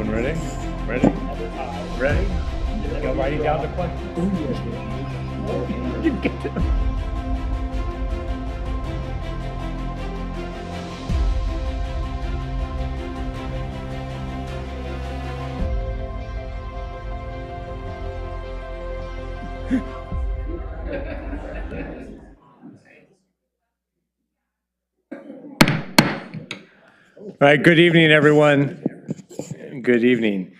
Ready? Ready? Ready? Go writing down the question. You get it. All right, good evening, everyone. Good evening.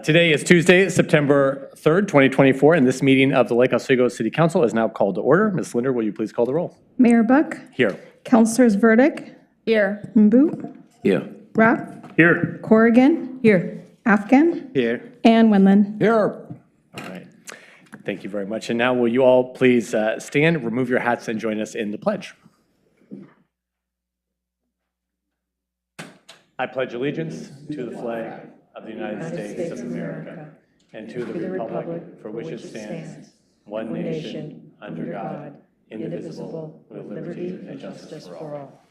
Today is Tuesday, September 3rd, 2024, and this meeting of the Lake Oswego City Council is now called to order. Ms. Linder, will you please call the roll? Mayor Buck. Here. Councilors Verdick. Here. Mbu. Here. Rapp. Here. Corrigan. Here. Afghan. Here. And Wendland. Here. All right. Thank you very much. And now will you all please stand, remove your hats, and join us in the pledge. I pledge allegiance to the flag of the United States of America and to the republic for which it stands, one nation, under God, indivisible, with liberty and justice for all.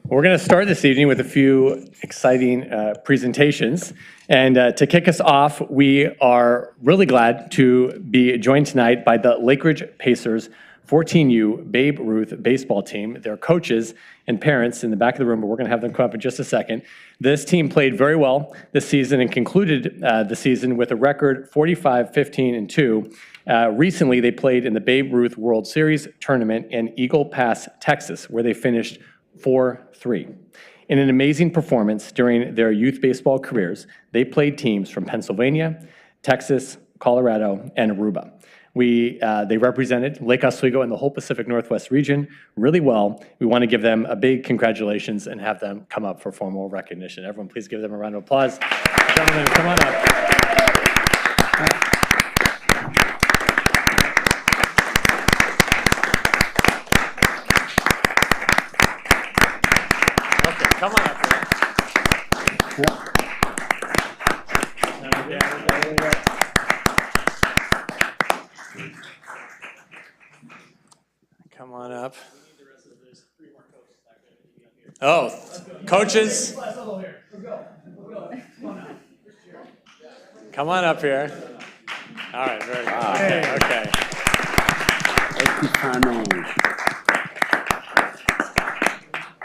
We're going to start this evening with a few exciting presentations. And to kick us off, we are really glad to be joined tonight by the Lakewood Pacers 14U Babe Ruth baseball team, their coaches and parents in the back of the room, but we're going to have them come up in just a second. This team played very well this season and concluded the season with a record 45-15-2. Recently, they played in the Babe Ruth World Series tournament in Eagle Pass, Texas, where they finished 4-3. In an amazing performance during their youth baseball careers, they played teams from Pennsylvania, Texas, Colorado, and Aruba. They represented Lake Oswego and the whole Pacific Northwest region really well. We want to give them a big congratulations and have them come up for formal recognition. Everyone, please give them a round of applause. Gentlemen, come on up. Okay, come on up here. Come on up. Oh, coaches. Come on up here. All right, very good. Okay.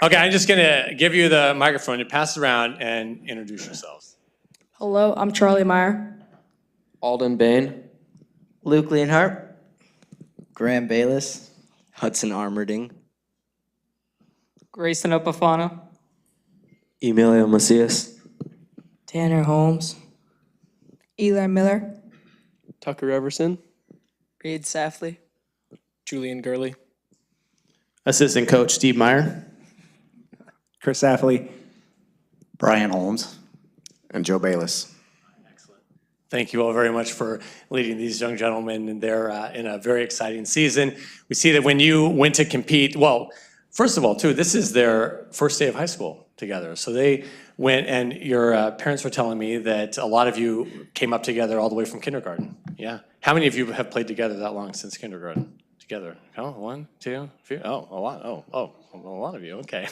Okay, I'm just going to give you the microphone. You pass it around and introduce yourselves. Hello, I'm Charlie Meyer. Alden Bain. Luke Leonhardt. Graham Bayless. Hudson Armerding. Grayson Opafano. Emilio Macias. Tanner Holmes. Eli Miller. Tucker Everson. Reed Safley. Julian Gurley. Assistant Coach Steve Meyer. Chris Safley. Brian Holmes. And Joe Bayless. Thank you all very much for leading these young gentlemen, and they're in a very exciting season. We see that when you went to compete, well, first of all, too, this is their first day of high school together. So they went, and your parents were telling me that a lot of you came up together all the way from kindergarten. Yeah. How many of you have played together that long since kindergarten? Together? Oh, one, two, few? Oh, a lot. Oh, a lot of you. Okay.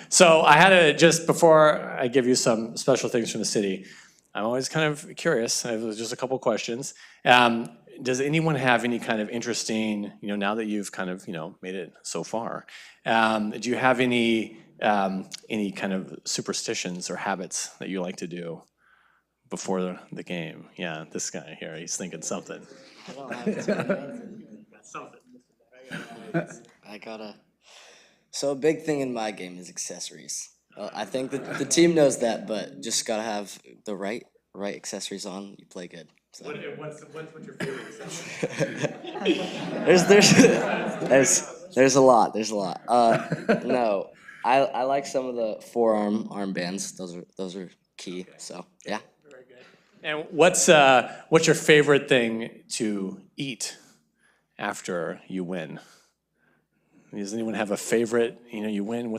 So I had to, just before I give you some special things from the city, I'm always kind of curious. I have just a couple questions. Does anyone have any kind of interesting, now that you've kind of, made it so far, do you have any kind of superstitions or habits that you like to do before the game? Yeah, this guy here, he's thinking something. So a big thing in my game is accessories. I think that the team knows that, but just gotta have the right accessories on. You play good. So. What's your favorite accessory? there's a lot. No, I like some of the forearm armbands. Those are key. So yeah. Very good. And what's your favorite thing to eat after you win? Does anyone have a favorite? You win.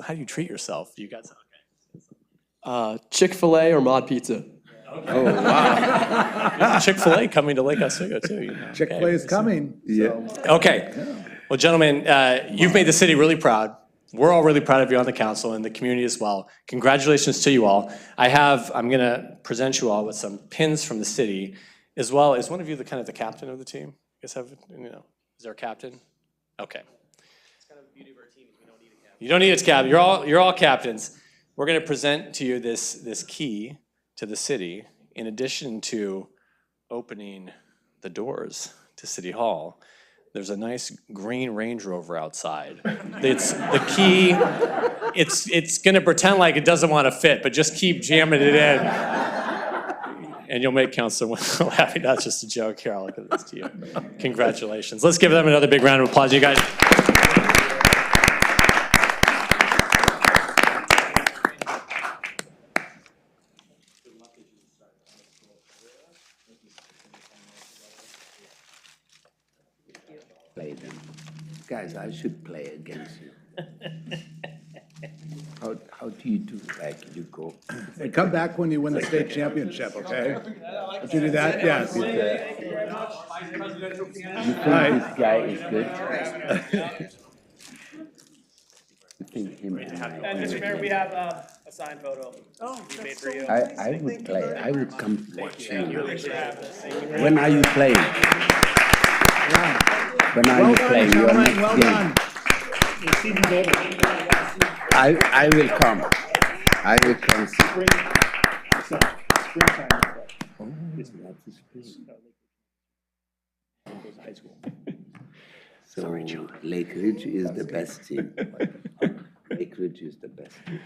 How do you treat yourself? You got something? Chick-fil-A or Mod Pizza. Okay. Oh wow! Chick-fil-A coming to Lake Oswego too. Chick-fil-A is coming. Yeah. Okay. Well, gentlemen, you've made the city really proud. We're all really proud of you on the council and the community as well. Congratulations to you all. I'm going to present you all with some pins from the city, as well. Is one of you the kind of the captain of the team? You guys have, is there a captain? Okay. It's kind of the beauty of our team. We don't need a captain. You don't need a captain. You're all captains. We're going to present to you this key to the city, in addition to opening the doors to City Hall. There's a nice green Range Rover outside. It's the key. It's gonna pretend like it doesn't want to fit, but just keep jamming it in. And you'll make Councilor Wendell happy. That's just a joke here. I'll look at this to you. Congratulations. Let's give them another big round of applause, you guys. Play them. Guys, I should play against you. How do you do? Like, you go. Hey, come back when you win the state championship, okay? Would you do that? Yes. You think this guy is good? You think him and Mr. Mayor, we have a signed photo we made for you. I would play. I would come watching you. When are you playing? When are you playing your next Well game? done. I will come. I will come. Oh, that's the spring. So Lakewood is the best team. Lakewood is the best team.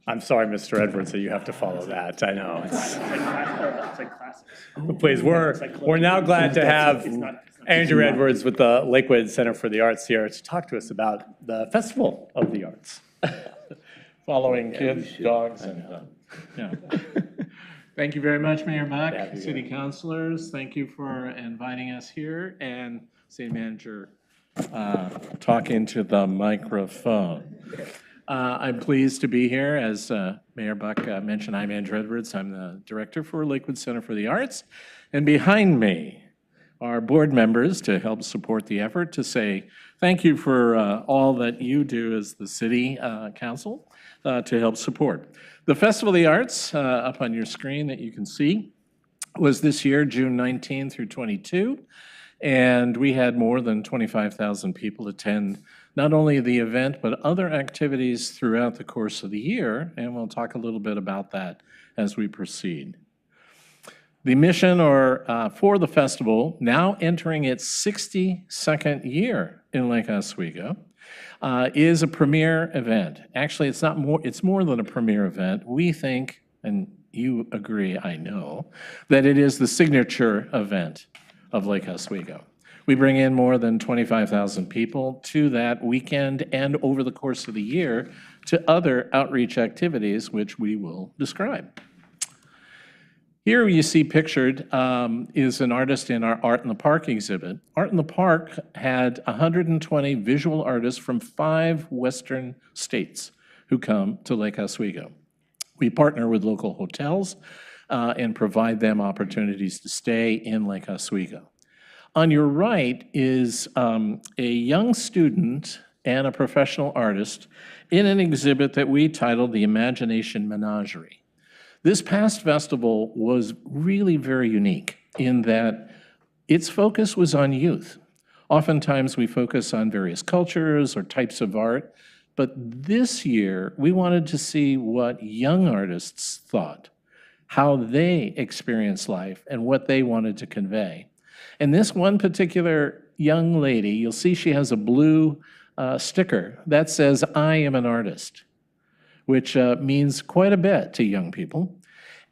I'm sorry, Mr. Edwards, that you have to follow that. I know. Please, we're now glad to have Andrew Edwards with the Lakewood Center for the Arts here to talk to us about the Festival of the Arts. Following kids, dogs, and, yeah. Thank you very much, Mayor Buck, city councilors. Thank you for inviting us here, and city manager talking to the microphone. I'm pleased to be here. As Mayor Buck mentioned, I'm Andrew Edwards. I'm the director for Lakewood Center for the Arts. And behind me are board members to help support the effort, to say thank you for all that you do as the city council to help support. The Festival of the Arts, up on your screen that you can see, was this year, June 19 through 22. And we had more than 25,000 people attend not only the event, but other activities throughout the course of the year. And we'll talk a little bit about that as we proceed. The mission for the festival, now entering its 62nd year in Lake Oswego, is a premier event. Actually, it's more than a premier event. We think, and you agree, I know, that it is the signature event of Lake Oswego. We bring in more than 25,000 people to that weekend and over the course of the year to other outreach activities, which we will describe. Here you see pictured is an artist in our Art in the Park exhibit. Art in the Park had 120 visual artists from 5 Western states who come to Lake Oswego. We partner with local hotels and provide them opportunities to stay in Lake Oswego. On your right is a young student and a professional artist in an exhibit that we titled The Imagination Menagerie. This past festival was really very unique in that its focus was on youth. Oftentimes we focus on various cultures or types of art, but this year we wanted to see what young artists thought, how they experienced life, and what they wanted to convey. And this one particular young lady, you'll see she has a blue sticker that says, "I am an artist," which means quite a bit to young people.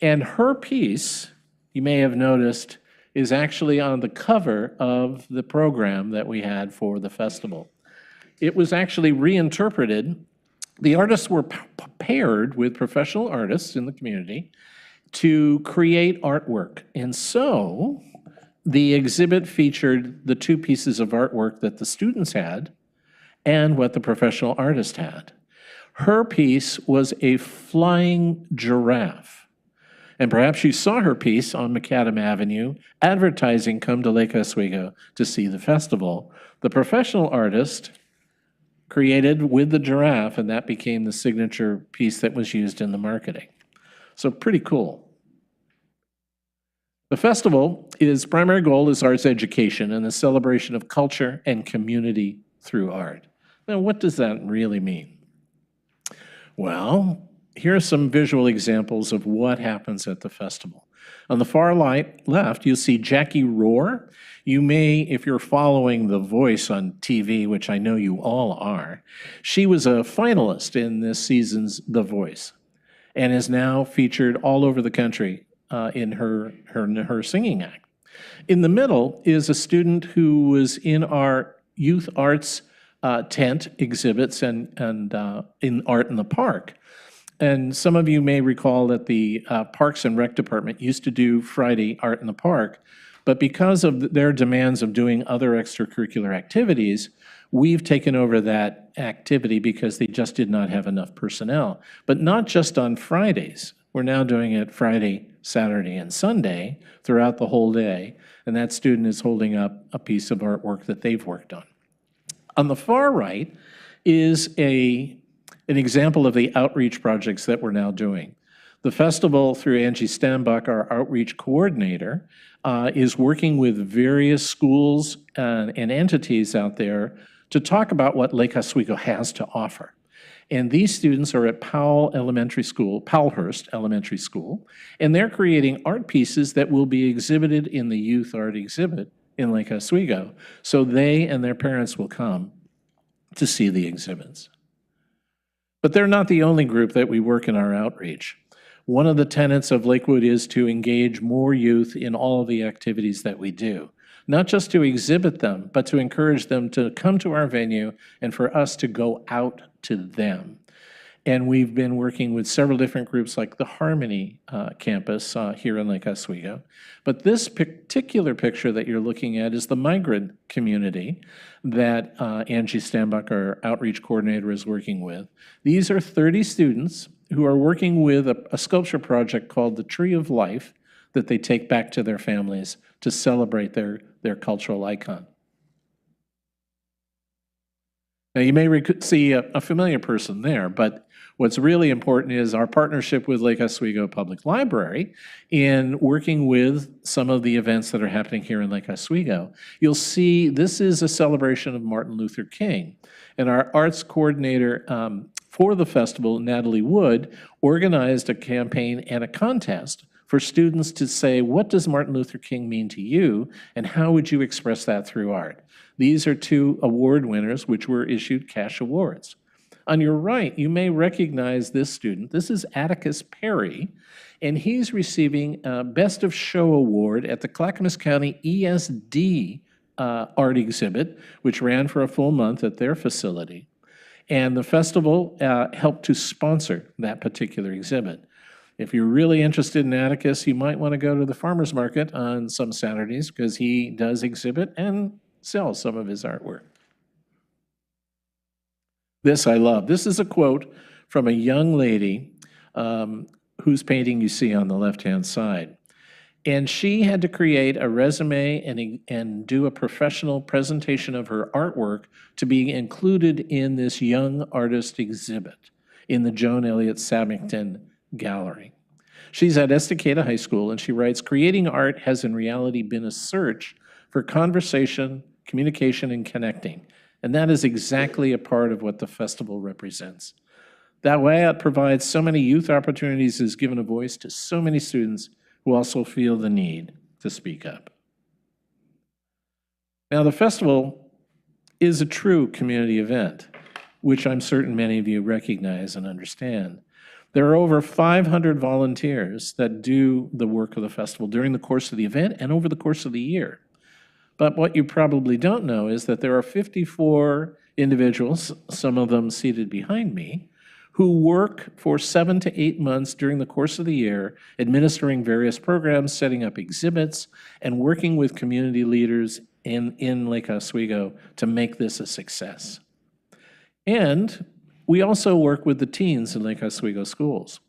And her piece, you may have noticed, is actually on the cover of the program that we had for the festival. It was actually reinterpreted. The artists were paired with professional artists in the community to create artwork. And so the exhibit featured the 2 pieces of artwork that the students had and what the professional artist had. Her piece was a flying giraffe. And perhaps you saw her piece on Macadam Avenue advertising come to Lake Oswego to see the festival. The professional artist created with the giraffe, and that became the signature piece that was used in the marketing. So pretty cool. The festival, its primary goal is arts education and the celebration of culture and community through art. Now, what does that really mean? Well, here are some visual examples of what happens at the festival. On the far left, you'll see Jackie Rohr. You may, if you're following The Voice on TV, which I know you all are, she was a finalist in this season's The Voice and is now featured all over the country in her singing act. In the middle is a student who was in our youth arts tent exhibits and in Art in the Park. And some of you may recall that the Parks and Rec Department used to do Friday Art in the Park, but because of their demands of doing other extracurricular activities, we've taken over that activity because they just did not have enough personnel. But not just on Fridays. We're now doing it Friday, Saturday, and Sunday throughout the whole day, and that student is holding up a piece of artwork that they've worked on. On the far right is an example of the outreach projects that we're now doing. The festival, through Angie Stambach, our outreach coordinator, is working with various schools and entities out there to talk about what Lake Oswego has to offer. And these students are at Powellhurst Elementary School, and they're creating art pieces that will be exhibited in the youth art exhibit in Lake Oswego. So they and their parents will come to see the exhibits. But they're not the only group that we work in our outreach. One of the tenets of Lakewood is to engage more youth in all of the activities that we do. Not just to exhibit them, but to encourage them to come to our venue and for us to go out to them. And we've been working with several different groups like the Harmony campus here in Lake Oswego. But this particular picture that you're looking at is the migrant community that Angie Stambach, our outreach coordinator, is working with. These are 30 students who are working with a sculpture project called the Tree of Life that they take back to their families to celebrate their cultural icon. Now, you may see a familiar person there, but what's really important is our partnership with Lake Oswego Public Library in working with some of the events that are happening here in Lake Oswego. You'll see this is a celebration of Martin Luther King, and our arts coordinator for the festival, Natalie Wood, organized a campaign and a contest for students to say, what does Martin Luther King mean to you, and how would you express that through art? These are 2 award winners, which were issued cash awards. On your right, you may recognize this student. This is Atticus Perry, and he's receiving a Best of Show award at the Clackamas County ESD art exhibit, which ran for a full month at their facility. And the festival helped to sponsor that particular exhibit. If you're really interested in Atticus, you might want to go to the farmer's market on some Saturdays because he does exhibit and sell some of his artwork. This I love. This is a quote from a young lady whose painting you see on the left-hand side. And she had to create a resume and do a professional presentation of her artwork to be included in this young artist exhibit in the Joan Elliott Samington Gallery. She's at Estacada High School, and she writes, creating art has in reality been a search for conversation, communication, and connecting. And that is exactly a part of what the festival represents. That way, it provides so many youth opportunities, has given a voice to so many students who also feel the need to speak up. Now, the festival is a true community event, which I'm certain many of you recognize and understand. There are over 500 volunteers that do the work of the festival during the course of the event and over the course of the year. But what you probably don't know is that there are 54 individuals, some of them seated behind me, who work for 7 to 8 months during the course of the year, administering various programs, setting up exhibits, and working with community leaders in Lake Oswego to make this a success. And we also work with the teens in Lake Oswego schools.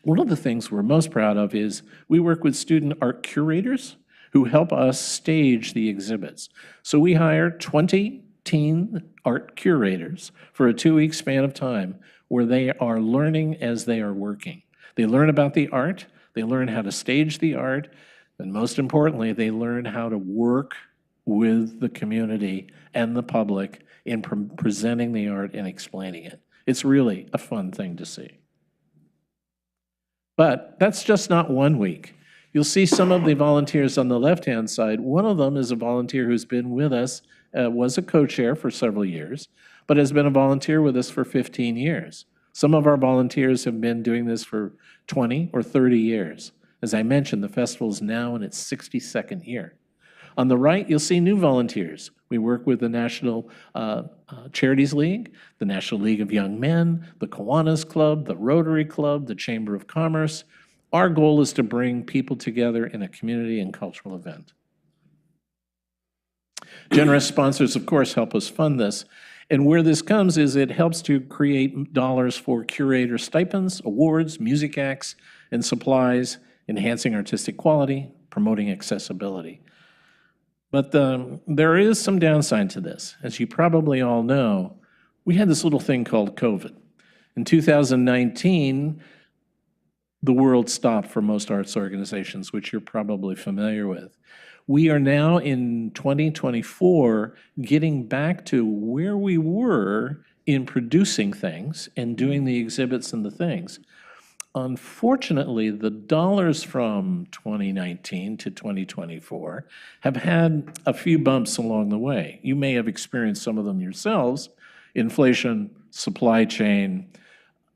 One of the things we're most proud of is we work with student art curators who help us stage the exhibits. So we hire 20 teen art curators for a 2-week span of time where they are learning as they are working. They learn about the art, they learn how to stage the art, and most importantly, they learn how to work with the community and the public in presenting the art and explaining it. It's really a fun thing to see. But that's just not 1 week. You'll see some of the volunteers on the left-hand side. One of them is a volunteer who's been with us, was a co-chair for several years, but has been a volunteer with us for 15 years. Some of our volunteers have been doing this for 20 or 30 years. As I mentioned, the festival is now in its 62nd year. On the right, you'll see new volunteers. We work with the National Charities League, the National League of Young Men, the Kiwanis Club, the Rotary Club, the Chamber of Commerce. Our goal is to bring people together in a community and cultural event. Generous sponsors, of course, help us fund this. And where this comes is it helps to create dollars for curator stipends, awards, music acts, and supplies, enhancing artistic quality, promoting accessibility. But there is some downside to this. As you probably all know, we had this little thing called COVID. In 2019, the world stopped for most arts organizations, which you're probably familiar with. We are now in 2024 getting back to where we were in producing things and doing the exhibits and the things. Unfortunately, the dollars from 2019 to 2024 have had a few bumps along the way. You may have experienced some of them yourselves. Inflation, supply chain,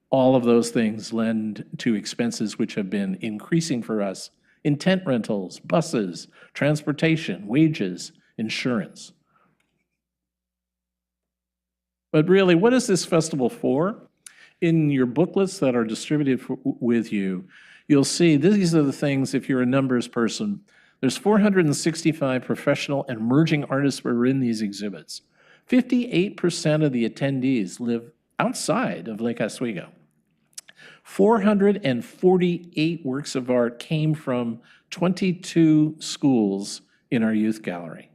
all of those things lend to expenses which have been increasing for us in tent rentals, buses, transportation, wages, insurance. But really, what is this festival for? In your booklets that are distributed with you, you'll see these are the things, if you're a numbers person, there's 465 professional and emerging artists who are in these exhibits. 58% of the attendees live outside of Lake Oswego. 448 works of art came from 22 schools in our youth gallery.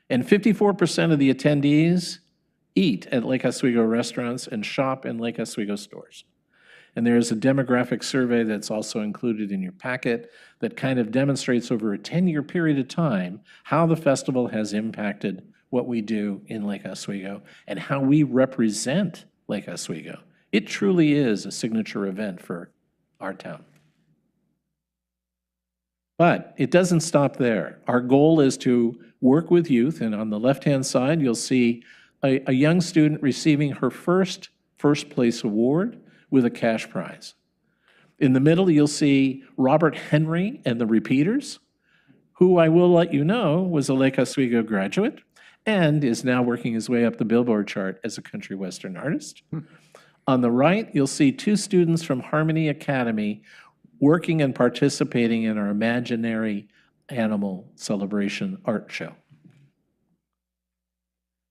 And 54% of the attendees eat at Lake Oswego restaurants and shop in Lake Oswego stores. And there's a demographic survey that's also included in your packet that kind of demonstrates over a 10-year period of time how the festival has impacted what we do in Lake Oswego and how we represent Lake Oswego. It truly is a signature event for our town. But it doesn't stop there. Our goal is to work with youth, and on the left-hand side, you'll see a young student receiving her first place award with a cash prize. In the middle, you'll see Robert Henry and the Repeaters, who I will let you know was a Lake Oswego graduate and is now working his way up the Billboard chart as a country western artist. On the right, you'll see 2 students from Harmony Academy working and participating in our Imaginary Animal Celebration art show.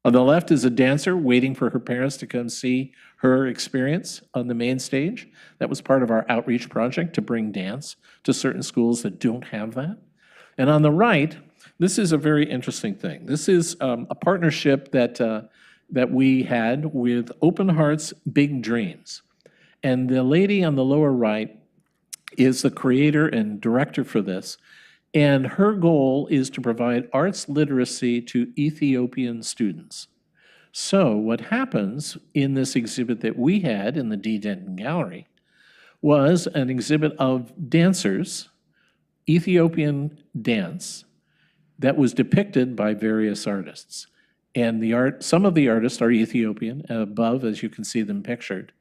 On the left is a dancer waiting for her parents to come see her experience on the main stage. That was part of our outreach project to bring dance to certain schools that don't have that. And on the right, this is a very interesting thing. This is a partnership that we had with Open Hearts Big Dreams. And the lady on the lower right is the creator and director for this. And her goal is to provide arts literacy to Ethiopian students. So what happens in this exhibit that we had in the D. Denton Gallery was an exhibit of dancers, Ethiopian dance, that was depicted by various artists. And some of the artists are Ethiopian, above, as you can see them pictured.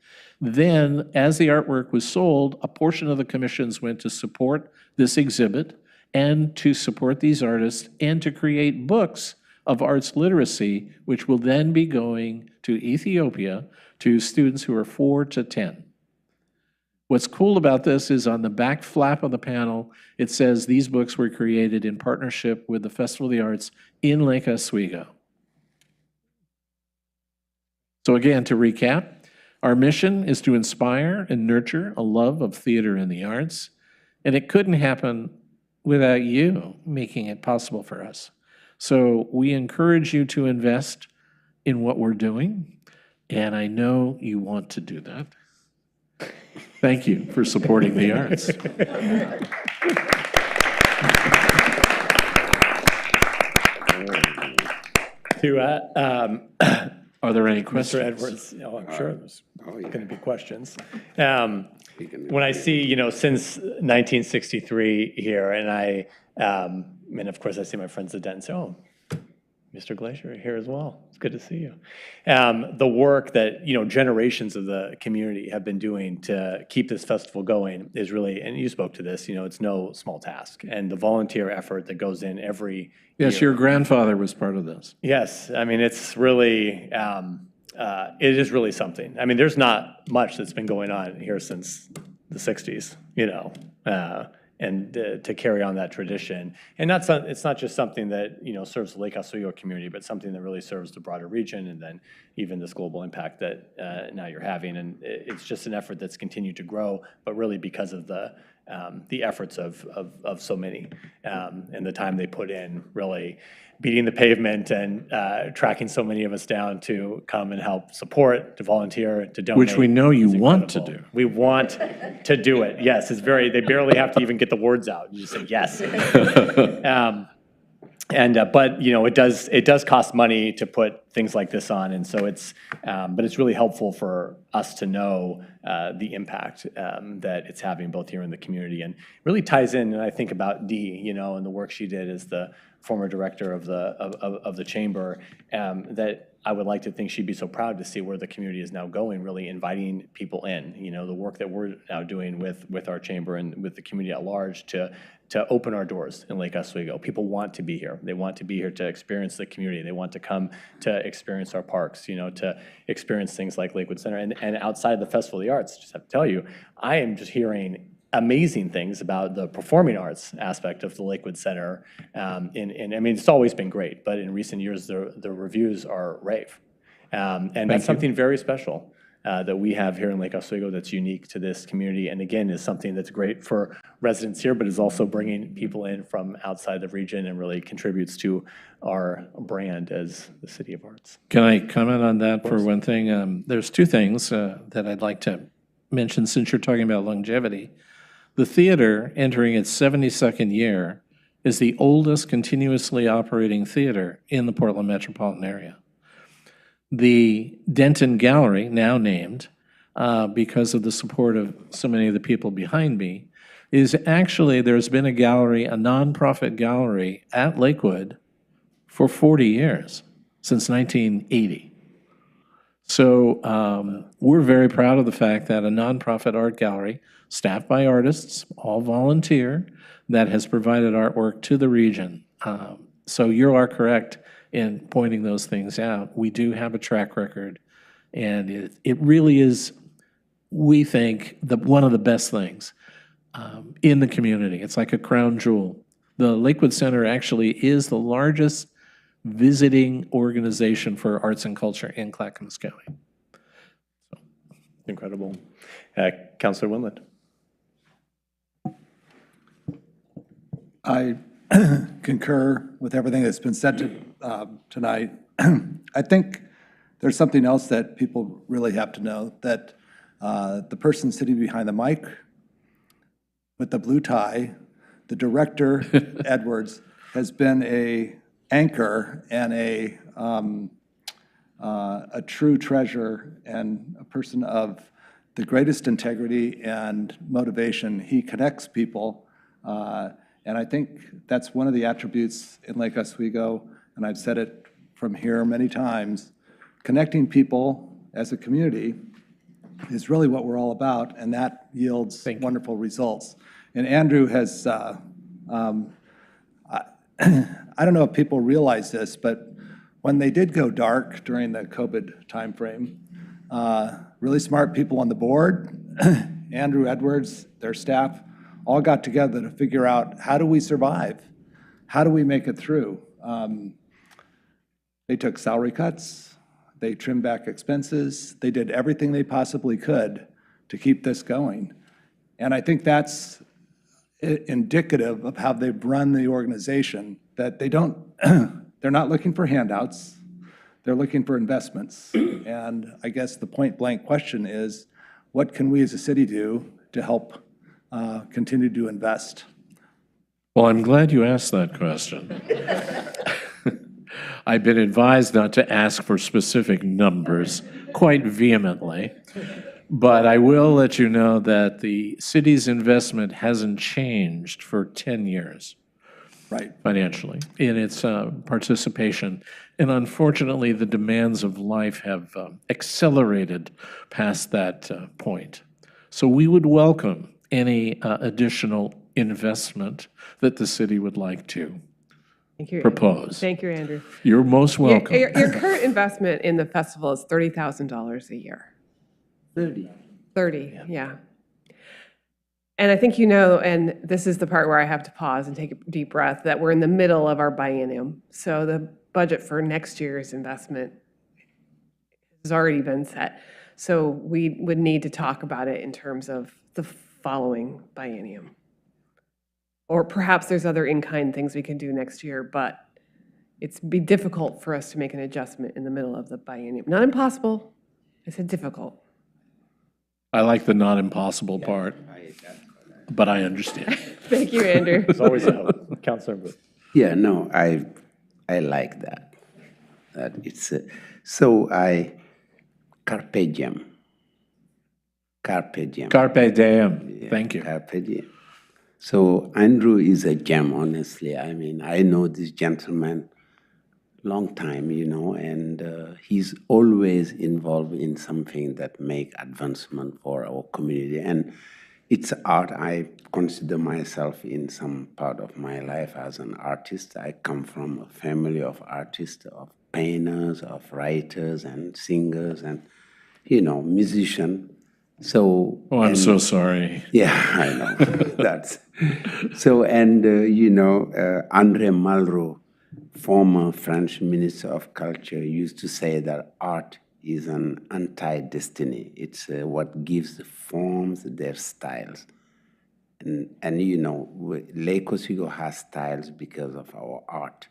Then, as the artwork was sold, a portion of the commissions went to support this exhibit and to support these artists and to create books of arts literacy, which will then be going to Ethiopia to students who are 4 to 10. What's cool about this is on the back flap of the panel, it says these books were created in partnership with the Festival of the Arts in Lake Oswego. So again, to recap, Our mission is to inspire and nurture a love of theater and the arts, and it couldn't happen without you making it possible for us. So we encourage you to invest in what we're doing, and I know you want to do that. Thank you for supporting the arts. Are there any questions? Mr. Edwards, I'm sure there's going to be questions. When I see, since 1963 here, and of course I see my friends at Denton, so, Mr. Glacier here as well. It's good to see you. The work that, generations of the community have been doing to keep this festival going is really, and you spoke to this, it's no small task. And the volunteer effort that goes in every Yes, year. your grandfather was part of this. Yes, it's really, it is really something. There's not much that's been going on here since the 60s, and to carry on that tradition. And it's not just something that, serves the Lake Oswego community, but something that really serves the broader region and then even this global impact that now you're having. And it's just an effort that's continued to grow, but really because of the efforts of so many and the time they put in, really beating the pavement and tracking so many of us down to come and help support, to volunteer, to donate. Which we know you want to do. We want to do it, yes. They barely have to even get the words out. You just say yes. But it does cost money to put things like this on, and so but it's really helpful for us to know the impact that it's having both here in the community, and really ties in. And I think about Dee, and the work she did as the former director of the chamber. That I would like to think she'd be so proud to see where the community is now going, really inviting people in. The work that we're now doing with our chamber and with the community at large to open our doors in Lake Oswego. People want to be here. They want to be here to experience the community. They want to come to experience our parks, to experience things like Lakewood Center. And outside the Festival of the Arts, just have to tell you, I am just hearing amazing things about the performing arts aspect of the Lakewood Center. It's always been great, but in recent years, the reviews are rave. And that's something very special that we have here in Lake Oswego that's unique to this community, and again, is something that's great for residents here, but is also bringing people in from outside the region and really contributes to our brand as the City of Arts. Can I comment on that for one thing? There's two things that I'd like to mention since you're talking about longevity. The theater, entering its 72nd year, is the oldest continuously operating theater in the Portland metropolitan area. The Denton Gallery, now named, because of the support of so many of the people behind me, is actually, there's been a gallery, a nonprofit gallery at Lakewood for 40 years, since 1980. So we're very proud of the fact that a nonprofit art gallery, staffed by artists, all volunteer, that has provided artwork to the region. So you are correct in pointing those things out. We do have a track record, and it really is, we think, one of the best things in the community. It's like a crown jewel. The Lakewood Center actually is the largest visiting organization for arts and culture in Clackamas County. So. Incredible. Councilor Winland. I concur with everything that's been said tonight. I think there's something else that people really have to know, that the person sitting behind the mic with the blue tie, the director, Edwards, has been an anchor and a true treasure and a person of the greatest integrity and motivation. He connects people, and I think that's one of the attributes in Lake Oswego, and I've said it from here many times, connecting people as a community is really what we're all about, and that yields wonderful results. And Andrew has, I don't know if people realize this, but when they did go dark during the COVID timeframe, really smart people on the board, Andrew Edwards, their staff, all got together to figure out, how do we survive? How do we make it through? They took salary cuts. They trimmed back expenses. They did everything they possibly could to keep this going. And I think that's indicative of how they've run the organization, that they don't, they're not looking for handouts. They're looking for investments. And I guess the point blank question is, what can we as a city do to help continue to invest? Well, I'm glad you asked that question. I've been advised not to ask for specific numbers quite vehemently, but I will let you know that the city's investment hasn't changed for 10 years. Right. Financially, in its participation. And unfortunately, the demands of life have accelerated past that point. So we would welcome any additional investment that the city would like to Thank you, propose. Thank you, Andrew. You're most welcome. Your current investment in the festival is $30,000 a year. 30. 30, yeah. And I think you know, and this is the part where I have to pause and take a deep breath, that we're in the middle of our biennium. So the budget for next year's investment has already been set. So we would need to talk about it in terms of the following biennium. Or perhaps there's other in-kind things we can do next year, but it's be difficult for us to make an adjustment in the middle of the biennium. Not impossible, I said difficult. I like the not impossible part, but I understand. Thank you, Andrew. There's always a hope. Councilor Booth. Yeah, no, I like that. That it's so carpe diem. Carpe diem. Carpe diem. Yeah, Thank you. Carpe diem. So Andrew is a gem, honestly. I mean, I know this gentleman long time, you know, and he's always involved in something that make advancement for our community. And it's art. I consider myself in some part of my life as an artist. I come from a family of artists, of painters, of writers and singers and, you know, musicians. So. Oh, I'm so sorry. Yeah, I know. That's so. And you know, André Malraux, former French Minister of Culture, used to say that art is an anti-destiny. It's what gives the forms their styles. And you know, Lake Oswego has styles because of our art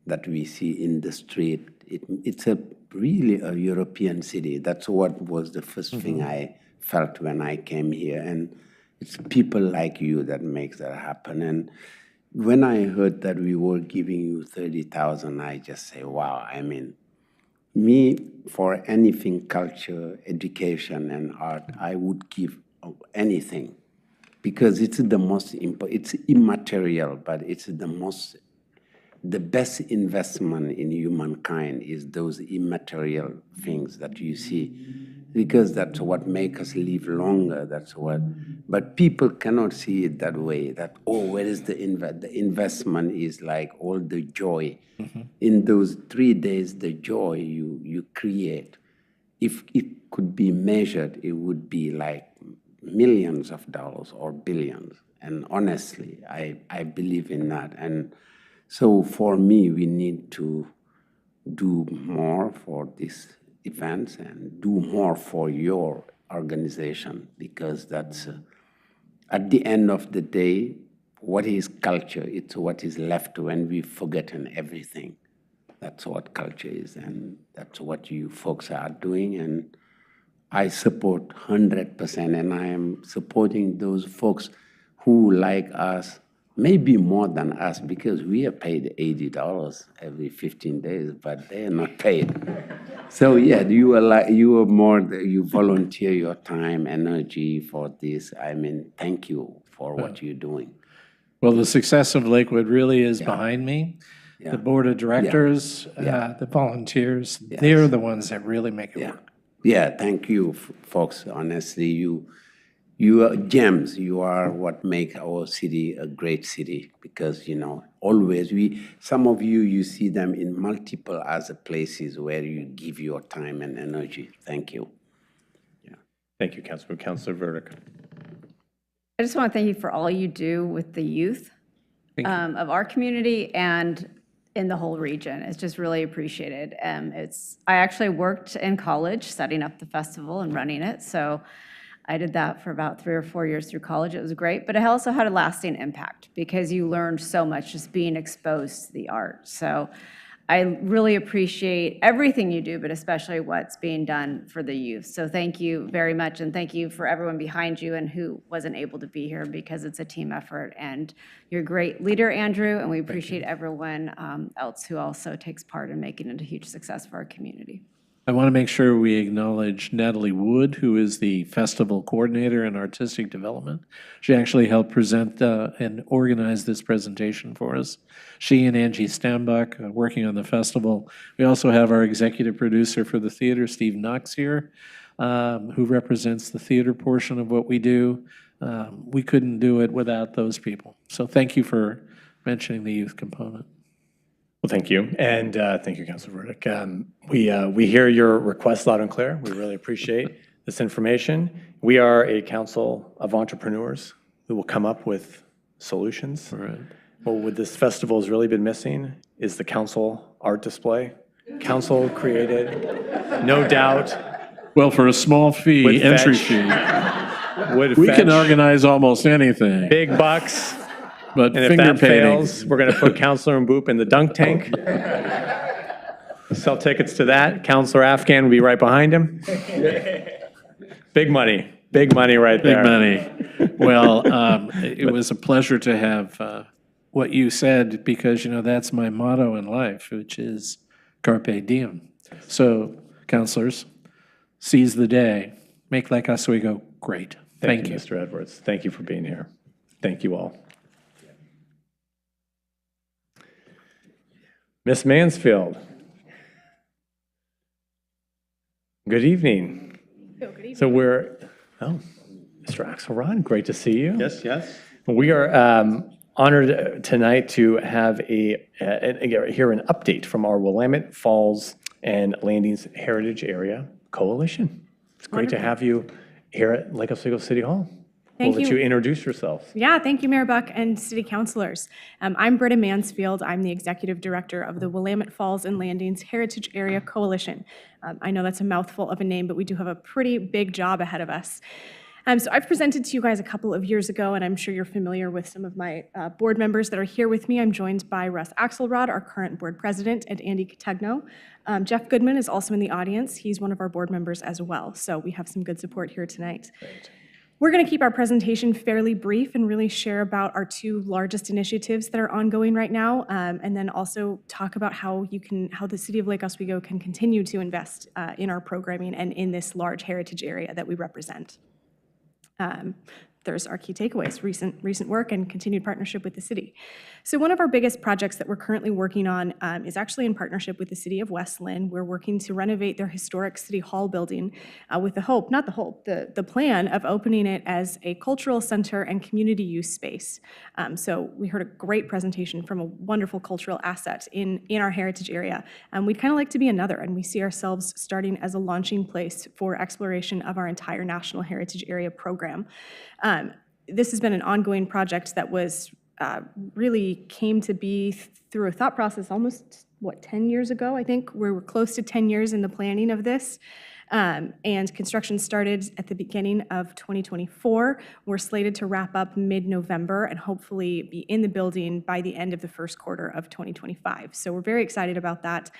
that we see in the street. It's really a European city. That's what was the first thing I felt when I came here. And it's people like you that makes that happen. And when I heard that we were giving you 30,000, I just say, wow. I mean, me, for anything, culture, education, and art, I would give anything because it's the most important, it's immaterial, but it's the best investment in humankind is those immaterial things that you see, because that's what makes us live longer. But people cannot see it that way. That where is the investment is like all the joy in those 3 days. The joy you create, if it could be measured, it would be like millions of dollars or billions. And honestly, I believe in that. And so for me, we need to do more for these events and do more for your organization, because that's, at the end of the day, what is culture? It's what is left when we've forgotten everything. That's what culture is, and that's what you folks are doing. And I support 100%, and I am supporting those folks who, like us, maybe more than us, because we are paid $80 every 15 days, but they are not paid. So yeah, you volunteer your time, energy for this. I mean, thank you for what you're doing. Well, the success of Lakewood really is behind me. Yeah. The board of directors, the volunteers, they're the ones that really make it work. Yeah, thank you, folks. Honestly, you are gems. You are what make our city a great city, because, you know, always some of you see them in multiple other places where you give your time and energy. Thank you. Yeah. Thank you, Councilor. Councilor Verdict. I just want to thank you for all you do with the youth of our community, and in the whole region. It's just really appreciated. I actually worked in college setting up the festival and running it, so I did that for about 3 or 4 years through college. It was great, but it also had a lasting impact because you learned so much just being exposed to the art. So I really appreciate everything you do, but especially what's being done for the youth. So thank you very much, and thank you for everyone behind you and who wasn't able to be here because it's a team effort. And you're a great leader, Andrew, and we appreciate everyone else who also takes part in making it a huge success for our community. I want to make sure we acknowledge Natalie Wood, who is the festival coordinator and artistic development. She actually helped present and organize this presentation for us. She and Angie Stambach working on the festival. We also have our executive producer for the theater, Steve Knox, here, who represents the theater portion of what we do. We couldn't do it without those people. So thank you for mentioning the youth component. Well, thank you, and thank you, Councilor Burdick. We hear your request loud and clear. We really appreciate this information. We are a council of entrepreneurs who will come up with solutions. Right. What this festival has really been missing is the council art display. Council created, no doubt. Well, for a small fee, Would entry fetch. fee, Would we can fetch organize almost anything. big bucks. But And if finger that painting. fails, we're going to put Councilor Mboop in the dunk tank. Sell tickets to that. Councilor Afghan will be right behind him. Big money right there. Big money. Well, it was a pleasure to have what you said, because, you know, that's my motto in life, which is carpe diem. So, councilors, seize the day. Make Lake Oswego great. Thank you. Mr. Edwards. Thank you for being here. Thank you all. Miss Mansfield. Good evening. Good evening. So Mr. Axelrod, great to see you. Yes, yes. We are honored tonight to have hear an update from our Willamette Falls and Landings Heritage Area Coalition. It's great to have you here at Lake Oswego City Hall. Thank We'll let you. you introduce yourself. Yeah, thank you, Mayor Buck and city councilors. I'm Britta Mansfield. I'm the executive director of the Willamette Falls and Landings Heritage Area Coalition. I know that's a mouthful of a name, but we do have a pretty big job ahead of us. So I've presented to you guys a couple of years ago, and I'm sure you're familiar with some of my board members that are here with me. I'm joined by Russ Axelrod, our current board president, and Andy Categno. Jeff Goodman is also in the audience. He's one of our board members as well. So we have some good support here tonight. Great. We're going to keep our presentation fairly brief and really share about our two largest initiatives that are ongoing right now, and then also talk about how the city of Lake Oswego can continue to invest in our programming and in this large heritage area that we represent. There's our key takeaways, recent work and continued partnership with the city. So one of our biggest projects that we're currently working on is actually in partnership with the city of West Lynn. We're working to renovate their historic city hall building with the plan of opening it as a cultural center and community use space. So we heard a great presentation from a wonderful cultural asset in our heritage area. We'd kind of like to be another, and we see ourselves starting as a launching place for exploration of our entire National Heritage Area program. This has been an ongoing project that was really came to be through a thought process almost, 10 years ago, I think. We were close to 10 years in the planning of this. And construction started at the beginning of 2024. We're slated to wrap up mid-November and hopefully be in the building by the end of the first quarter of 2025. So we're very excited about that.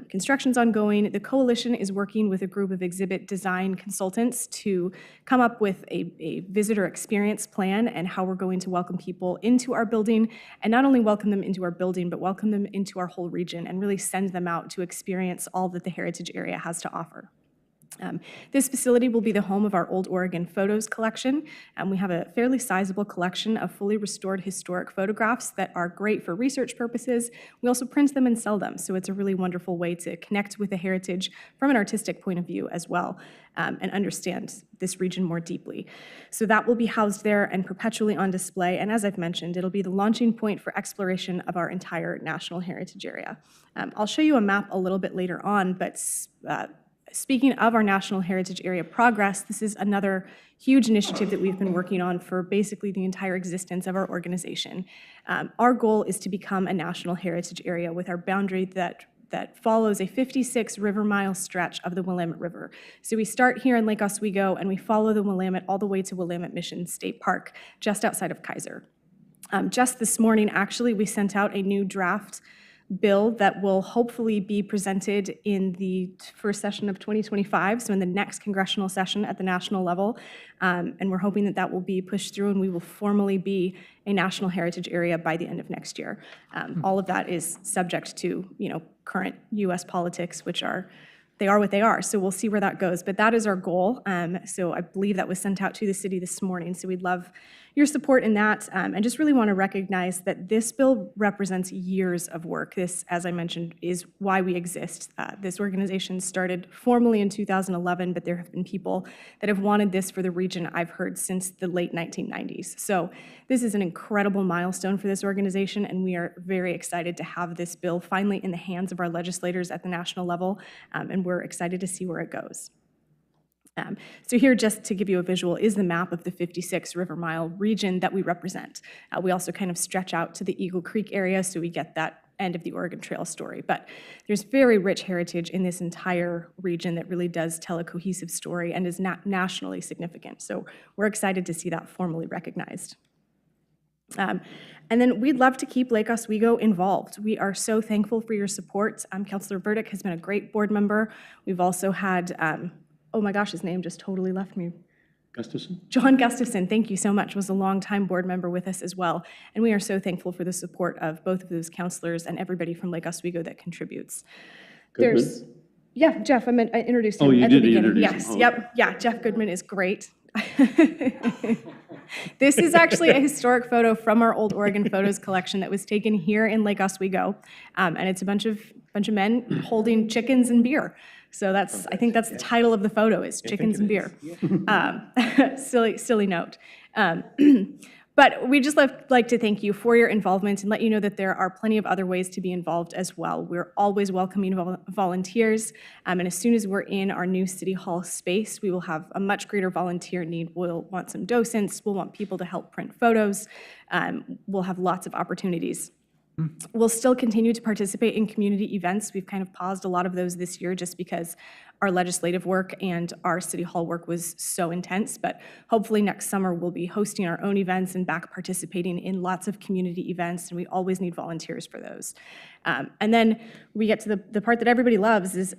Construction's ongoing. The coalition is working with a group of exhibit design consultants to come up with a visitor experience plan and how we're going to welcome people into our building, and not only welcome them into our building, but welcome them into our whole region and really send them out to experience all that the heritage area has to offer. This facility will be the home of our Old Oregon Photos collection, and we have a fairly sizable collection of fully restored historic photographs that are great for research purposes. We also print them and sell them, so it's a really wonderful way to connect with the heritage from an artistic point of view as well, and understand this region more deeply. So that will be housed there and perpetually on display, and as I've mentioned, it'll be the launching point for exploration of our entire National Heritage Area. I'll show you a map a little bit later on, but Speaking of our National Heritage Area progress, this is another huge initiative that we've been working on for basically the entire existence of our organization. Our goal is to become a National Heritage Area with our boundary that follows a 56 river mile stretch of the Willamette River. So we start here in Lake Oswego and we follow the Willamette all the way to Willamette Mission State Park, just outside of Kaiser. Just this morning, actually, we sent out a new draft bill that will hopefully be presented in the first session of 2025, so in the next congressional session at the national level. And we're hoping that that will be pushed through and we will formally be a National Heritage Area by the end of next year. All of that is subject to, current U.S. politics, which they are what they are. So we'll see where that goes. But that is our goal. So I believe that was sent out to the city this morning. So we'd love your support in that. And just really want to recognize that this bill represents years of work. This, as I mentioned, is why we exist. This organization started formally in 2011, but there have been people that have wanted this for the region, I've heard, since the late 1990s. So this is an incredible milestone for this organization, and we are very excited to have this bill finally in the hands of our legislators at the national level, and we're excited to see where it goes. So here, just to give you a visual, is the map of the 56 River Mile region that we represent. We also kind of stretch out to the Eagle Creek area, so we get that end of the Oregon Trail story. But there's very rich heritage in this entire region that really does tell a cohesive story and is nationally significant. So we're excited to see that formally recognized. And then we'd love to keep Lake Oswego involved. We are so thankful for your support. Councilor Burdick has been a great board member. We've also had, oh my gosh, his name just totally left me. Gustafson? John Gustafson, thank you so much, was a longtime board member with us as well. And we are so thankful for the support of both of those counselors and everybody from Lake Oswego that contributes. Goodman? Yeah, Jeff, I introduced him Oh, you at the did beginning. introduce Yes, him. Oh. yep, yeah, Jeff Goodman is great. This is actually a historic photo from our old Oregon Photos collection that was taken here in Lake Oswego. And it's a bunch of men holding chickens and beer. So I think that's the title of the photo, is Chickens and Beer. Silly note. But we just like to thank you for your involvement and let you know that there are plenty of other ways to be involved as well. We're always welcoming volunteers, and as soon as we're in our new City Hall space, we will have a much greater volunteer need. We'll want some docents, we'll want people to help print photos, we'll have lots of opportunities. We'll still continue to participate in community events. We've kind of paused a lot of those this year just because our legislative work and our City Hall work was so intense, but hopefully next summer we'll be hosting our own events and back participating in lots of community events, and we always need volunteers for those. And then we get to the part that everybody loves, is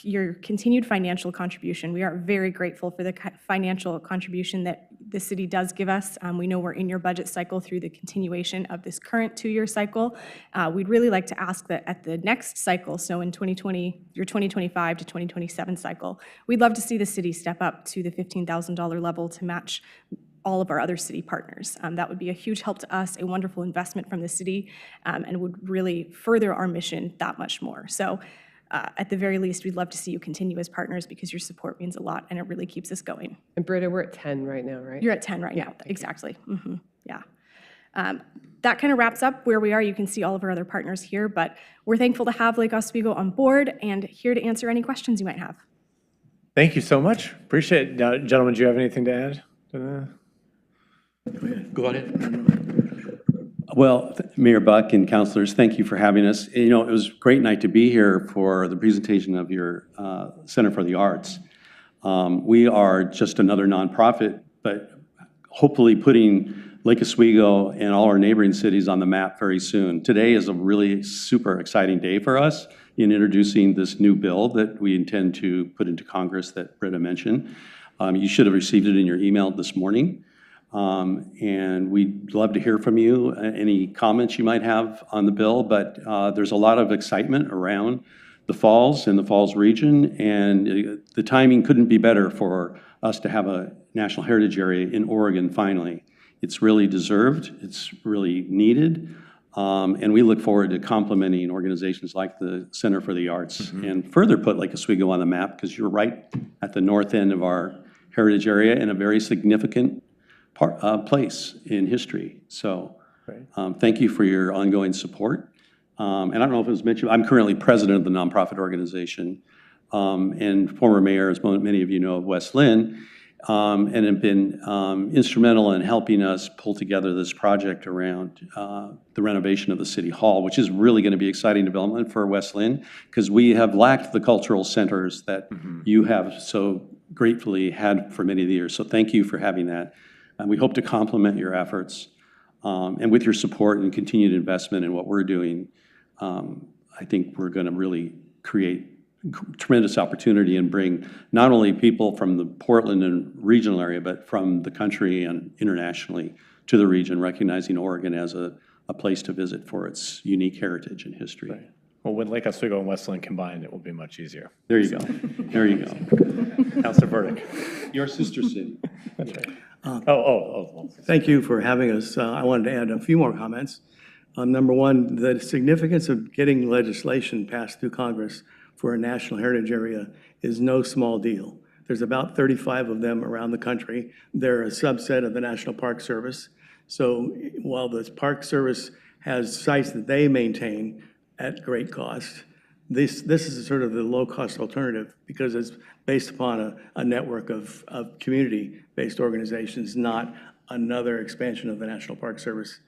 your continued financial contribution. We are very grateful for the financial contribution that the city does give us. We know we're in your budget cycle through the continuation of this current 2-year cycle. We'd really like to ask that at the next cycle, so in 2020, your 2025 to 2027 cycle, we'd love to see the city step up to the $15,000 level to match all of our other city partners. That would be a huge help to us, a wonderful investment from the city, and would really further our mission that much more. So at the very least, we'd love to see you continue as partners because your support means a lot and it really keeps us going. And Britta, we're at 10 right now, right? You're at 10 right now, exactly. Yeah. That kind of wraps up where we are. You can see all of our other partners here, but we're thankful to have Lake Oswego on board and here to answer any questions you might have. Thank you so much. Appreciate it. Now, gentlemen, do you have anything to add? Go ahead. Well, Mayor Buck and councilors, thank you for having us. You know, it was a great night to be here for the presentation of your Center for the Arts. We are just another nonprofit, but hopefully putting Lake Oswego and all our neighboring cities on the map very soon. Today is a really super exciting day for us in introducing this new bill that we intend to put into Congress that Britta mentioned. You should have received it in your email this morning. And we'd love to hear from you, any comments you might have on the bill, but there's a lot of excitement around the Falls and the Falls region, and the timing couldn't be better for us to have a National Heritage Area in Oregon finally. It's really deserved, it's really needed, and we look forward to complementing organizations like the Center for the Arts and further put Lake Oswego on the map, because you're right at the north end of our heritage area in a very significant place in history. So thank you for your ongoing support. And I don't know if it was mentioned, I'm currently president of the nonprofit organization, and former mayor, as many of you know, of West Lynn, and have been instrumental in helping us pull together this project around the renovation of the City Hall, which is really going to be exciting development for West Lynn, because we have lacked the cultural centers that you have so gratefully had for many of the years. So thank you for having that. And we hope to complement your efforts. And with your support and continued investment in what we're doing, I think we're going to really create tremendous opportunity and bring not only people from the Portland and regional area, but from the country and internationally to the region, recognizing Oregon as a place to visit for its unique heritage and history. Right. Well, when Lake Oswego and West Lynn combined, it will be much easier. There you go. There you go. Councilor Burdick. Your sister city. That's right. Thank you for having us. I wanted to add a few more comments. Number one, the significance of getting legislation passed through Congress for a national heritage area is no small deal. There's about 35 of them around the country. They're a subset of the National Park Service. So while the Park Service has sites that they maintain at great cost, this is sort of the low-cost alternative because it's based upon a network of community-based organizations, not another expansion of the National Park Service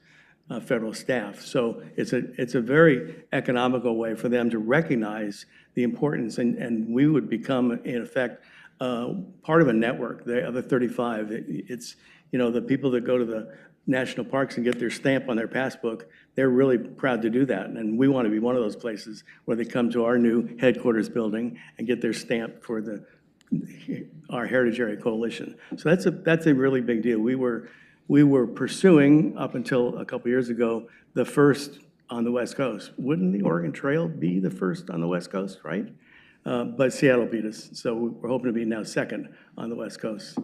federal staff. So it's a very economical way for them to recognize the importance, and we would become, in effect, part of a network. The other 35, it's, the people that go to the national parks and get their stamp on their passbook, they're really proud to do that. And we want to be one of those places where they come to our new headquarters building and get their stamp for our Heritage Area Coalition. So that's a really big deal. We were pursuing, up until a couple years ago, the first on the West Coast. Wouldn't the Oregon Trail be the first on the West Coast, right? But Seattle beat us, so we're hoping to be now second on the West Coast.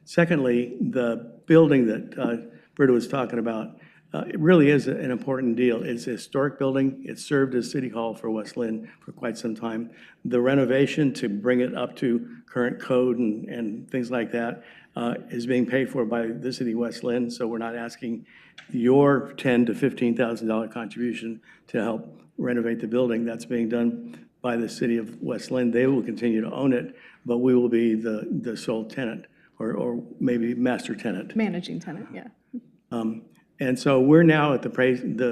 Secondly, the building that Britta was talking about, it really is an important deal. It's a historic building. It served as City Hall for West Lynn for quite some time. The renovation to bring it up to current code and things like that is being paid for by the City of West Lynn, so we're not asking your $10,000 to $15,000 contribution to help renovate the building. That's being done by the City of West Lynn. They will continue to own it, but we will be the sole tenant or maybe master tenant. Managing tenant, yeah. And so we're now at the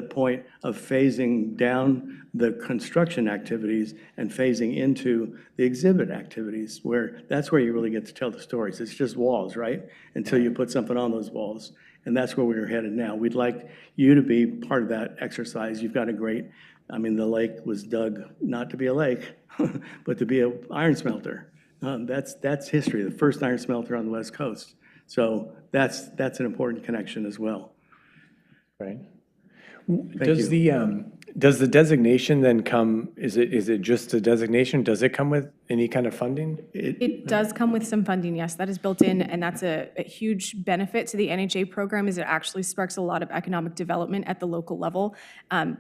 point of phasing down the construction activities and phasing into the exhibit activities, where that's where you really get to tell the stories. It's just walls, right? Until you put something on those walls. And that's where we're headed now. We'd like you to be part of that exercise. You've got the lake was dug not to be a lake, but to be an iron smelter. That's history, the first iron smelter on the West Coast. So that's an important connection as well. Right. Does the designation then come, is it just a designation? Does it come with any kind of funding? It does come with some funding, yes, that is built in, and that's a huge benefit to the NHA program, is it actually sparks a lot of economic development at the local level.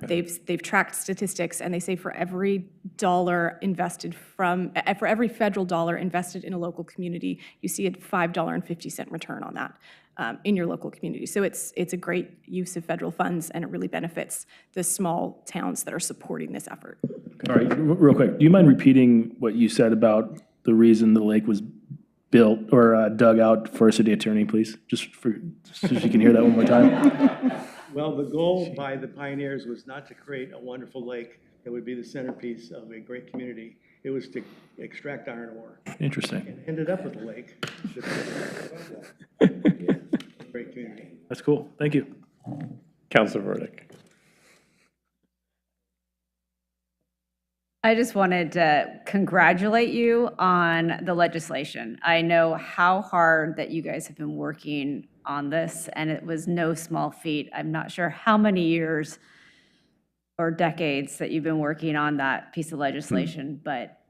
They've tracked statistics, and they say for every dollar invested for every federal dollar invested in a local community, you see a $5.50 return on that. In your local community. So it's a great use of federal funds, and it really benefits the small towns that are supporting this effort. All right, real quick, do you mind repeating what you said about the reason the lake was built or dug out for a city attorney, please? Just so you can hear that one more time. Well, the goal by the pioneers was not to create a wonderful lake that would be the centerpiece of a great community. It was to extract iron ore. Interesting. And ended up with a lake. Great community. That's cool. Thank you. Councilor Burdick. I just wanted to congratulate you on the legislation. I know how hard that you guys have been working on this, and it was no small feat. I'm not sure how many years or decades that you've been working on that piece of legislation, but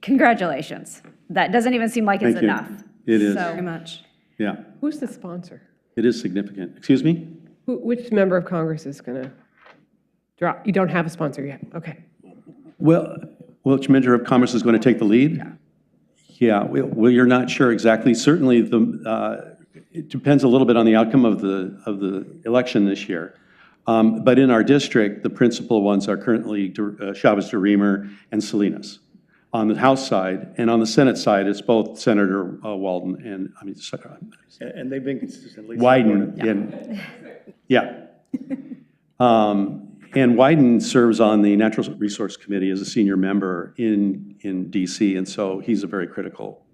congratulations. That doesn't even seem like it's Thank you. enough. It is. So, Very much. Yeah, Who's the sponsor? it is significant. Excuse me? Which member of Congress is going to drop? You don't have a sponsor yet. Okay. Well, which member of Commerce is going to take the lead? Yeah, well, you're not sure exactly. Certainly, it depends a little bit on the outcome of the election this year. But in our district, the principal ones are currently Chavez DeRemer and Salinas. on the House side. And on the Senate side, it's both Senator Walden and, And they've been consistently Wyden. supportive. Yeah. And Wyden serves on the Natural Resource Committee as a senior member in DC, and so he's a very critical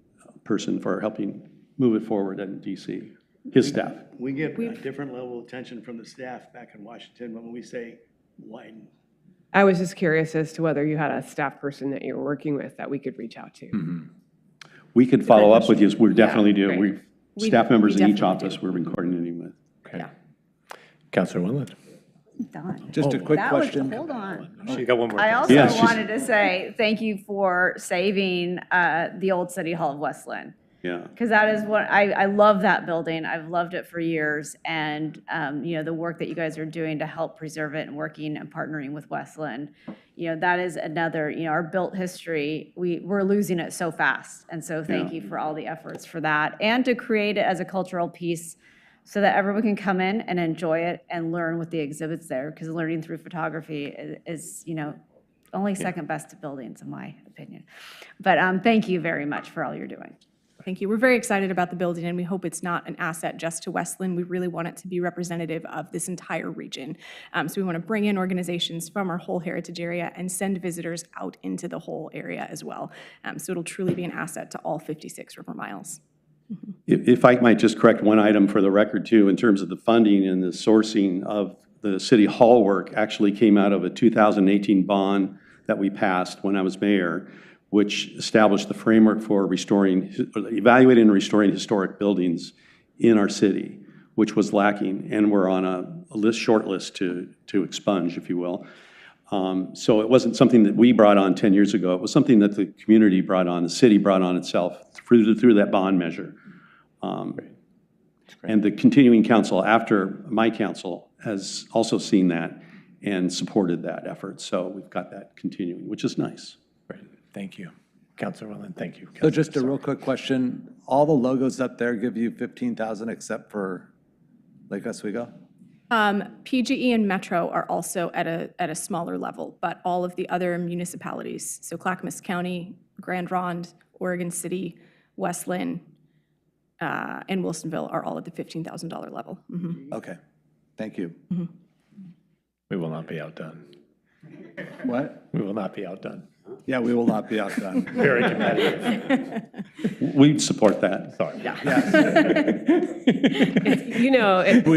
person for helping move it forward in DC, his staff. We get a different level of attention from the staff back in Washington when we say Wyden. I was just curious as to whether you had a staff person that you were working with that we could reach out to. We could follow up with you, we definitely do. great. Staff members in each definitely office we've been coordinating with. Okay. Councilor Winland. Done. Just a quick That was, question. hold on. She got one more. I also Yeah, she's- wanted to say thank you for saving the old City Hall of Westland. Yeah. Because that is what, I love that building. I've loved it for years. And, the work that you guys are doing to help preserve it and working and partnering with Westland, that is another, our built history, we're losing it so fast. And so thank you for all the efforts for that. And to create it as a cultural piece so that everyone can come in and enjoy it and learn with the exhibits there. Because learning through photography is only second best to buildings, in my opinion. But thank you very much for all you're doing. Thank you. We're very excited about the building, and we hope it's not an asset just to Westland. We really want it to be representative of this entire region. So we want to bring in organizations from our whole heritage area and send visitors out into the whole area as well. So it'll truly be an asset to all 56 river miles. If I might just correct one item for the record too, in terms of the funding and the sourcing of the City Hall work actually came out of a 2018 bond that we passed when I was mayor, which established the framework for evaluating and restoring historic buildings in our city, which was lacking, and we're on a short list to expunge, if you will. So it wasn't something that we brought on 10 years ago. It was something that the community brought on, the city brought on itself through that bond measure. And the continuing council after my council has also seen that and supported that effort. So we've got that continuing, which is nice. Great. Thank you. Councilor Winland, thank you. So just a real quick question. All the logos up there give you 15,000 except for Lake Oswego? PGE and Metro are also at a smaller level, but all of the other municipalities, so Clackamas County, Grand Ronde, Oregon City, Westland, and Wilsonville are all at the $15,000 level. Okay, thank you. We will not be outdone. What? We will not be outdone. Yeah, we will not be outdone. Very competitive. We'd support that. Sorry.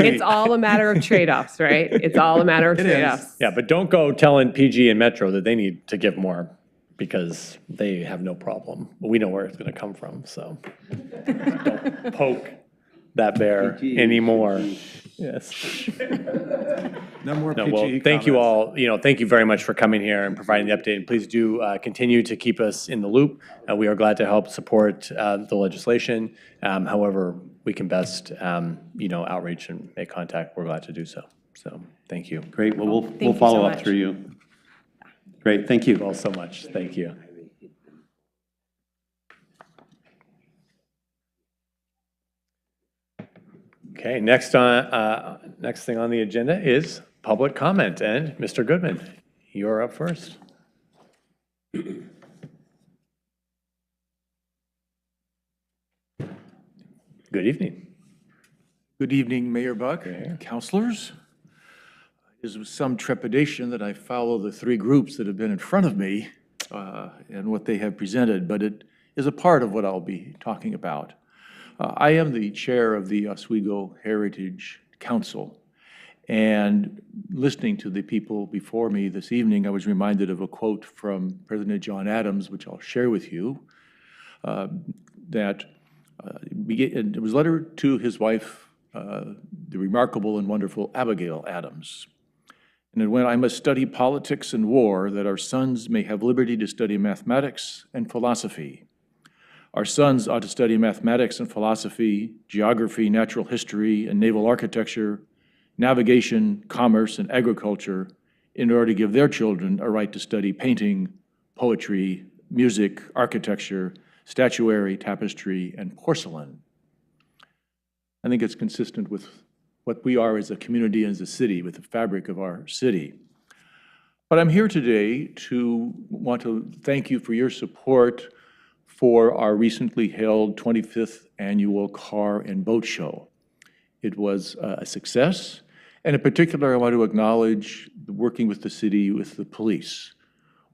It's all a matter of trade-offs, right? It's all a matter of trade-offs. Yeah, but don't go telling PG and Metro that they need to give more because they have no problem. We know where it's going to come from, so don't poke that bear anymore. Yes. No more No, PGE well, thank you comments. all, thank you very much for coming here and providing the update. And please do continue to keep us in the loop. We are glad to help support the legislation. However we can best, outreach and make contact, we're glad to do so. So, thank you. Great, well, we'll you follow so up much. through you. Great, thank you. Thank you all so much. Thank you. Okay, next thing on the agenda is public comment, and Mr. Goodman, you're up first. Good evening. Good evening, Mayor Buck, councilors. It is with some trepidation that I follow the three groups that have been in front of me and what they have presented, but it is a part of what I'll be talking about. I am the chair of the Oswego Heritage Council, and listening to the people before me this evening, I was reminded of a quote from President John Adams, which I'll share with you, that it was a letter to his wife, the remarkable and wonderful Abigail Adams. And it went, "I must study politics and war, that our sons may have liberty to study mathematics and philosophy. Our sons ought to study mathematics and philosophy, geography, natural history, and naval architecture, navigation, commerce, and agriculture in order to give their children a right to study painting, poetry, music, architecture, statuary, tapestry, and porcelain." I think it's consistent with what we are as a community and as a city, with the fabric of our city. But I'm here today to want to thank you for your support for our recently held 25th Annual Car and Boat Show. It was a success, and in particular, I want to acknowledge working with the city, with the police.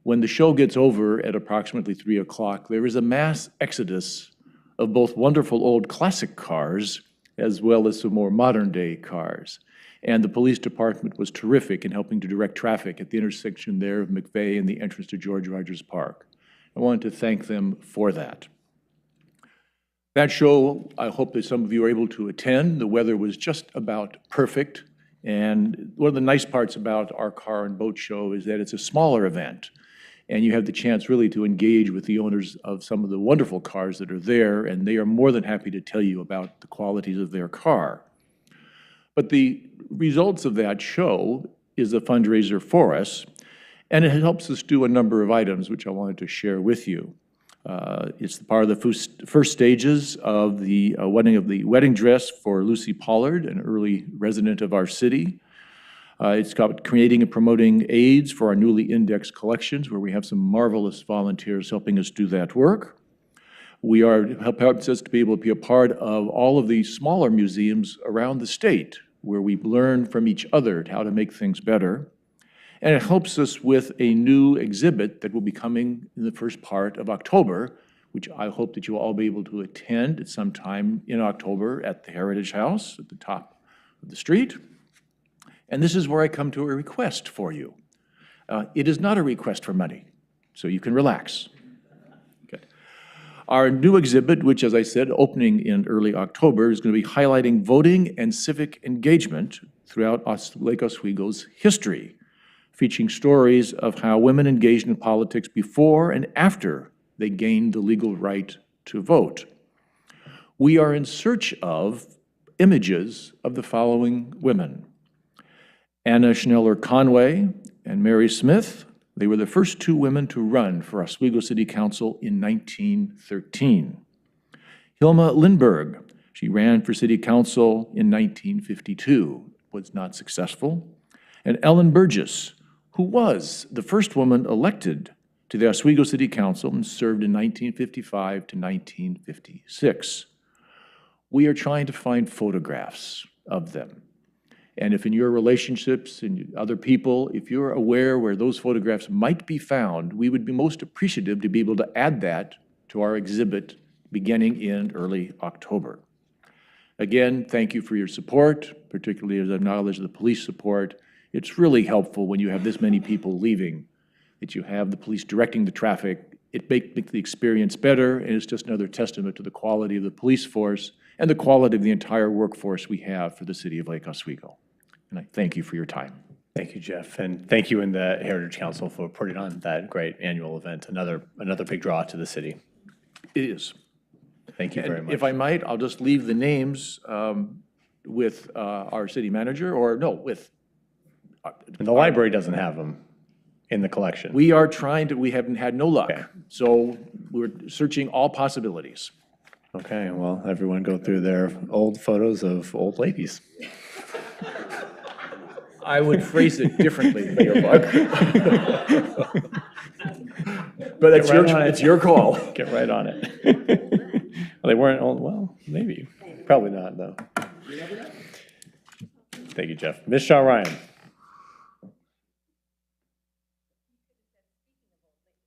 When the show gets over at approximately 3 o'clock, there is a mass exodus of both wonderful old classic cars as well as some more modern-day cars. And the police department was terrific in helping to direct traffic at the intersection there of McVeigh and the entrance to George Rogers Park. I wanted to thank them for that. That show, I hope that some of you are able to attend. The weather was just about perfect. And one of the nice parts about our car and boat show is that it's a smaller event. And you have the chance really to engage with the owners of some of the wonderful cars that are there, and they are more than happy to tell you about the qualities of their car. But the results of that show is a fundraiser for us, and it helps us do a number of items which I wanted to share with you. It's part of the first stages of the wedding dress for Lucy Pollard, an early resident of our city. It's about creating and promoting aids for our newly indexed collections, where we have some marvelous volunteers helping us do that work. Helps us to be able to be a part of all of the smaller museums around the state, where we learn from each other how to make things better. And it helps us with a new exhibit that will be coming in the first part of October, which I hope that you will all be able to attend at some time in October at the Heritage House at the top of the street. And this is where I come to a request for you. It is not a request for money, so you can relax. Okay. Our new exhibit, which, as I said, opening in early October, is going to be highlighting voting and civic engagement throughout Lake Oswego's history, featuring stories of how women engaged in politics before and after they gained the legal right to vote. We are in search of images of the following women: Anna Schneller Conway and Mary Smith. They were the first two women to run for Oswego City Council in 1913. Hilma Lindbergh, she ran for City Council in 1952, was not successful. And Ellen Burgess, who was the first woman elected to the Oswego City Council and served in 1955 to 1956. We are trying to find photographs of them. And if in your relationships and other people, if you're aware where those photographs might be found, we would be most appreciative to be able to add that to our exhibit beginning in early October. Again, thank you for your support, particularly as I acknowledge the police support. It's really helpful when you have this many people leaving, that you have the police directing the traffic. It makes the experience better, and it's just another testament to the quality of the police force and the quality of the entire workforce we have for the city of Lake Oswego. And I thank you for your time. Thank you, Jeff, and thank you and the Heritage Council for putting on that great annual event. Another big draw to the city. It is. Thank you very much. If I might, I'll just leave the names with our city manager, or no, with. And the library doesn't have them in the collection. We are trying to, we haven't had no luck. Okay. So we're searching all possibilities. Okay, well, everyone go through their old photos of old ladies. I would phrase it differently, Mayor Buck. But it's your call. Get right on it. Well, they weren't old, well, maybe. Probably not, though. Thank you, Jeff. Ms. Shaw Ryan.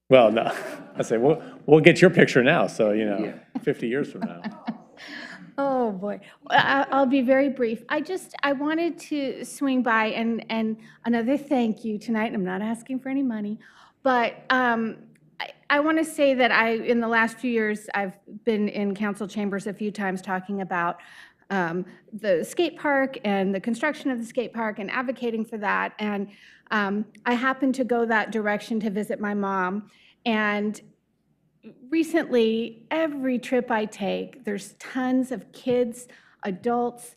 Well, no, I say, we'll get your picture now, so, 50 years from now. Oh, boy. I'll be very brief. I wanted to swing by and another thank you tonight. I'm not asking for any money, but I want to say that in the last few years, I've been in council chambers a few times talking about the skate park and the construction of the skate park and advocating for that. And I happened to go that direction to visit my mom. And recently, every trip I take, there's tons of kids, adults,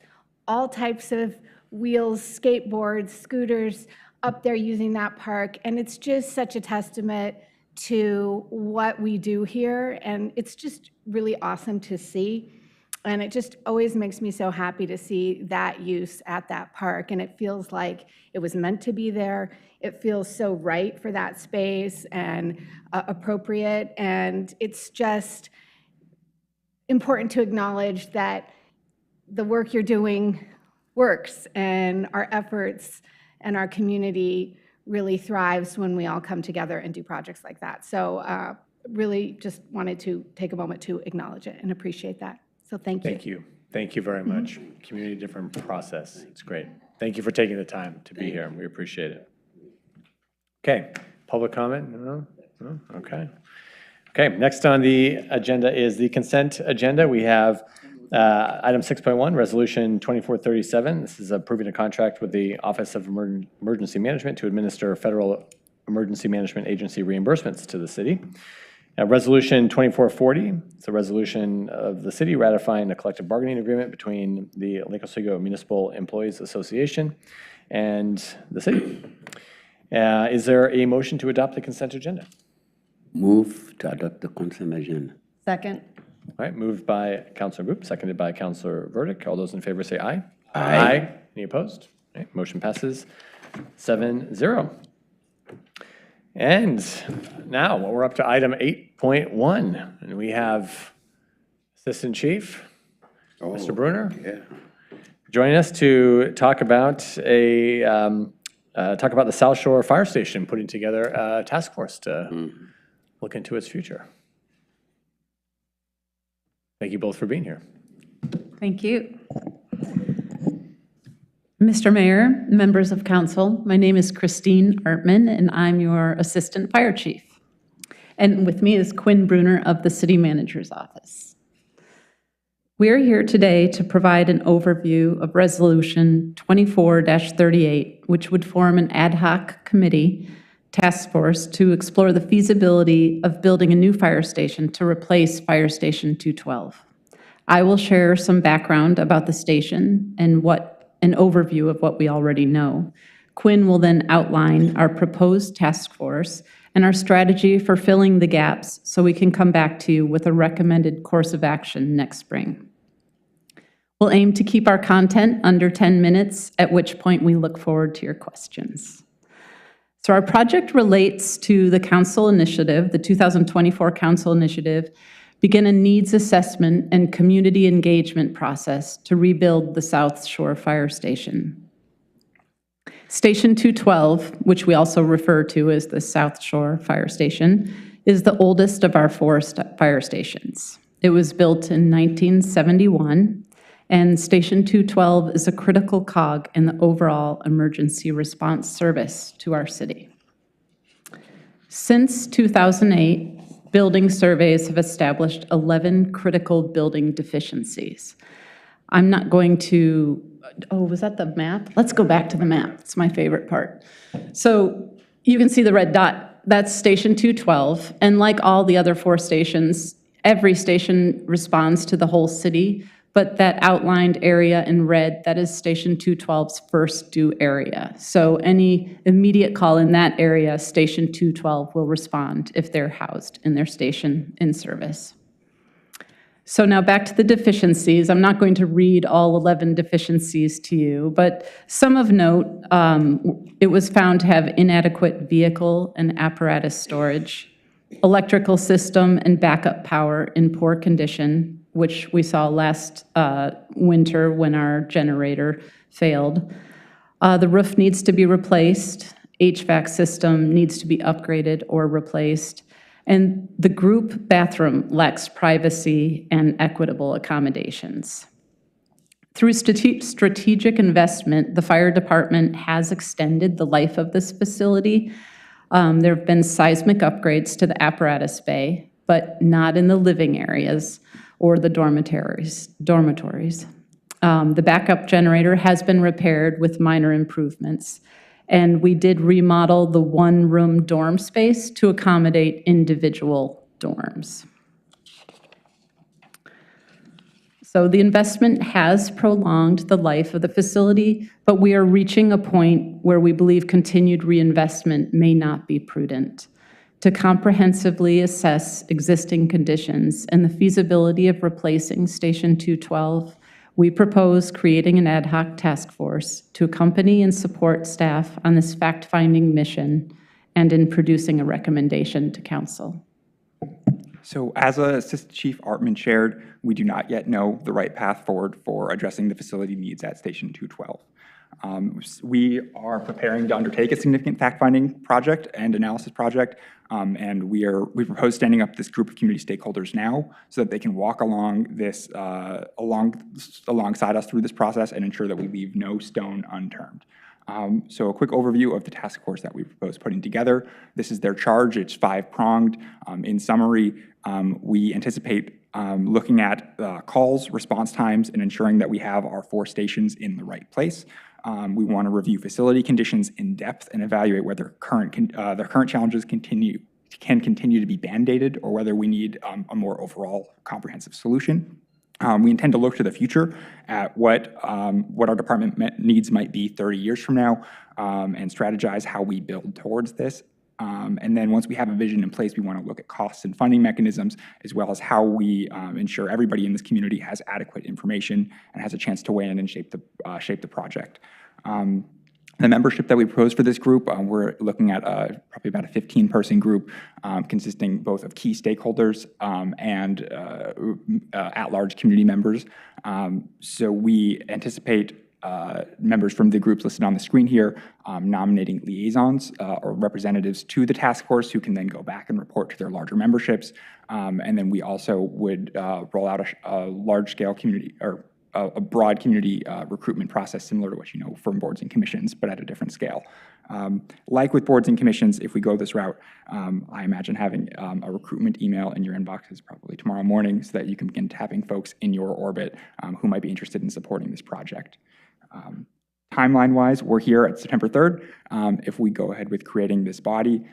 all types of wheels, skateboards, scooters up there using that park. And it's just such a testament to what we do here. And it's just really awesome to see. And it just always makes me so happy to see that use at that park. And it feels like it was meant to be there. It feels so right for that space and appropriate. And it's just important to acknowledge that the work you're doing works, and our efforts and our community really thrives when we all come together and do projects like that. So really just wanted to take a moment to acknowledge it and appreciate that. So thank you. Thank you. Thank you very much. Community different process. It's great. Thank you for taking the time to be here. We appreciate it. Okay, public comment? No? No? Okay. Okay, next on the agenda is the consent agenda. We have item 6.1, Resolution 2437. This is approving a contract with the Office of Emergency Management to administer federal emergency management agency reimbursements to the city. Resolution 2440, it's a resolution of the city ratifying a collective bargaining agreement between the Lake Oswego Municipal Employees Association and the city. Is there a motion to adopt the consent agenda? Move to adopt the consent agenda. Second. All right, moved by Councilor Group, seconded by Councilor Burdick. All those in favor say aye. Aye. Any opposed? All right, motion passes 7-0. And now we're up to item 8.1, and we have Assistant Chief, Mr. Bruner, joining us to talk about the South Shore Fire Station, putting together a task force to look into its future. Thank you both for being here. Thank you. Mr. Mayor, members of council, my name is Christine Artman, and I'm your Assistant Fire Chief. And with me is Quinn Bruner of the City Manager's Office. We are here today to provide an overview of Resolution 24-38, which would form an ad hoc committee task force to explore the feasibility of building a new fire station to replace Fire Station 212. I will share some background about the station and an overview of what we already know. Quinn will then outline our proposed task force and our strategy for filling the gaps so we can come back to you with a recommended course of action next spring. We'll aim to keep our content under 10 minutes, at which point we look forward to your questions. So our project relates to the council initiative, the 2024 council initiative, begin a needs assessment and community engagement process to rebuild the South Shore Fire Station. Station 212, which we also refer to as the South Shore Fire Station, is the oldest of our four fire stations. It was built in 1971, and Station 212 is a critical cog in the overall emergency response service to our city. Since 2008, building surveys have established 11 critical building deficiencies. I'm not going to, was that the map? Let's go back to the map. It's my favorite part. So you can see the red dot. That's Station 212. And like all the other four stations, every station responds to the whole city, but that outlined area in red, that is Station 212's first due area. So any immediate call in that area, Station 212 will respond if they're housed in their station in service. So now back to the deficiencies. I'm not going to read all 11 deficiencies to you, but some of note, it was found to have inadequate vehicle and apparatus storage, electrical system and backup power in poor condition, which we saw last winter when our generator failed. The roof needs to be replaced, HVAC system needs to be upgraded or replaced, and the group bathroom lacks privacy and equitable accommodations. Through strategic investment, the fire department has extended the life of this facility. There have been seismic upgrades to the apparatus bay, but not in the living areas or the dormitories. The backup generator has been repaired with minor improvements, and we did remodel the one-room dorm space to accommodate individual dorms. So the investment has prolonged the life of the facility, but we are reaching a point where we believe continued reinvestment may not be prudent. To comprehensively assess existing conditions and the feasibility of replacing Station 212, we propose creating an ad hoc task force to accompany and support staff on this fact-finding mission and in producing a recommendation to council. So as Assistant Chief Artman shared, we do not yet know the right path forward for addressing the facility needs at Station 212. We are preparing to undertake a significant fact-finding project and analysis project, and we propose standing up this group of community stakeholders now so that they can walk along this alongside us through this process and ensure that we leave no stone unturned. So a quick overview of the task force that we propose putting together. This is their charge. It's 5-pronged. In summary, we anticipate looking at calls, response times, and ensuring that we have our 4 stations in the right place. We want to review facility conditions in depth and evaluate whether the current challenges can continue to be band-aided or whether we need a more overall comprehensive solution. We intend to look to the future at what our department needs might be 30 years from now and strategize how we build towards this. And then once we have a vision in place, we want to look at costs and funding mechanisms, as well as how we ensure everybody in this community has adequate information and has a chance to weigh in and shape the project. The membership that we propose for this group, we're looking at probably about a 15-person group consisting both of key stakeholders and at-large community members. So we anticipate members from the groups listed on the screen here nominating liaisons or representatives to the task force who can then go back and report to their larger memberships. And then we also would roll out a large-scale community or a broad community recruitment process similar to what you know from boards and commissions, but at a different scale. Like with boards and commissions, if we go this route, I imagine having a recruitment email in your inboxes probably tomorrow morning so that you can begin tapping folks in your orbit who might be interested in supporting this project. Timeline-wise, we're here at September 3rd. If we go ahead with creating this body,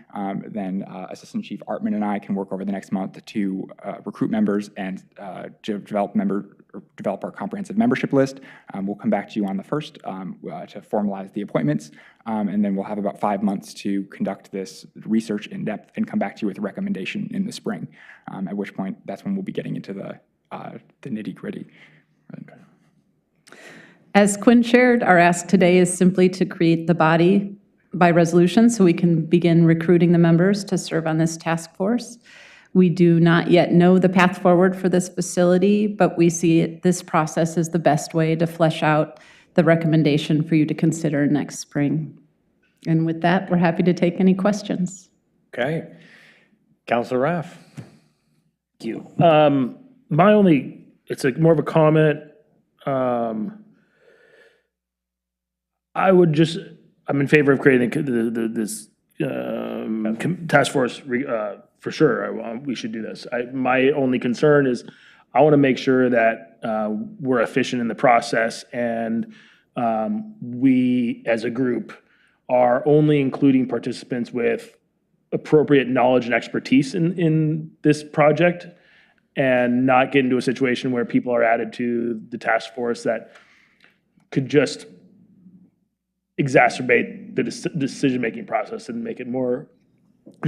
then Assistant Chief Artman and I can work over the next month to recruit members and develop our comprehensive membership list. We'll come back to you on the 1st to formalize the appointments, and then we'll have about 5 months to conduct this research in depth and come back to you with a recommendation in the spring, at which point that's when we'll be getting into the nitty-gritty. As Quinn shared, our ask today is simply to create the body by resolution so we can begin recruiting the members to serve on this task force. We do not yet know the path forward for this facility, but we see this process as the best way to flesh out the recommendation for you to consider next spring. And with that, we're happy to take any questions. Okay. Councilor Raff. Thank you. It's more of a comment. I'm in favor of creating this task force for sure. We should do this. My only concern is I want to make sure that we're efficient in the process and we as a group are only including participants with appropriate knowledge and expertise in this project and not get into a situation where people are added to the task force that could just exacerbate the decision-making process and make it more,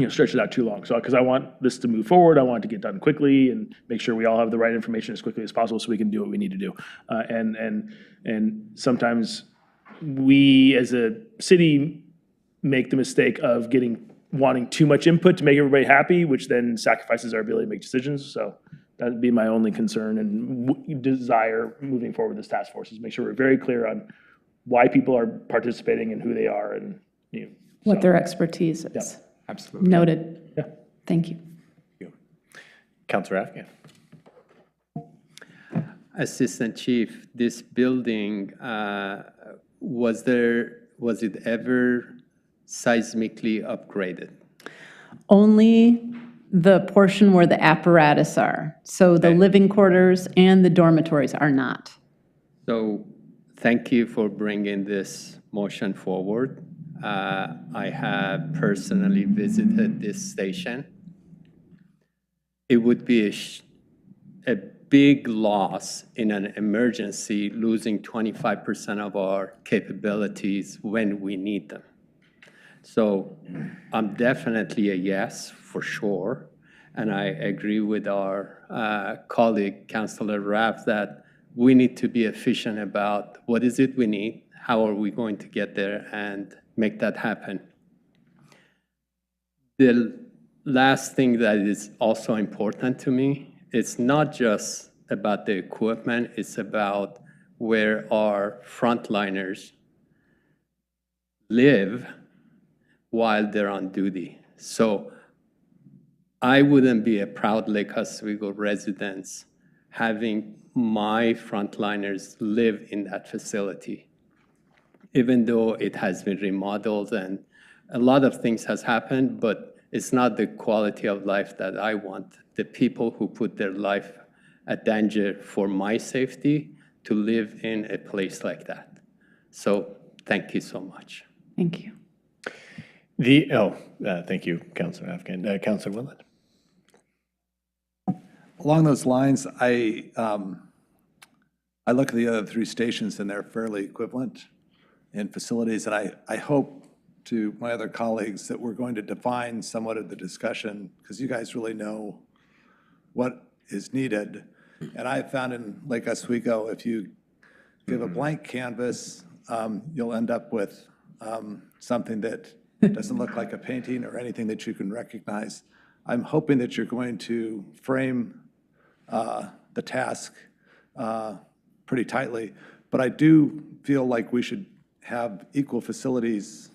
stretch it out too long. So, because I want this to move forward, I want it to get done quickly and make sure we all have the right information as quickly as possible so we can do what we need to do. And sometimes we as a city make the mistake of wanting too much input to make everybody happy, which then sacrifices our ability to make decisions. So that would be my only concern and desire moving forward with this task force is make sure we're very clear on why people are participating and who they are and what their expertise is. Yeah, absolutely. Noted. Yeah. Thank you. Councilor Afghan. Assistant Chief, this building, was it ever seismically upgraded? Only the portion where the apparatus are. So the living quarters and the dormitories are not. So thank you for bringing this motion forward. I have personally visited this station. It would be a big loss in an emergency, losing 25% of our capabilities when we need them. So I'm definitely a yes, for sure. And I agree with our colleague, Councilor Raff, that we need to be efficient about what is it we need, how are we going to get there and make that happen. The last thing that is also important to me, it's not just about the equipment, it's about where our frontliners live while they're on duty. So I wouldn't be a proud Lake Oswego resident having my frontliners live in that facility, even though it has been remodeled and a lot of things has happened, but it's not the quality of life that I want. The people who put their life at danger for my safety to live in a place like that. So thank you so much. Thank you. Thank you, Councilor Afghan. Councilor Willamette. Along those lines, I look at the other three stations and they're fairly equivalent in facilities, and I hope to my other colleagues that we're going to define somewhat of the discussion, because you guys really know what is needed. And I found in Lake Oswego, if you give a blank canvas, you'll end up with something that doesn't look like a painting or anything that you can recognize. I'm hoping that you're going to frame the task pretty tightly, but I do feel like we should have equal facilities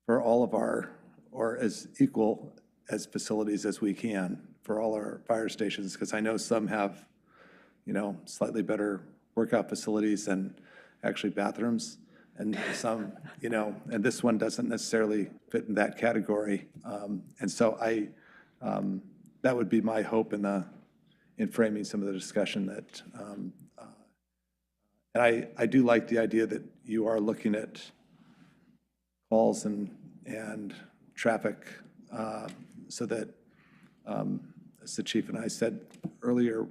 for all of our, or as equal as facilities as we can for all our fire stations, because I know some have, slightly better workout facilities and actually bathrooms, and some, and this one doesn't necessarily fit in that category. And so that would be my hope in framing some of the discussion that, and I do like the idea that you are looking at calls and traffic so that, as the chief and I said earlier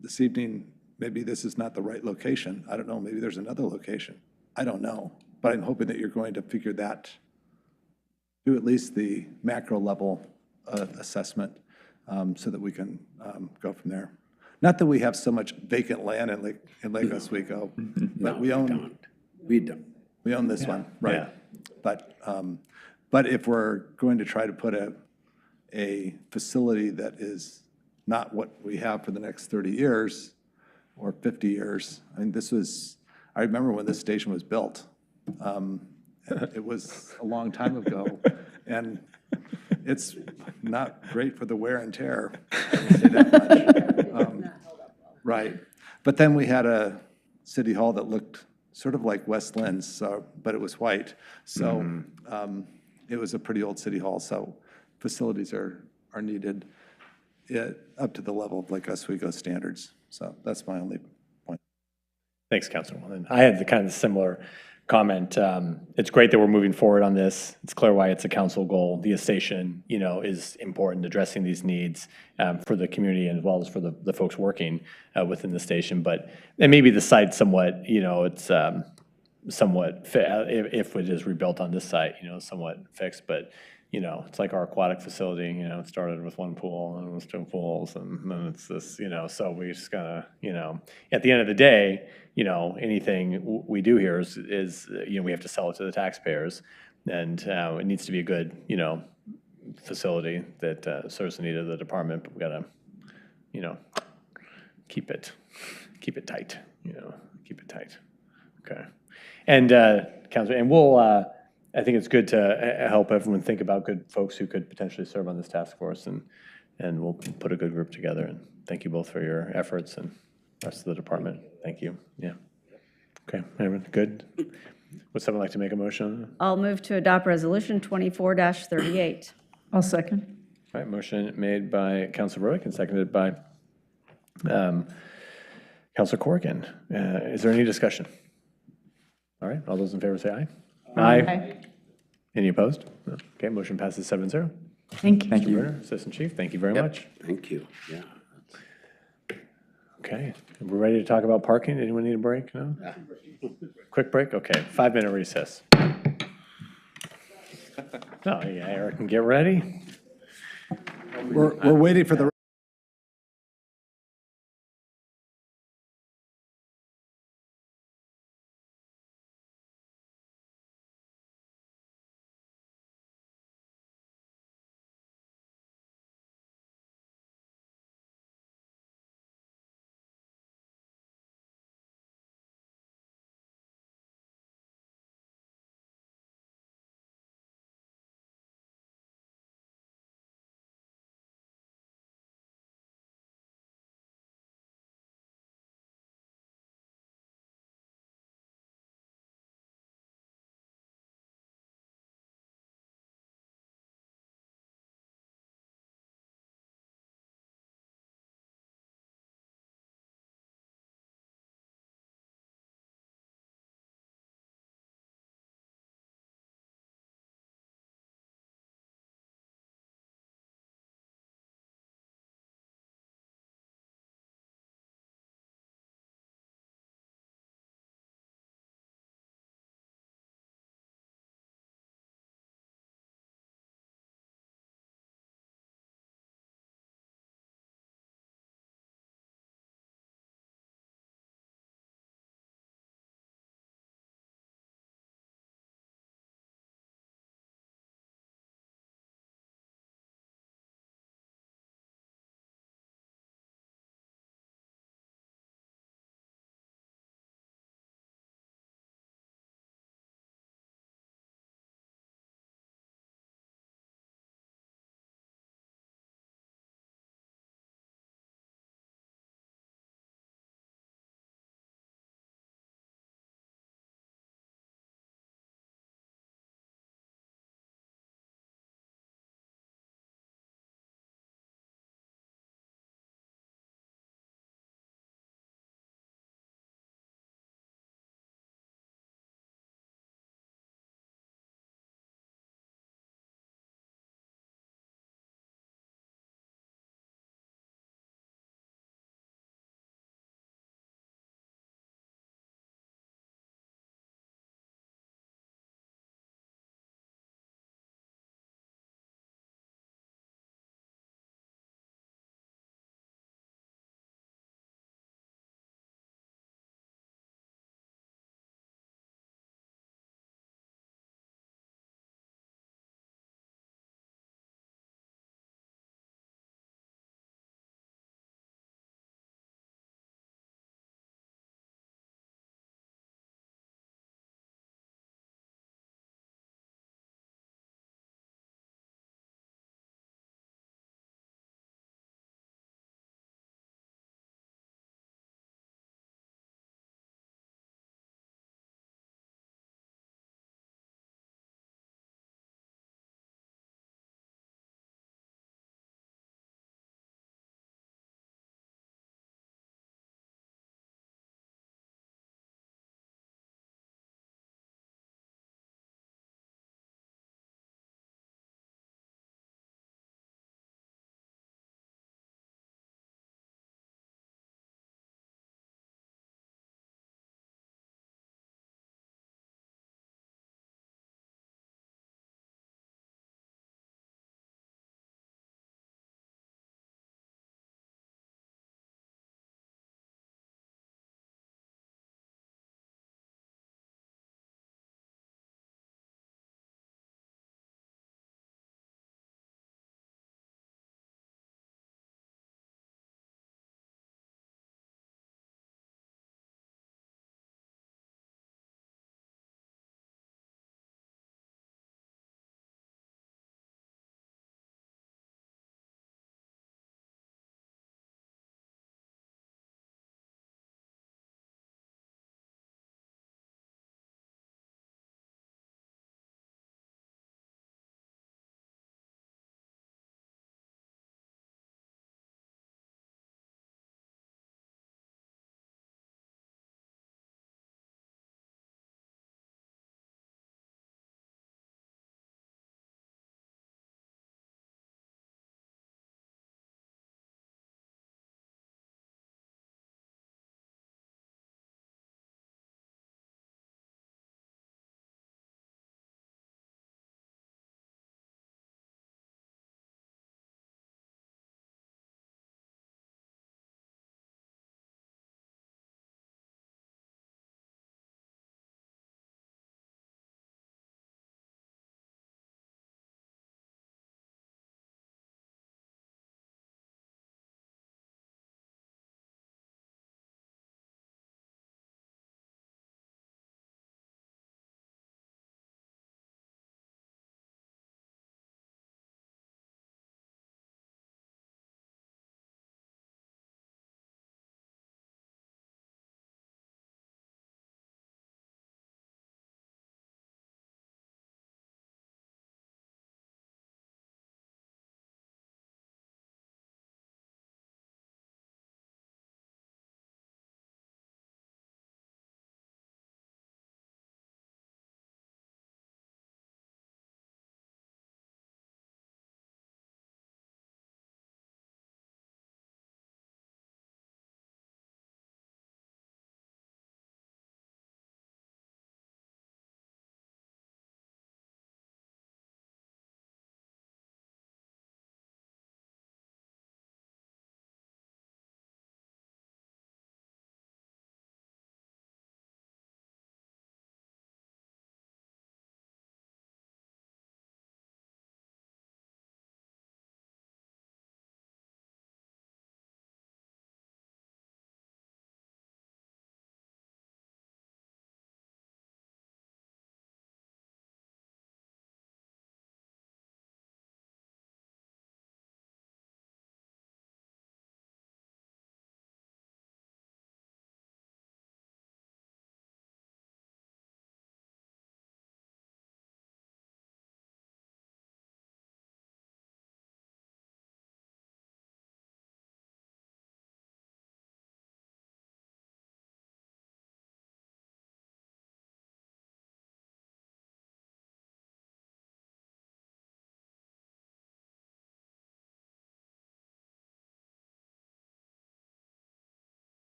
this evening, maybe this is not the right location. I don't know, maybe there's another location. I don't know, but I'm hoping that you're going to figure that, do at least the macro level assessment so that we can go from there. Not that we have so much vacant land in Lake Oswego, but we own this one, right? Yeah. But if we're going to try to put a facility that is not what we have for the next 30 years or 50 years, I mean, I remember when this station was built. It was a long time ago, and it's not great for the wear and tear. I would say that much. Right. But then we had a city hall that looked sort of like West Lynn's, but it was white. So it was a pretty old city hall. So facilities are needed up to the level of Lake Oswego standards. So that's my only point. Thanks, Councilwoman. I had the kind of similar comment. It's great that we're moving forward on this. It's clear why it's a council goal. The station, is important, addressing these needs for the community as well as for the folks working within the station. But and maybe the site somewhat, it's somewhat if it is rebuilt on this site, somewhat fixed. But it's like our aquatic facility. It started with one pool and it was two pools, and then it's this. So we just gotta, at the end of the day, anything we do here is we have to sell it to the taxpayers, and it needs to be a good, facility that serves the need of the department. But we gotta, keep it tight. Keep it tight. Okay. And Councilor, and we'll. I think it's good to help everyone think about good folks who could potentially serve on this task force, and we'll put a good group together. And thank you both for your efforts and the rest of the department. Thank you. Yeah. Okay, everyone good? Would someone like to make a motion? I'll move to adopt Resolution 24-38. I'll second. All right, motion made by Councilor Roick and seconded by Councilor Corrigan. Is there any discussion? All right, all those in favor say aye. Aye. Any opposed? No. Okay, motion passes 7-0. Thank you. Thank you, Werner, Assistant Chief. Thank you very much. Thank you. Yeah. Okay, we're ready to talk about parking. Anyone need a break? No? Quick break? Okay, 5-minute recess. Oh, yeah, Eric, get ready. We're waiting for the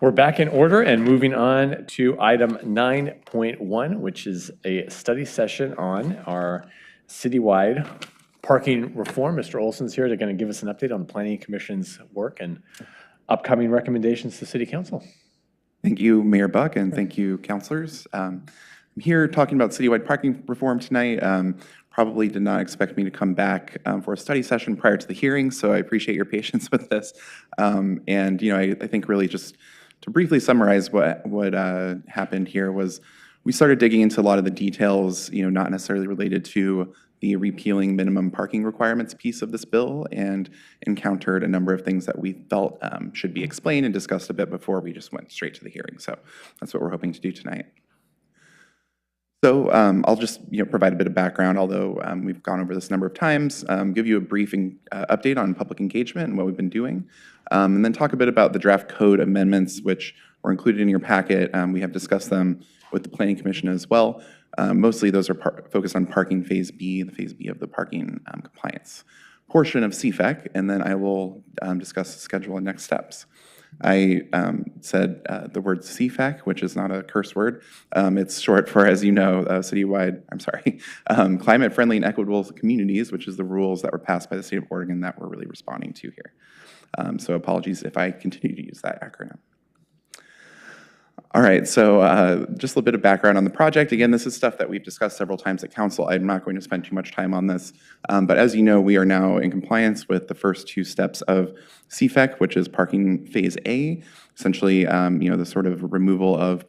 We're back in order and moving on to item 9.1, which is a study session on our citywide parking reform. Mr. Olson's here. They're going to give us an update on the Planning Commission's work and upcoming recommendations to City Council. Thank you, Mayor Buck, and thank you, councilors. I'm here talking about citywide parking reform tonight. Probably did not expect me to come back for a study session prior to the hearing, so I appreciate your patience with this. And I think really just to briefly summarize what happened here was we started digging into a lot of the details, not necessarily related to the repealing minimum parking requirements piece of this bill, and encountered a number of things that we felt should be explained and discussed a bit before we just went straight to the hearing. So that's what we're hoping to do tonight. So I'll just provide a bit of background, although we've gone over this a number of times, give you a brief update on public engagement and what we've been doing, and then talk a bit about the draft code amendments, which were included in your packet. We have discussed them with the Planning Commission as well. Mostly those are focused on parking Phase B, the Phase B of the parking compliance portion of CFEC, and then I will discuss the schedule and next steps. I said the word CFEC, which is not a curse word. It's short for, as you know, citywide, climate friendly and equitable communities, which is the rules that were passed by the state of Oregon that we're really responding to here. So apologies if I continue to use that acronym. All right, so just a little bit of background on the project. Again, this is stuff that we've discussed several times at council. I'm not going to spend too much time on this, but as you know, we are now in compliance with the first two steps of CFEC, which is parking Phase A, essentially, the sort of removal of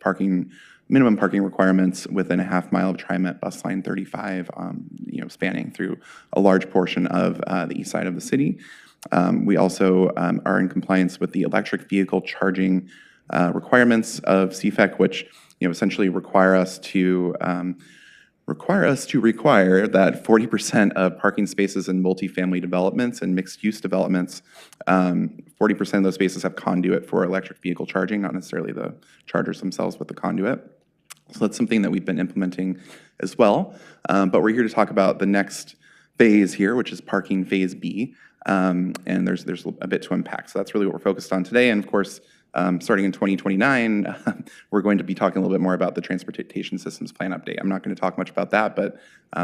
minimum parking requirements within a half-mile of TriMet bus line 35, spanning through a large portion of the east side of the city. We also are in compliance with the electric vehicle charging requirements of CFEC, which essentially require us to require that 40% of parking spaces in multifamily developments and mixed-use developments, 40% of those spaces have conduit for electric vehicle charging, not necessarily the chargers themselves, but the conduit. So that's something that we've been implementing as well. But we're here to talk about the next phase here, which is parking Phase B, and there's a bit to unpack. So that's really what we're focused on today, and of course, starting in 2029, we're going to be talking a little bit more about the Transportation Systems Plan update. I'm not going to talk much about that, but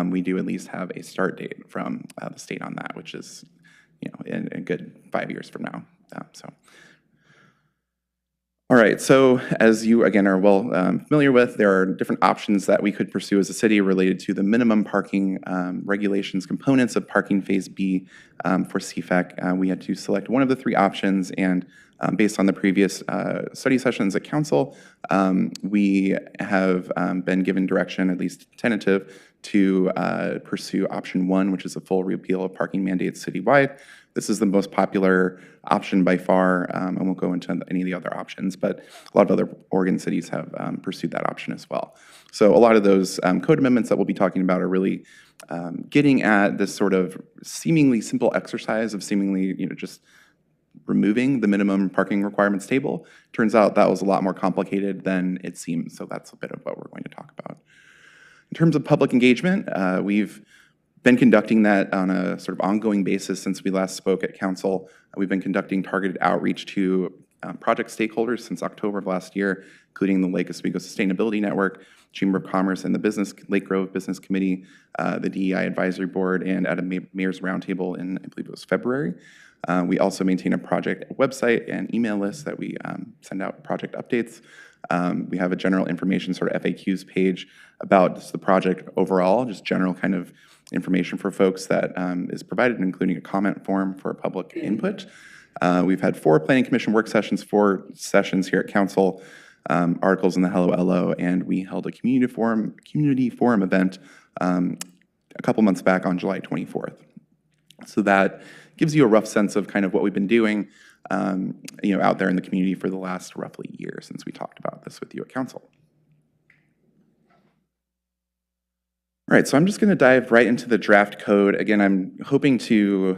we do at least have a start date from the state on that, which is, in a good 5 years from now. All right, so as you, again, are well familiar with, there are different options that we could pursue as a city related to the minimum parking regulations components of parking Phase B for CFEC. We had to select one of the three options, and based on the previous study sessions at council, we have been given direction, at least tentative, to pursue option one, which is a full repeal of parking mandates citywide. This is the most popular option by far. I won't go into any of the other options, but a lot of other Oregon cities have pursued that option as well. So a lot of those code amendments that we'll be talking about are really getting at this sort of seemingly simple exercise of seemingly, just removing the minimum parking requirements table. Turns out that was a lot more complicated than it seems, so that's a bit of what we're going to talk about. In terms of public engagement, we've been conducting that on a sort of ongoing basis since we last spoke at council. We've been conducting targeted outreach to project stakeholders since October of last year, including the Lake Oswego Sustainability Network, Chamber of Commerce and the Lake Grove Business Committee, the DEI Advisory Board, and at a Mayor's Roundtable in, I believe it was February. We also maintain a project website and email list that we send out project updates. We have a general information sort of FAQs page about just the project overall, just general kind of information for folks that is provided, including a comment form for public input. We've had 4 Planning Commission work sessions, 4 sessions here at Council, articles in the Hello LO, and we held a community forum event a couple months back on July 24th. So that gives you a rough sense of kind of what we've been doing out there in the community for the last roughly year since we talked about this with you at Council. All right, so I'm just going to dive right into the draft code. Again, I'm hoping to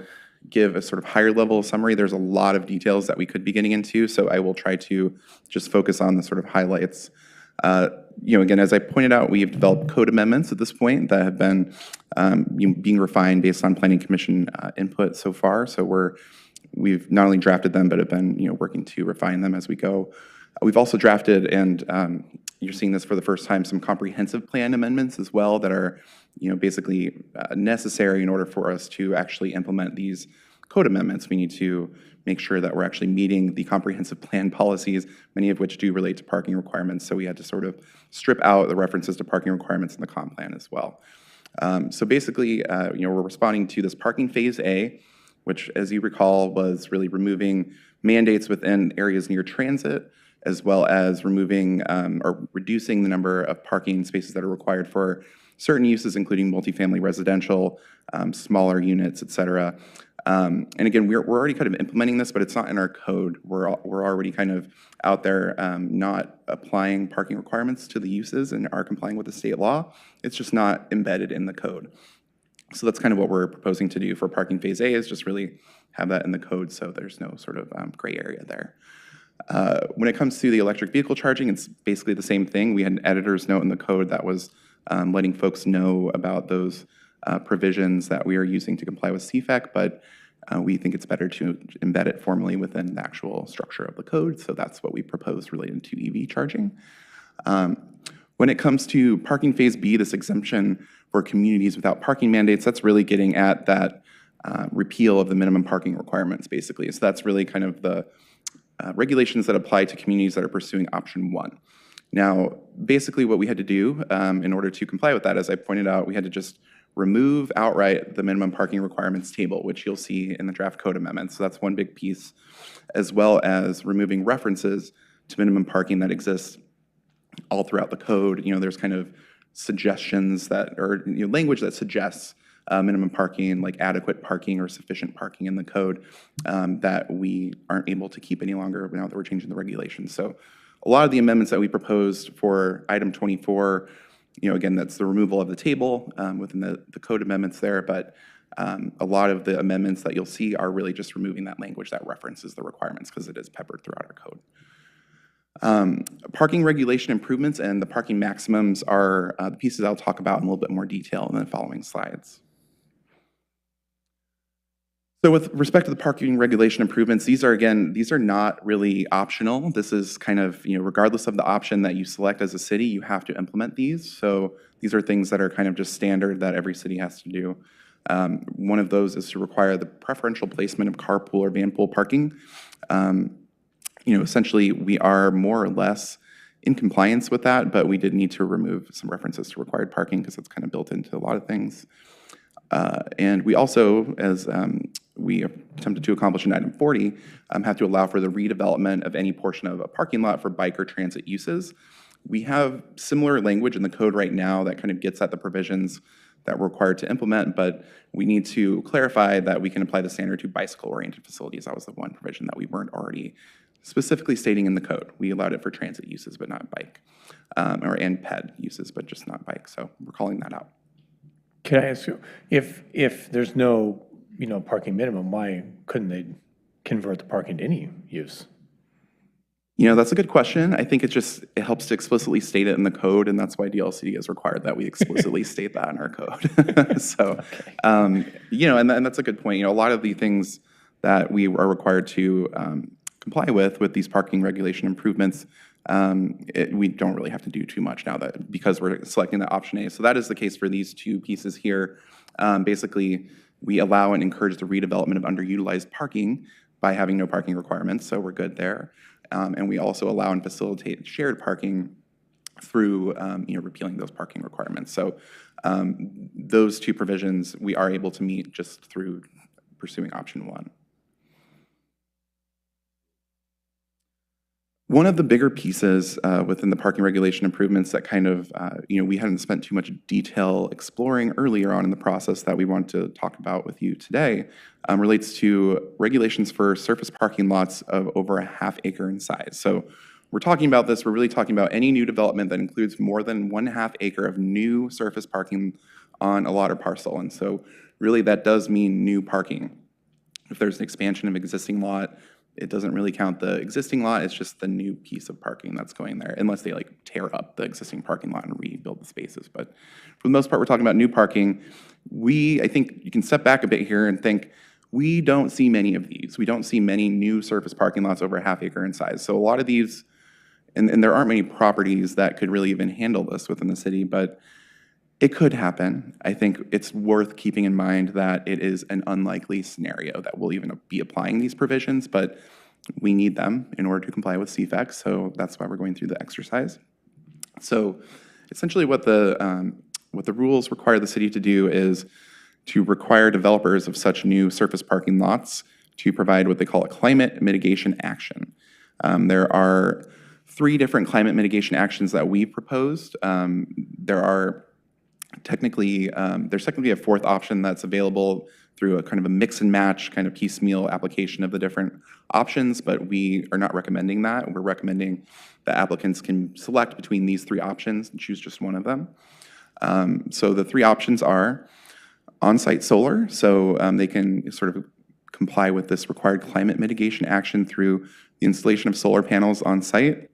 give a sort of higher level summary. There's a lot of details that we could be getting into, so I will try to just focus on the sort of highlights. Again, as I pointed out, we have developed code amendments at this point that have been being refined based on Planning Commission input so far. So we've not only drafted them, but have been working to refine them as we go. We've also drafted, and you're seeing this for the first time, some comprehensive plan amendments as well that are, basically necessary in order for us to actually implement these code amendments. We need to make sure that we're actually meeting the comprehensive plan policies, many of which do relate to parking requirements. So we had to sort of strip out the references to parking requirements in the comp plan as well. So basically, we're responding to this parking phase A, which, as you recall, was really removing mandates within areas near transit, as well as removing or reducing the number of parking spaces that are required for certain uses, including multifamily residential, smaller units, et cetera. And again, we're already kind of implementing this, but it's not in our code. We're already kind of out there not applying parking requirements to the uses and are complying with the state law. It's just not embedded in the code. So that's kind of what we're proposing to do for parking phase A, is just really have that in the code so there's no sort of gray area there. When it comes to the electric vehicle charging, it's basically the same thing. We had an editor's note in the code that was letting folks know about those provisions that we are using to comply with CFAC, but we think it's better to embed it formally within the actual structure of the code. So that's what we proposed related to EV charging. When it comes to parking phase B, this exemption for communities without parking mandates, that's really getting at that repeal of the minimum parking requirements, basically. So that's really kind of the regulations that apply to communities that are pursuing option 1. Now, basically what we had to do in order to comply with that, as I pointed out, we had to just remove outright the minimum parking requirements table, which you'll see in the draft code amendment. So that's one big piece, as well as removing references to minimum parking that exists all throughout the code. There's kind of suggestions that, or language that suggests minimum parking, like adequate parking or sufficient parking in the code, that we aren't able to keep any longer now that we're changing the regulations. So a lot of the amendments that we proposed for item 24, again, that's the removal of the table within the code amendments there, but a lot of the amendments that you'll see are really just removing that language that references the requirements, because it is peppered throughout our code. Parking regulation improvements and the parking maximums are the pieces I'll talk about in a little bit more detail in the following slides. So with respect to the parking regulation improvements, these are not really optional. This is kind of, regardless of the option that you select as a city, you have to implement these. So these are things that are kind of just standard that every city has to do. One of those is to require the preferential placement of carpool or van pool parking. Essentially, we are more or less in compliance with that, but we did need to remove some references to required parking because it's kind of built into a lot of things. And we also, as we attempted to accomplish in item 40, have to allow for the redevelopment of any portion of a parking lot for bike or transit uses. We have similar language in the code right now that kind of gets at the provisions that we're required to implement, but we need to clarify that we can apply the standard to bicycle-oriented facilities. That was the one provision that we weren't already specifically stating in the code. We allowed it for transit uses, but not bike, and ped uses, but just not bike. So we're calling that out. Can I ask you, if there's no, parking minimum, why couldn't they convert the parking to any use? That's a good question. I think it helps to explicitly state it in the code, and that's why DLCD has required that we explicitly state that in our code. So, okay. And that's a good point. A lot of the things that we are required to comply with these parking regulation improvements, we don't really have to do too much now because we're selecting the option A. So that is the case for these two pieces here. Basically, we allow and encourage the redevelopment of underutilized parking by having no parking requirements, so we're good there. And we also allow and facilitate shared parking through repealing those parking requirements. So those two provisions we are able to meet just through pursuing option 1. One of the bigger pieces within the parking regulation improvements that kind of, we hadn't spent too much detail exploring earlier on in the process that we want to talk about with you today relates to regulations for surface parking lots of over a ½ acre in size. So we're talking about this, we're really talking about any new development that includes more than 1/2 acre of new surface parking on a lot or parcel. And so really that does mean new parking. If there's an expansion of existing lot, it doesn't really count the existing lot, it's just the new piece of parking that's going there, unless they tear up the existing parking lot and rebuild the spaces. But for the most part, we're talking about new parking. I think you can step back a bit here and think, we don't see many of these. We don't see many new surface parking lots over a ½ acre in size. So a lot of these and there aren't many properties that could really even handle this within the city, but it could happen. I think it's worth keeping in mind that it is an unlikely scenario that we'll even be applying these provisions, but we need them in order to comply with CFEX, so that's why we're going through the exercise. So essentially what the rules require the city to do is to require developers of such new surface parking lots to provide what they call a climate mitigation action. There are 3 different climate mitigation actions that we proposed. There's technically a 4th option that's available through a kind of a mix and match kind of piecemeal application of the different options, but we are not recommending that. We're recommending that applicants can select between these 3 options and choose just one of them. So the 3 options are on-site solar, so they can sort of comply with this required climate mitigation action through the installation of solar panels on site.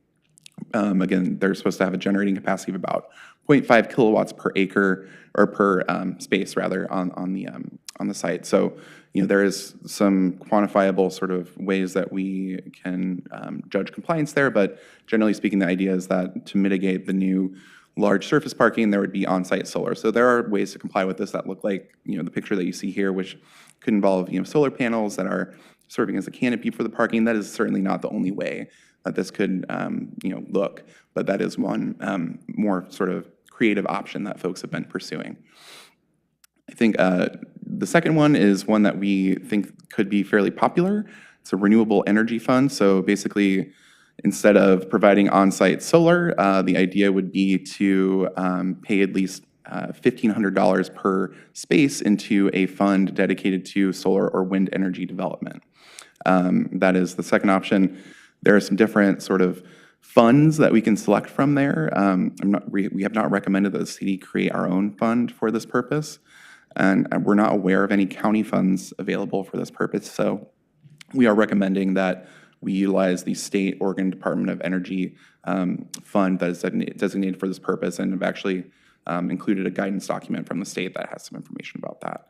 Again, they're supposed to have a generating capacity of about 0.5 kilowatts per acre, or per space rather, on the site. So, there is some quantifiable sort of ways that we can judge compliance there, but generally speaking, the idea is that to mitigate the new large surface parking, there would be on-site solar. So there are ways to comply with this that look like, the picture that you see here, which could involve, solar panels that are serving as a canopy for the parking. That is certainly not the only way that this could, look, but that is one more sort of creative option that folks have been pursuing. I think the second one is one that we think could be fairly popular. It's a renewable energy fund. So basically, instead of providing on-site solar, the idea would be to pay at least $1,500 per space into a fund dedicated to solar or wind energy development. That is the second option. There are some different sort of funds that we can select from there. We have not recommended that the city create our own fund for this purpose, and we're not aware of any county funds available for this purpose. So we are recommending that we utilize the state Oregon Department of Energy fund that is designated for this purpose, and have actually included a guidance document from the state that has some information about that.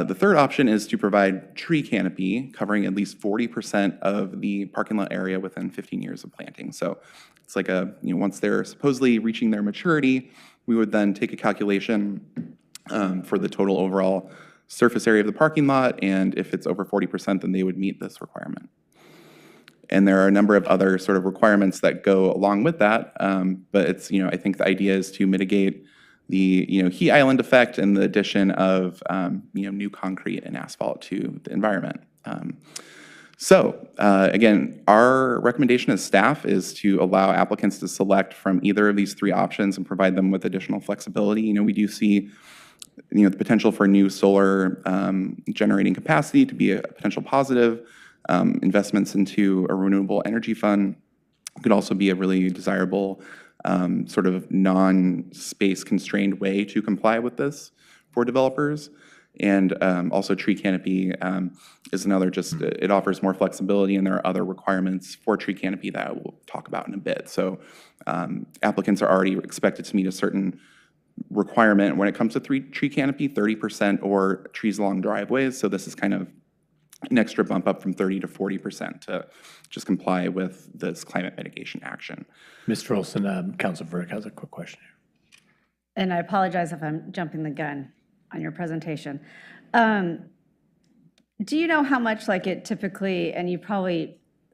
The third option is to provide tree canopy covering at least 40% of the parking lot area within 15 years of planting. So it's like once they're supposedly reaching their maturity, we would then take a calculation for the total overall surface area of the parking lot, and if it's over 40%, then they would meet this requirement. And there are a number of other sort of requirements that go along with that, but it's, I think the idea is to mitigate the, heat island effect and the addition of, new concrete and asphalt to the environment. Again, our recommendation as staff is to allow applicants to select from either of these 3 options and provide them with additional flexibility. We do see, the potential for new solar generating capacity to be a potential positive. Investments into a renewable energy fund could also be a really desirable sort of non-space constrained way to comply with this for developers. And also tree canopy is another, it offers more flexibility, and there are other requirements for tree canopy that I will talk about in a bit. So applicants are already expected to meet a certain requirement when it comes to tree canopy, 30% or trees along driveways. So this is kind of an extra bump up from 30 to 40% to just comply with this climate mitigation action. Mr. Olson, Councilor Verdick has a quick question here. And I apologize if I'm jumping the gun on your presentation. Do you know how much it typically, and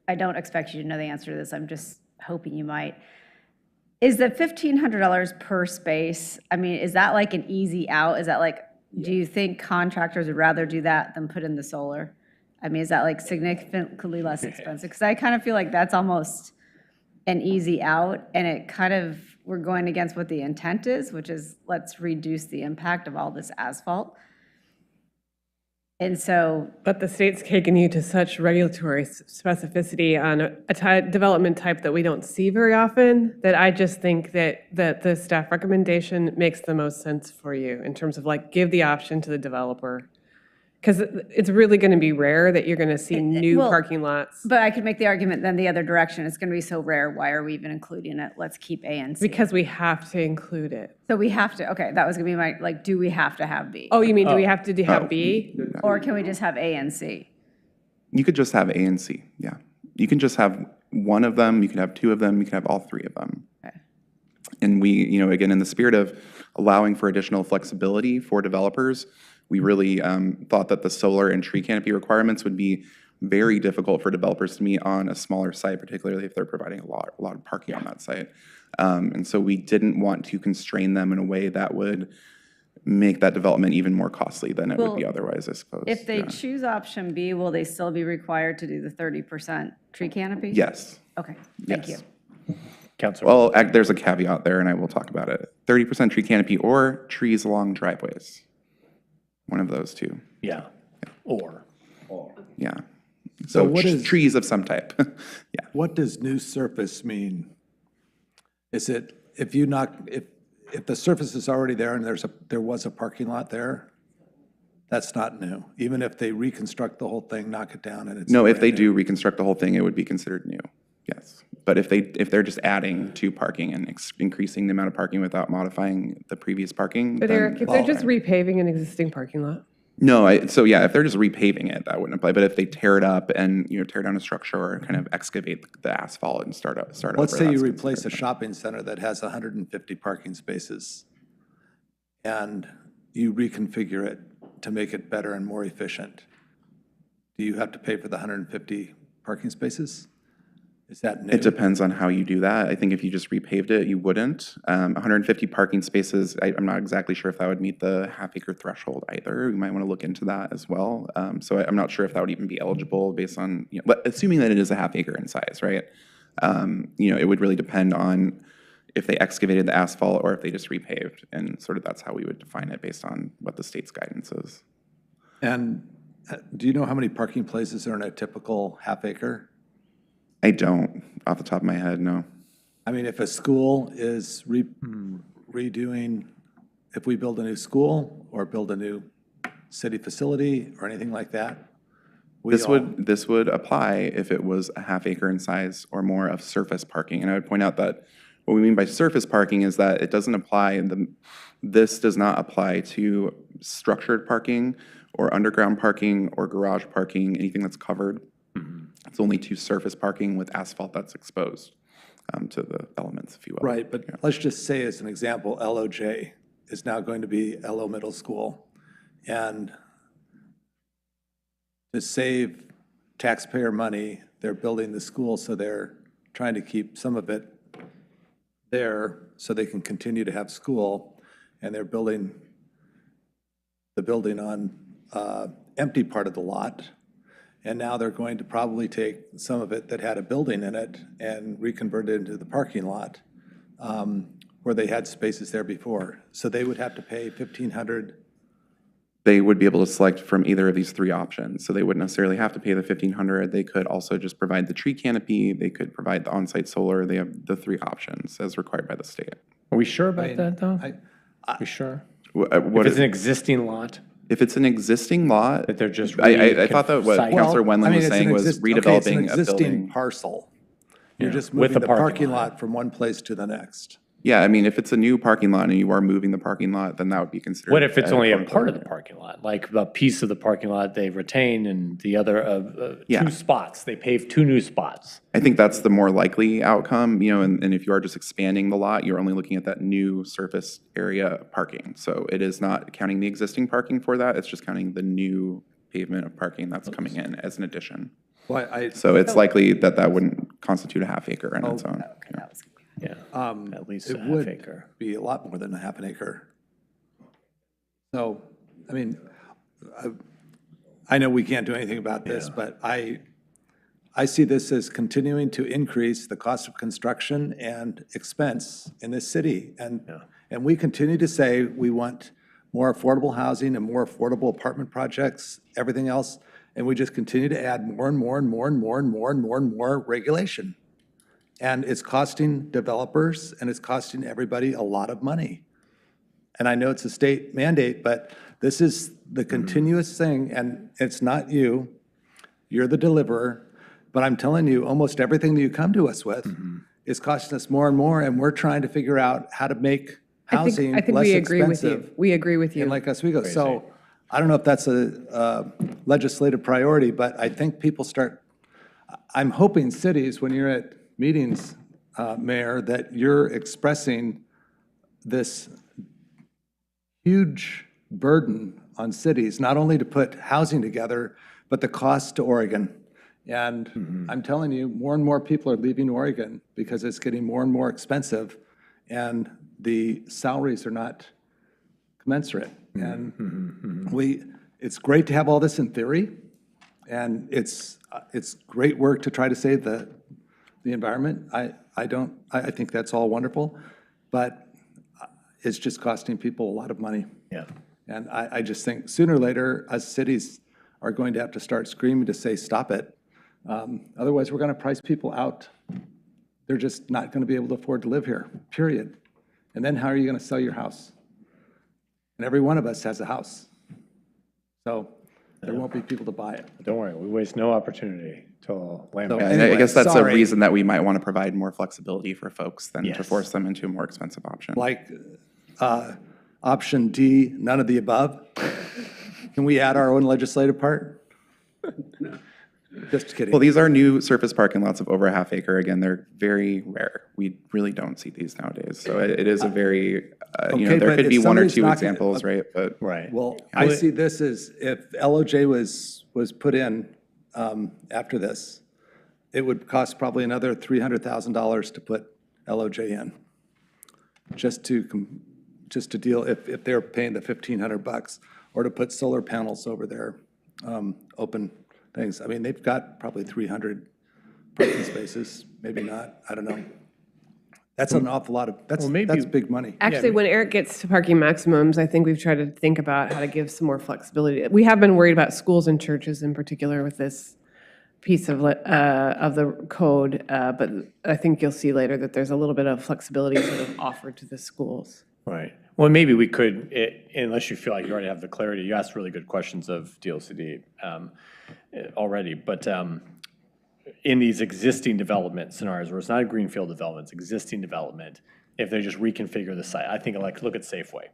I don't expect you to know the answer to this, I'm just hoping you might. Is the $1,500 per space, is that an easy out? Is that do you think contractors would rather do that than put in the solar? Is that significantly less expensive? Because I kind of feel like that's almost an easy out, and it kind of, we're going against what the intent is, which is let's reduce the impact of all this asphalt. And so, but the state's taken you to such regulatory specificity on a development type that we don't see very often, that I just think that the staff recommendation makes the most sense for you in terms of give the option to the developer. Because it's really going to be rare that you're going to see new parking lots. But I could make the argument then the other direction. It's going to be so rare. Why are we even including it? Let's keep A and C. Because we have to include it. So we have to, okay, that was going to be my, do we have to have B? Oh, you mean do we have to have B? Or can we just have A and C? You could just have A and C, yeah. You can just have one of them, you can have two of them, you can have all three of them. And we, again, in the spirit of allowing for additional flexibility for developers, we really thought that the solar and tree canopy requirements would be very difficult for developers to meet on a smaller site, particularly if they're providing a lot of parking on that site. And so we didn't want to constrain them in a way that would make that development even more costly than it would be otherwise, I suppose. If they choose option B, will they still be required to do the 30% tree canopy? Yes. Okay, thank you. Councilor. Well, there's a caveat there, and I will talk about it. 30% tree canopy or trees along driveways. One of those two. Yeah, or. Yeah. So So what is- trees of some type. Yeah. What does new surface mean? Is it, if the surface is already there and there was a parking lot there, that's not new? Even if they reconstruct the whole thing, knock it down and it's. No, if brand they new? do reconstruct the whole thing, it would be considered new, yes. But if they're just adding to parking and increasing the amount of parking without modifying the previous parking. But then- Eric, if they're just repaving an existing parking lot, No, so yeah, if they're just repaving it, that wouldn't apply. But if they tear it up and, tear down a structure or kind of excavate the asphalt and start over. Let's say you that's replace a considered. shopping center that has 150 parking spaces and you reconfigure it to make it better and more efficient. Do you have to pay for the 150 parking spaces? Is that new? It depends on how you do that. I think if you just repaved it, you wouldn't. 150 parking spaces, I'm not exactly sure if that would meet the half-acre threshold either. We might want to look into that as well. So I'm not sure if that would even be eligible based on, but assuming that it is a half-acre in size, right? It would really depend on if they excavated the asphalt or if they just repaved. And sort of that's how we would define it based on what the state's guidance is. And do you know how many parking places are in a typical half acre? I don't, off the top of my head, no. I mean, if a school is redoing, if we build a new school or build a new city facility or anything like that, This would apply if it was a half acre in size or more of surface parking. And I would point out that what we mean by surface parking is that it doesn't apply, this does not apply to structured parking or underground parking or garage parking, anything that's covered. It's only to surface parking with asphalt that's exposed to the elements, if you will. Right, but let's just say as an example, LOJ is now going to be LO Middle School. And to save taxpayer money, they're building the school, so they're trying to keep some of it there so they can continue to have school. And they're building the building on empty part of the lot. And now they're going to probably take some of it that had a building in it and reconvert it into the parking lot where they had spaces there before. So they would have to pay $1,500. They would be able to select from either of these three options. So they wouldn't necessarily have to pay the $1,500. They could also just provide the tree canopy. They could provide the on-site solar. They have the three options as required by the state. Are we sure about that, though? Are we sure? What If it's is- an existing lot? If it's an existing lot, that they're just I thought that what re-site- Councilor Wendland was it's an saying was okay, it's redeveloping an a existing building. parcel. You're Yeah, just with moving the the parking parking lot. lot from one place to the next. Yeah, I mean, if it's a new parking lot and you are moving the parking lot, then that would be considered. What if it's only a quote-unquote part of the parking lot, like a piece of the parking lot they retain and the other, Yeah. two spots, they pave two new spots? I think that's the more likely outcome, and if you are just expanding the lot, you're only looking at that new surface area parking. So it is not counting the existing parking for that, it's just counting the new pavement of parking that's coming in as an addition. So it's likely that that wouldn't constitute a half acre on its own. Yeah, at least It a half would acre. be a lot more than a half an acre. So, I mean, I know we can't do anything about this, but I see this as continuing to increase the cost of construction and expense in this city. And we continue to say we want more affordable housing and more affordable apartment projects, everything else, and we just continue to add more and more and more and more and more and more and more regulation. And it's costing developers and it's costing everybody a lot of money. And I know it's a state mandate, but this is the continuous thing, and it's not you. You're the deliverer. But I'm telling you, almost everything that you come to us with is costing us more and more, and we're trying to figure out how to make housing I think less we agree with expensive you. We agree with you. in Lake Oswego. So I don't know if that's a legislative priority, but I think people start, I'm hoping cities, when you're at meetings, Mayor, that you're expressing this huge burden on cities, not only to put housing together, but the cost to Oregon. And I'm telling you, more and more people are leaving Oregon because it's getting more and more expensive, and the salaries are not commensurate. And it's great to have all this in theory, and it's great work to try to save the environment. I think that's all wonderful, but it's just costing people a lot of money. Yeah. And I just think sooner or later, us cities are going to have to start screaming to say, stop it. Otherwise, we're going to price people out. They're just not going to be able to afford to live here, period. And then how are you going to sell your house? And every one of us has a house. So there won't be people to buy it. Don't worry, we waste no opportunity till land. So Yeah, anyway, I guess that's a sorry. reason that we might want to provide more flexibility for folks than to Yes. force them into a more expensive option. Like option D, none of the above. Can we add our own legislative part? Just kidding. Well, these are new surface parking lots of over a half acre. Again, they're very rare. We really don't see these nowadays. So it is a very, Okay, there but could if be one or somebody's two not gonna- examples, right? But Right. Well, I see this as if LOJ was put in after this, it would cost probably another $300,000 to put LOJ in. Just to deal, if they're paying the $1,500, or to put solar panels over their open things. I mean, they've got probably 300 parking spaces, maybe not, I don't know. That's an awful lot of, that's big money. Actually, when Eric gets to parking maximums, I think we've tried to think about how to give some more flexibility. We have been worried about schools and churches in particular with this piece of the code, but I think you'll see later that there's a little bit of flexibility sort of offered to the schools. Right. Well, maybe we could, unless you feel like you already have the clarity, you asked really good questions of DLCD already, but in these existing development scenarios, where it's not a greenfield development, it's existing development, if they just reconfigure the site, I think like, look at Safeway.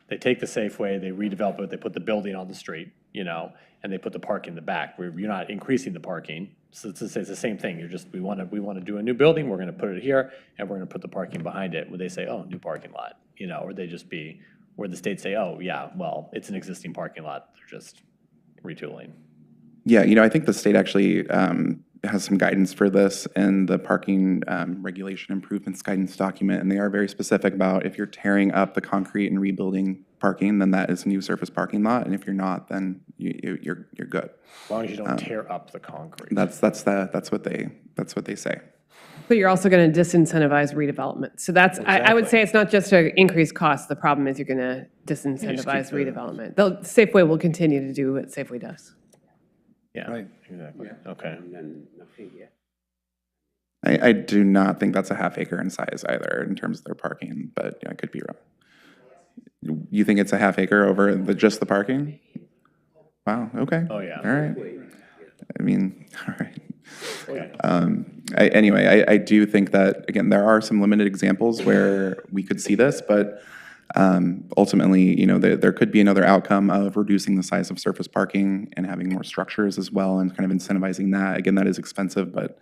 They take the Safeway, they redevelop it, they put the building on the street, and they put the park in the back, where you're not increasing the parking. So it's the same thing. We want to do a new building, we're going to put it here, and we're going to put the parking behind it. Would they say, oh, new parking lot, or would they just be, where the state say, oh, yeah, well, it's an existing parking lot, they're just retooling. yeah, I think the state actually has some guidance for this in the parking regulation improvements guidance document, and they are very specific about if you're tearing up the concrete and rebuilding parking, then that is a new surface parking lot, and if you're not, then you're good. As long as you don't tear up the concrete. That's what they say. But you're also going to disincentivize redevelopment. So that's, I would say it's not just to increase costs. The problem is you're going to disincentivize redevelopment. Safeway will continue to do what Safeway does. Yeah, Right. exactly. Okay. I do not think that's a half acre in size either in terms of their parking, but I could be wrong. You think it's a half acre over just the parking? Wow, okay. Oh, yeah. All right. I mean, all right. Okay. Anyway, I do think that, again, there are some limited examples where we could see this, but ultimately, there could be another outcome of reducing the size of surface parking and having more structures as well and kind of incentivizing that. Again, that is expensive, but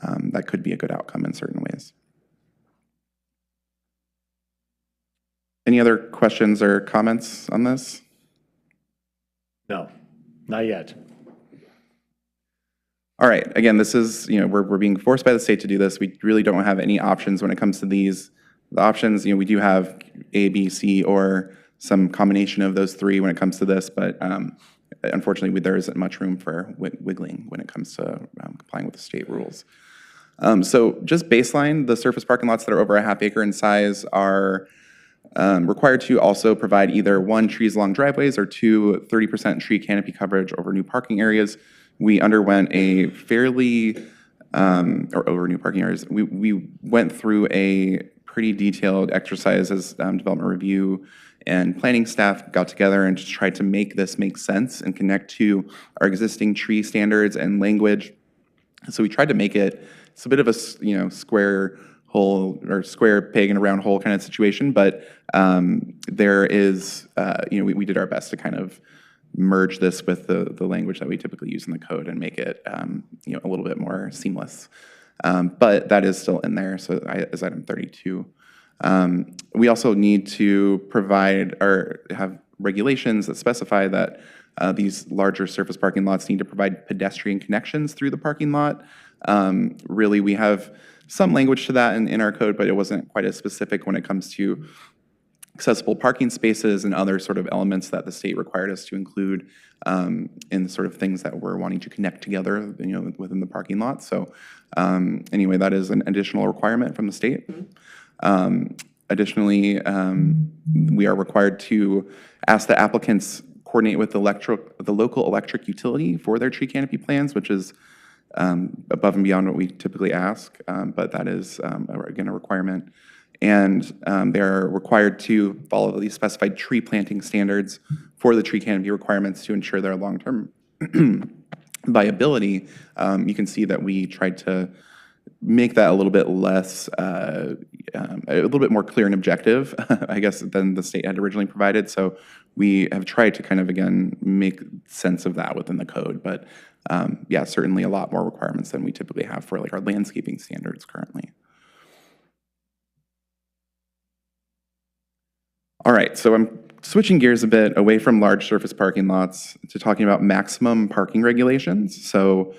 that could be a good outcome in certain ways. Any other questions or comments on this? No, not yet. All right, again, this is, we're being forced by the state to do this. We really don't have any options when it comes to these. The options, we do have A, B, C, or some combination of those three when it comes to this, but unfortunately, there isn't much room for wiggling when it comes to complying with the state rules. So just baseline, the surface parking lots that are over a half acre in size are required to also provide either 1, trees along driveways, or 2, 30% tree canopy coverage over new parking areas. We underwent a fairly, or over new parking areas, we went through a pretty detailed exercise as development review and planning staff got together and just tried to make this make sense and connect to our existing tree standards and language. So we tried to make it, it's a bit of a square hole or square peg in a round hole kind of situation, but there is, we did our best to kind of merge this with the language that we typically use in the code and make it a little bit more seamless. But that is still in there, so as item 32. We also need to provide or have regulations that specify that these larger surface parking lots need to provide pedestrian connections through the parking lot. Really, we have some language to that in our code, but it wasn't quite as specific when it comes to accessible parking spaces and other sort of elements that the state required us to include in sort of things that we're wanting to connect together, within the parking lot. So anyway, that is an additional requirement from the state. Additionally, we are required to ask the applicants coordinate with the local electric utility for their tree canopy plans, which is above and beyond what we typically ask, but that is, again, a requirement. And they're required to follow the specified tree planting standards for the tree canopy requirements to ensure their long-term viability. You can see that we tried to make that a little bit less, a little bit more clear and objective, I guess, than the state had originally provided. So we have tried to kind of, again, make sense of that within the code. But yeah, certainly a lot more requirements than we typically have for like our landscaping standards currently. All right, so I'm switching gears a bit away from large surface parking lots to talking about maximum parking regulations. So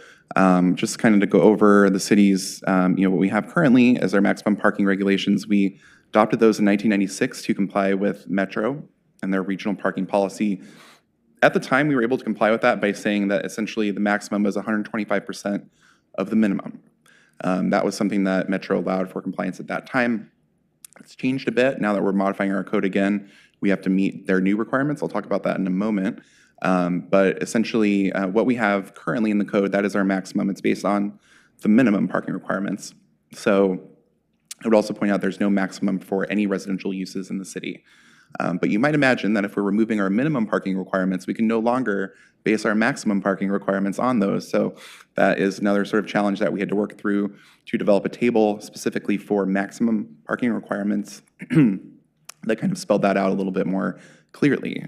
just kind of to go over the city's, what we have currently as our maximum parking regulations. We adopted those in 1996 to comply with Metro and their regional parking policy. At the time, we were able to comply with that by saying that essentially the maximum was 125% of the minimum. That was something that Metro allowed for compliance at that time. It's changed a bit. Now that we're modifying our code again, we have to meet their new requirements. I'll talk about that in a moment. But essentially, what we have currently in the code, that is our maximum. It's based on the minimum parking requirements. So I would also point out there's no maximum for any residential uses in the city. But you might imagine that if we're removing our minimum parking requirements, we can no longer base our maximum parking requirements on those. So that is another sort of challenge that we had to work through to develop a table specifically for maximum parking requirements that kind of spelled that out a little bit more clearly.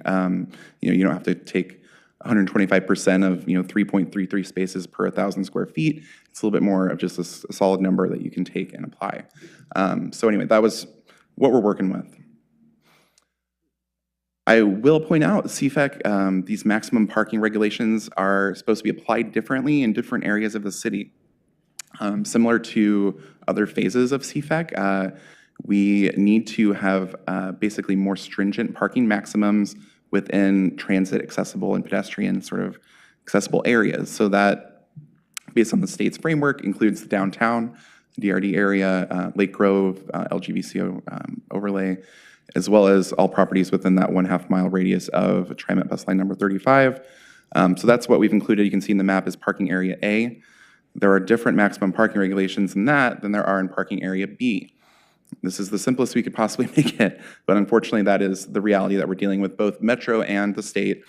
You don't have to take 125% of 3.33 spaces per 1,000 square feet. It's a little bit more of just a solid number that you can take and apply. So anyway, that was what we're working with. I will point out, CFEC, these maximum parking regulations are supposed to be applied differently in different areas of the city. Similar to other phases of CFEC, we need to have basically more stringent parking maximums within transit accessible and pedestrian sort of accessible areas. So that, based on the state's framework, includes the downtown, the DRD area, Lake Grove, LGBTO overlay, as well as all properties within that 1/2 mile radius of TriMet bus line number 35. So that's what we've included. You can see in the map is parking area A. There are different maximum parking regulations in that than there are in parking area B. This is the simplest we could possibly make it, but unfortunately that is the reality that we're dealing with. Both Metro and the state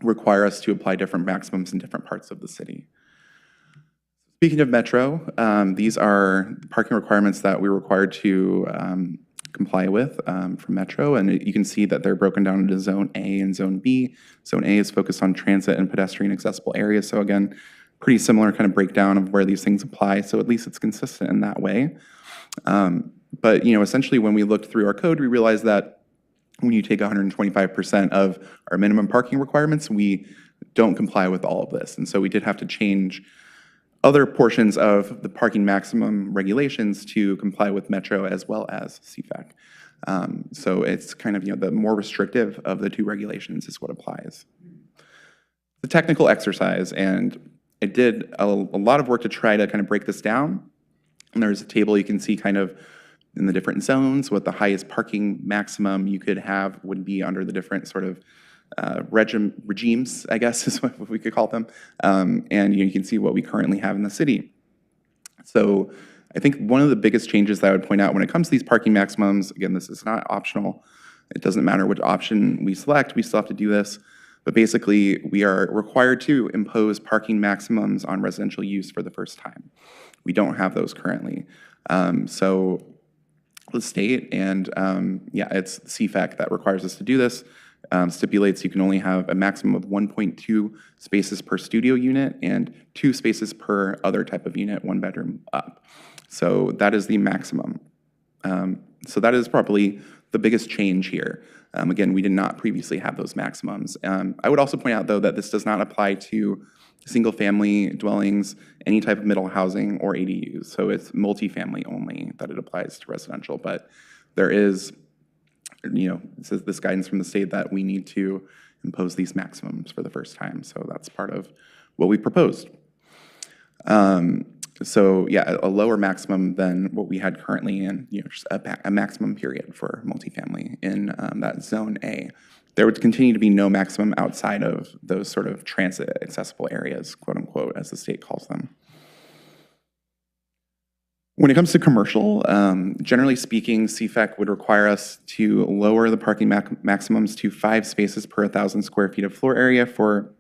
require us to apply different maximums in different parts of the city. Speaking of Metro, these are parking requirements that we're required to comply with from Metro, and you can see that they're broken down into Zone A and Zone B. Zone A is focused on transit and pedestrian accessible areas, so again, pretty similar kind of breakdown of where these things apply, so at least it's consistent in that way. But essentially when we looked through our code, we realized that when you take 125% of our minimum parking requirements, we don't comply with all of this, and so we did have to change other portions of the parking maximum regulations to comply with Metro as well as CFEC. So it's kind of, the more restrictive of the two regulations is what applies. The technical exercise, and I did a lot of work to try to kind of break this down. And there's a table you can see kind of in the different zones what the highest parking maximum you could have would be under the different sort of regimes, I guess is what we could call them. And you can see what we currently have in the city. So I think one of the biggest changes that I would point out when it comes to these parking maximums, again, this is not optional. It doesn't matter which option we select, we still have to do this. But basically, we are required to impose parking maximums on residential use for the first time. We don't have those currently. So the state and, it's CFEC that requires us to do this. stipulates you can only have a maximum of 1.2 spaces per studio unit and 2 spaces per other type of unit, 1 bedroom up. So that is the maximum. So that is probably the biggest change here. Again, we did not previously have those maximums. I would also point out, though, that this does not apply to single-family dwellings, any type of middle housing, or ADUs. So it's multifamily only that it applies to residential. But there is, this guidance from the state that we need to impose these maximums for the first time. So that's part of what we proposed. So yeah, a lower maximum than what we had currently in, just a maximum period for multifamily in that zone A. There would continue to be no maximum outside of those sort of transit accessible areas, quote unquote, as the state calls them. When it comes to commercial, generally speaking, CFAC would require us to lower the parking maximums to 5 spaces per 1,000 square feet of floor area for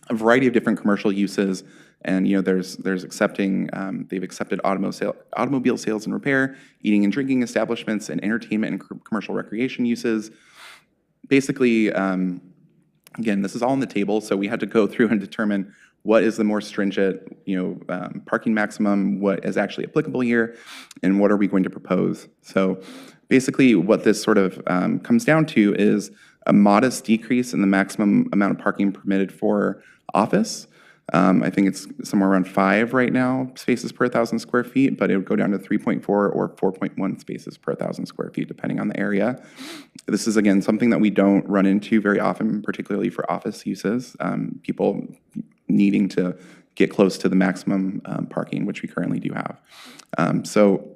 a variety of different commercial uses. And there's accepting, they've accepted automobile sales and repair, eating and drinking establishments, and entertainment and commercial recreation uses. Basically, again, this is all on the table, so we had to go through and determine what is the more stringent, parking maximum, what is actually applicable here, and what are we going to propose. So basically what this sort of comes down to is a modest decrease in the maximum amount of parking permitted for office. I think it's somewhere around 5 right now, spaces per 1,000 square feet, but it would go down to 3.4 or 4.1 spaces per 1,000 square feet, depending on the area. This is, again, something that we don't run into very often, particularly for office uses. People needing to get close to the maximum parking, which we currently do have. So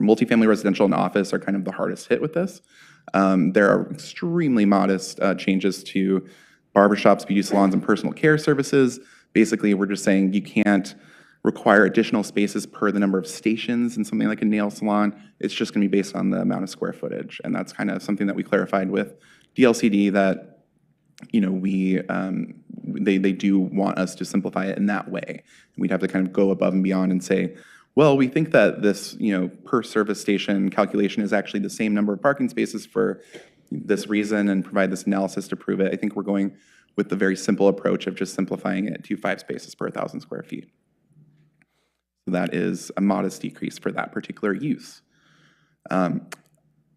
multifamily residential and office are kind of the hardest hit with this. There are extremely modest changes to barbershops, beauty salons, and personal care services. Basically, we're just saying you can't require additional spaces per the number of stations in something like a nail salon. It's just going to be based on the amount of square footage. And that's kind of something that we clarified with DLCD that, they do want us to simplify it in that way. We'd have to kind of go above and beyond and say, well, we think that this, per service station calculation is actually the same number of parking spaces for this reason and provide this analysis to prove it. I think we're going with the very simple approach of just simplifying it to 5 spaces per 1,000 square feet. So that is a modest decrease for that particular use. I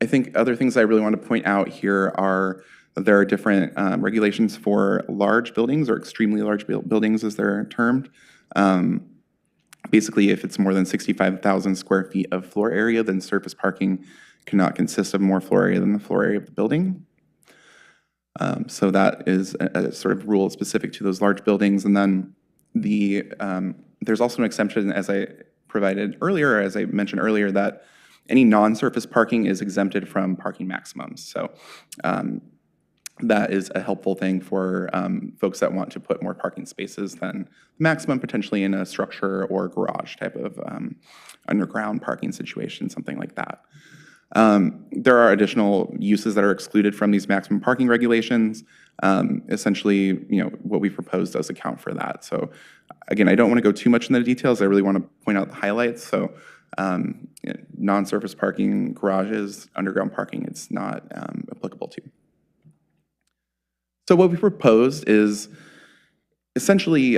think other things I really want to point out here are there are different regulations for large buildings or extremely large buildings as they're termed. Basically, if it's more than 65,000 square feet of floor area, then surface parking cannot consist of more floor area than the floor area of the building. So that is a sort of rule specific to those large buildings. And then there's also an exemption, as I provided earlier, as I mentioned earlier, that any non-surface parking is exempted from parking maximums. So that is a helpful thing for folks that want to put more parking spaces than the maximum, potentially in a structure or garage type of underground parking situation, something like that. There are additional uses that are excluded from these maximum parking regulations. Essentially, what we proposed does account for that. So again, I don't want to go too much into the details. I really want to point out the highlights. So non-surface parking, garages, underground parking, it's not applicable to. So what we proposed is essentially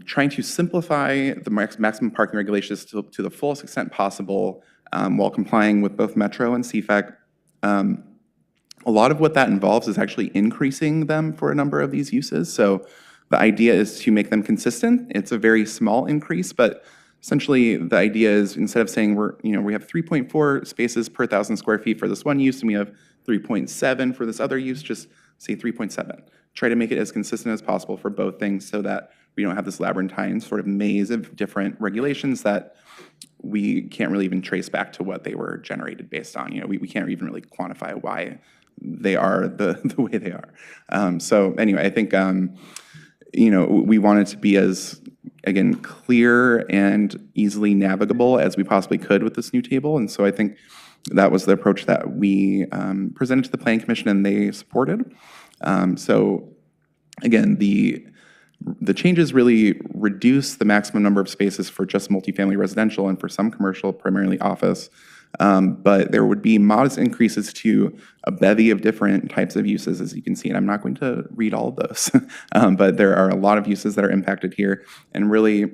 trying to simplify the maximum parking regulations to the fullest extent possible while complying with both Metro and CFAC. A lot of what that involves is actually increasing them for a number of these uses. So the idea is to make them consistent. It's a very small increase, but essentially the idea is instead of saying we have 3.4 spaces per 1,000 square feet for this one use and we have 3.7 for this other use, just say 3.7. Try to make it as consistent as possible for both things so that we don't have this labyrinthine sort of maze of different regulations that we can't really even trace back to what they were generated based on. We can't even really quantify why they are the way they are. So anyway, I think we want it to be as, again, clear and easily navigable as we possibly could with this new table. And so I think that was the approach that we presented to the Planning Commission and they supported. So again, the changes really reduce the maximum number of spaces for just multifamily residential and for some commercial, primarily office, But there would be modest increases to a bevy of different types of uses, as you can see, and I'm not going to read all of those. But there are a lot of uses that are impacted here, and really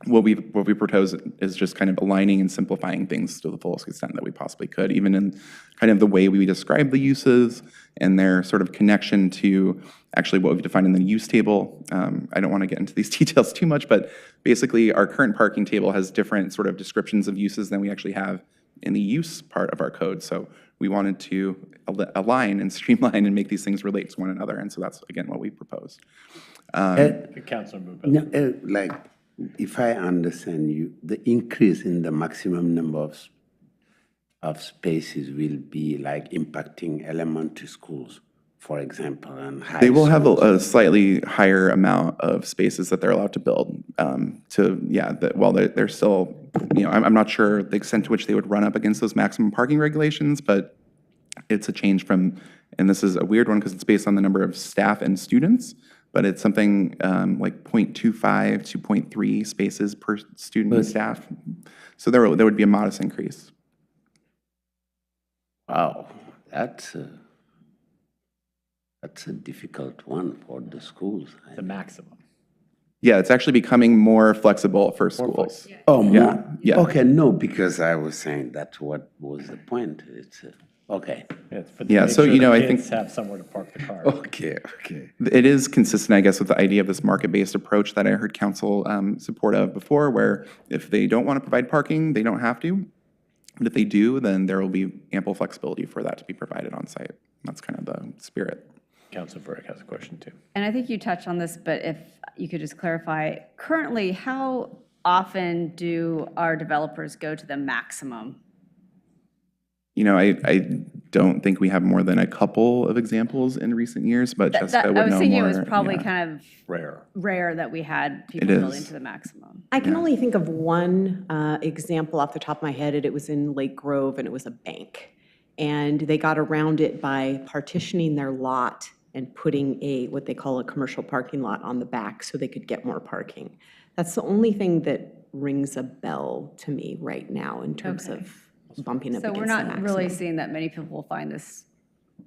what we propose is just kind of aligning and simplifying things to the fullest extent that we possibly could, even in kind of the way we describe the uses and their sort of connection to actually what we've defined in the use table. I don't want to get into these details too much, but basically our current parking table has different sort of descriptions of uses than we actually have in the use part of our code. So we wanted to align and streamline and make these things relate to one another. And so that's, again, what we proposed. Councilor Mubel. No, like, if I understand you, the increase in the maximum number of spaces will be like impacting elementary schools, for example, and high They will have schools. a slightly higher amount of spaces that they're allowed to build. While they're still, I'm not sure the extent to which they would run up against those maximum parking regulations, but it's a change from, and this is a weird one because it's based on the number of staff and students, but it's something like 0.25 to 0.3 spaces per student and staff. So there would be a modest increase. Wow, that's a difficult one for the schools. The maximum. Yeah, it's actually becoming more flexible for schools. Oh, Yeah, more? yeah. Okay, no, because I was saying that's what was the point. It's, okay. Yeah, so, I think Kids have somewhere to park the car. Okay. it is consistent, I guess, with the idea of this market-based approach that I heard council support of before, where if they don't want to provide parking, they don't have to. But if they do, then there will be ample flexibility for that to be provided on site. That's kind of the spirit. Councilor Burke has a question too. And I think you touched on this, but if you could just clarify, currently, how often do our developers go to the maximum? I don't think we have more than a couple of examples in recent years, but Jessica would know more. I was thinking it was probably kind of rare that we had people It building is. to the maximum. I can only think of one example off the top of my head, and it was in Lake Grove, and it was a bank. And they got around it by partitioning their lot and putting what they call a commercial parking lot on the back so they could get more parking. That's the only thing that rings a bell to me right now in terms of bumping up So against we're the not maximum. really seeing that many people will find this to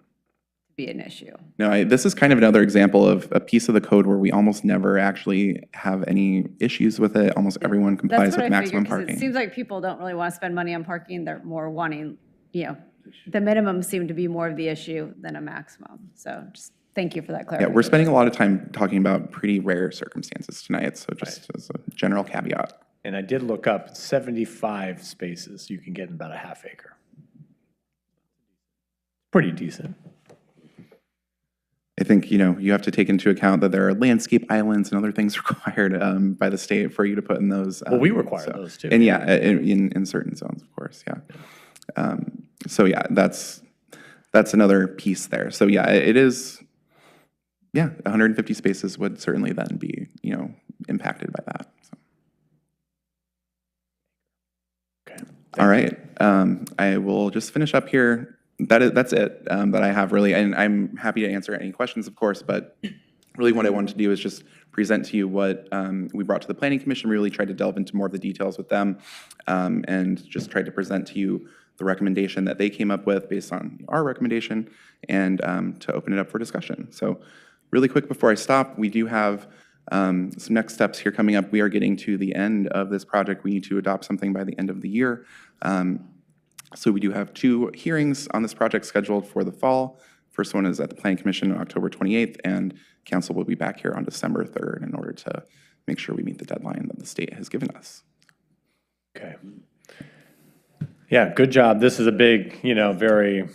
be an issue. No, this is kind of another example of a piece of the code where we almost never actually have any issues with it. Almost everyone complies That's what with I maximum figured, because parking. it seems like people don't really want to spend money on parking. They're more wanting, the minimum seemed to be more of the issue than a maximum. So just thank you for that Yeah, clarification. we're spending a lot of time talking about pretty rare circumstances tonight, so just as a general caveat. And I did look up 75 spaces you can get in about a half acre. Pretty decent. I think, you have to take into account that there are landscape islands and other things required by the state for you to put in those. Well, we require those too. And in certain zones, of course, yeah. So yeah, that's another piece there. So yeah, it is, 150 spaces would certainly then be, impacted by that. So. Okay. All right, I will just finish up here. That's it that I have really, and I'm happy to answer any questions, of course, but really what I wanted to do is just present to you what we brought to the Planning Commission. We really tried to delve into more of the details with them and just tried to present to you the recommendation that they came up with based on our recommendation and to open it up for discussion. So really quick before I stop, we do have some next steps here coming up. We are getting to the end of this project. We need to adopt something by the end of the year. So we do have 2 hearings on this project scheduled for the fall. First one is at the Planning Commission on October 28th, and council will be back here on December 3rd in order to make sure we meet the deadline that the state has given us. Okay. Yeah, good job. This is a big, very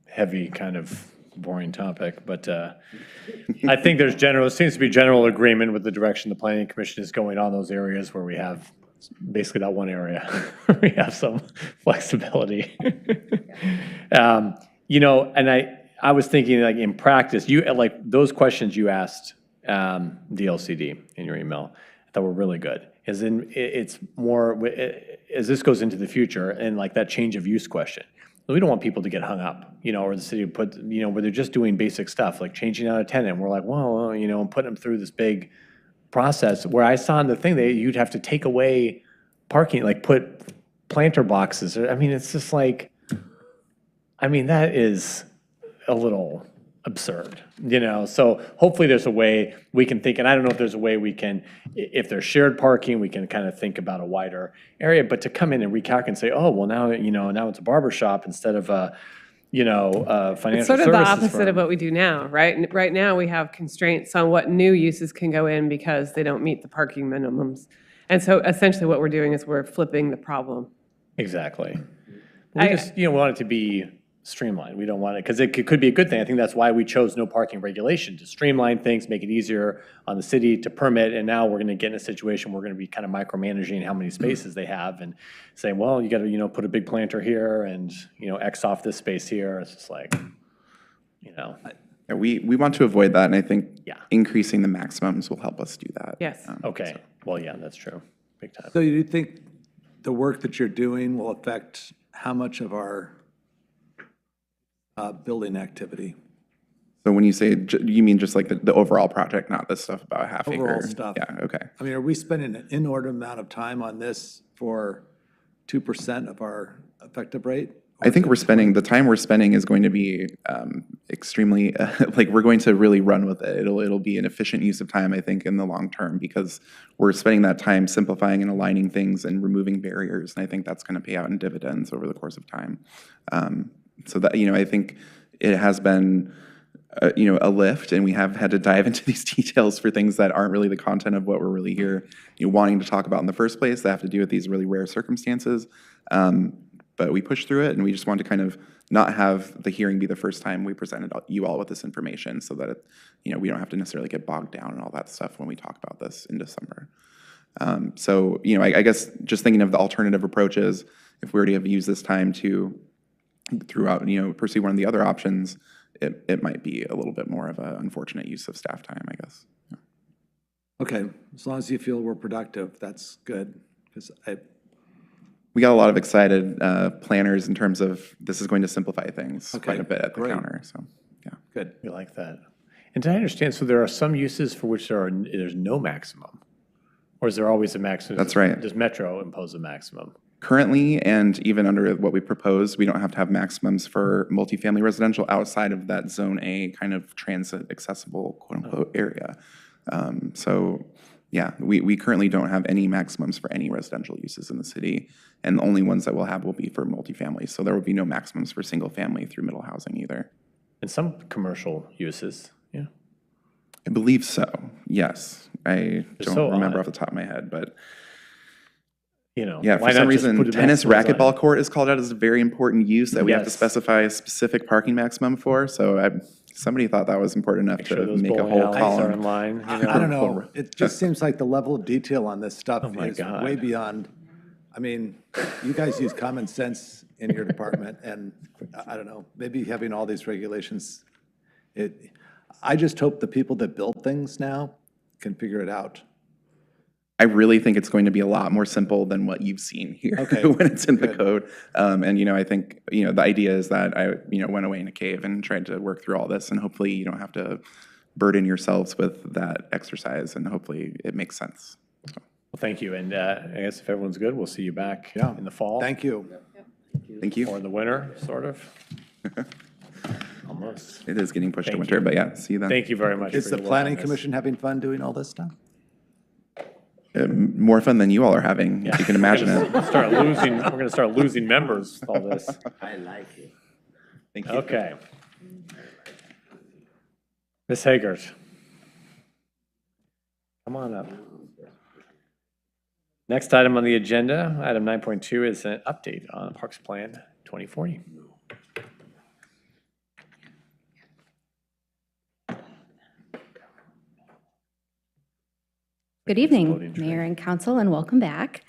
heavy kind of boring topic, but I think seems to be general agreement with the direction the Planning Commission is going on those areas where we have basically that one area where we have some flexibility. And I was thinking, like, in practice, those questions you asked the LCD in your email that were really good. It's more, as this goes into the future and like that change of use question, we don't want people to get hung up, or the city put, where they're just doing basic stuff like changing out a tenant. We're like, well, and putting them through this big process where I saw in the thing that you'd have to take away parking, like put planter boxes. I mean, it's just like, I mean, that is a little absurd, you know? So hopefully there's a way we can think, and I don't know if there's a way we can, if there's shared parking, we can kind of think about a wider area, but to come in and recalculate and say, oh, well, now, you know, now it's a barber shop instead of a, you know, financial It's sort of the services opposite firm. of what we do now, right? Right now, we have constraints on what new uses can go in because they don't meet the parking minimums. And so essentially what we're doing is we're flipping the problem. Exactly. We just, you know, want it to be streamlined. We don't want it, because it could be a good thing. I think that's why we chose no parking regulation, to streamline things, make it easier on the city to permit. And now we're going to get in a situation where we're going to be kind of micromanaging how many spaces they have and saying, well, you got to, you know, put a big planter here and, you know, X off this space here. It's just like, you know. Yeah, we want to avoid that, and I think increasing the maximums will help us do that. Yes. Okay. Well, yeah, that's true. Big time. So you think the work that you're doing will affect how much of our building activity? So when you say, you mean just like the overall project, not the stuff about half Overall acre? stuff. Yeah, okay. I mean, are we spending an inordinate amount of time on this for 2% of our effective rate? I think we're spending, the time we're spending is going to be extremely, like, we're going to really run with it. It'll be an efficient use of time, I think, in the long term, because we're spending that time simplifying and aligning things and removing barriers. And I think that's going to pay out in dividends over the course of time. So that, you know, I think it has been, you know, a lift, and we have had to dive into these details for things that aren't really the content of what we're really here, you know, wanting to talk about in the first place. That have to do with these really rare circumstances. But we pushed through it, and we just wanted to kind of not have the hearing be the first time we presented you all with this information, so that, you know, we don't have to necessarily get bogged down in all that stuff when we talk about this in December. So, you know, I guess just thinking of the alternative approaches, if we were to have used this time to, throughout, you know, pursue one of the other options, it might be a little bit more of an unfortunate use of staff time, I guess. Yeah. Okay, as long as you feel we're productive, that's good. Because we got a lot of excited planners in terms of this is going to simplify things quite a bit at the counter. So, yeah. Good. We like that. And did I understand, so there are some uses for which there's no maximum? Or is there always a maximum? That's right. Does Metro impose a maximum? Currently, and even under what we propose, we don't have to have maximums for multifamily residential outside of that Zone A kind of transit accessible, quote unquote, area. So yeah, we currently don't have any maximums for any residential uses in the city, and the only ones that we'll have will be for multifamily. So there will be no maximums for single family through middle housing either. And some commercial uses, yeah. I believe so, yes. I don't so remember odd. off the top of my head, but you know, yeah, why for some not just reason, put a tennis maximum on racquetball it? court is called out as a very important use that we have to Yes. specify a specific parking maximum for. So somebody thought that was important enough Sure to those make a bowling whole alleys column. are in line. You I don't know, it just seems like the level of detail on this stuff my is God. way beyond, I mean, you guys use common sense in your department, and I don't know, maybe having all these regulations, I just hope the people that build things now can figure it out. I really think it's going to be a lot more simple than what you've seen here when it's in the code. And, you know, I think, you know, the idea is that I, you know, went away in a cave and tried to work through all this, and hopefully you don't have to burden yourselves with that exercise, and hopefully it makes sense. So. Well, thank you. And I guess if everyone's good, we'll see you back in the fall. Thank you. Thank you. Or in the winter, sort of. Almost. It is getting pushed to Thank winter, you. but yeah, see you then. Thank you very much. Is for the your work planning on this. commission having fun doing all this stuff? More fun than you all are having, if you can imagine it. We're going to start losing members with all this. I like it. Thank you. Okay. Ms. Haggart. Come on up. Next item on the agenda, item 9.2, is an update on Parks Plan 2040. Good evening, Mayor and Council, and welcome back.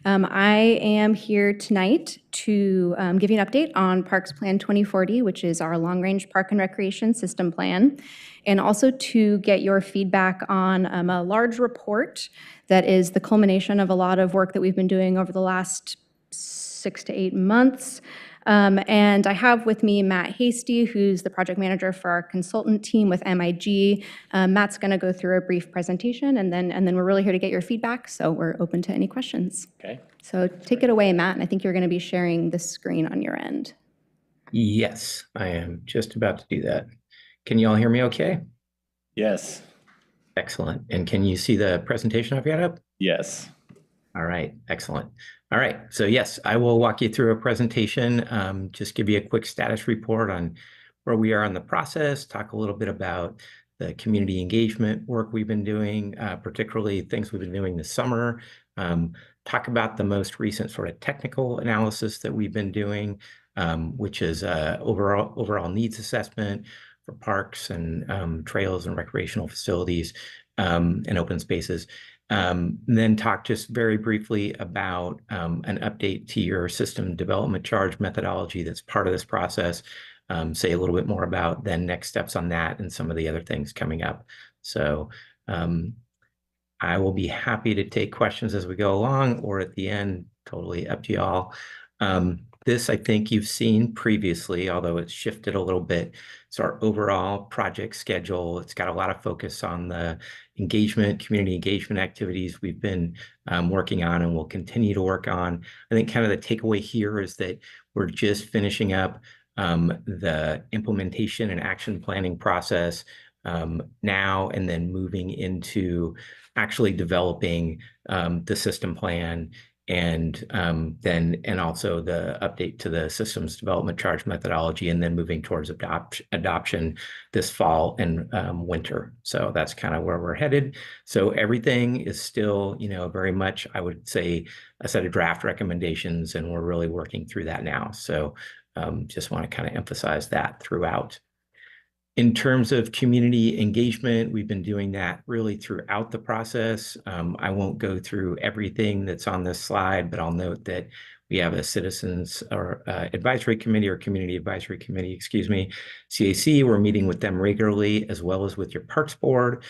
I am here tonight to give you an update on Parks Plan 2040, which is our long-range park and recreation system plan, and also to get your feedback on a large report that is the culmination of a lot of work that we've been doing over the last 6 to 8 months And I have with me Matt Hasty, who's the project manager for our consultant team with MIG. Matt's going to go through a brief presentation, and then we're really here to get your feedback, so we're open to any questions. Okay. So take it away, Matt, and I think you're going to be sharing the screen on your end. Yes, I am just about to do that. Can you all hear me okay? Yes. Excellent. And can you see the presentation I've got up? Yes. All right, excellent. All right, so yes, I will walk you through a presentation, just give you a quick status report on where we are in the process, talk a little bit about the community engagement work we've been doing, particularly things we've been doing this summer, talk about the most recent sort of technical analysis that we've been doing, which is overall needs assessment for parks and trails and recreational facilities and open spaces. Then talk just very briefly about an update to your system development charge methodology that's part of this process. Say a little bit more about then next steps on that and some of the other things coming up. So I will be happy to take questions as we go along or at the end, totally up to y'all. This I think you've seen previously, although it's shifted a little bit. It's our overall project schedule. It's got a lot of focus on the community engagement activities we've been working on and will continue to work on. I think kind of the takeaway here is that we're just finishing up the implementation and action planning process now, and then moving into actually developing the system plan and also the update to the systems development charge methodology, and then moving towards adoption this fall and winter. So that's kind of where we're headed. So everything is still, very much, I would say, a set of draft recommendations, and we're really working through that now. So just want to kind of emphasize that throughout. In terms of community engagement, we've been doing that really throughout the process. I won't go through everything that's on this slide, but I'll note that we have a citizens or advisory committee or community advisory committee, excuse me, CAC. We're meeting with them regularly, as well as with your parks board.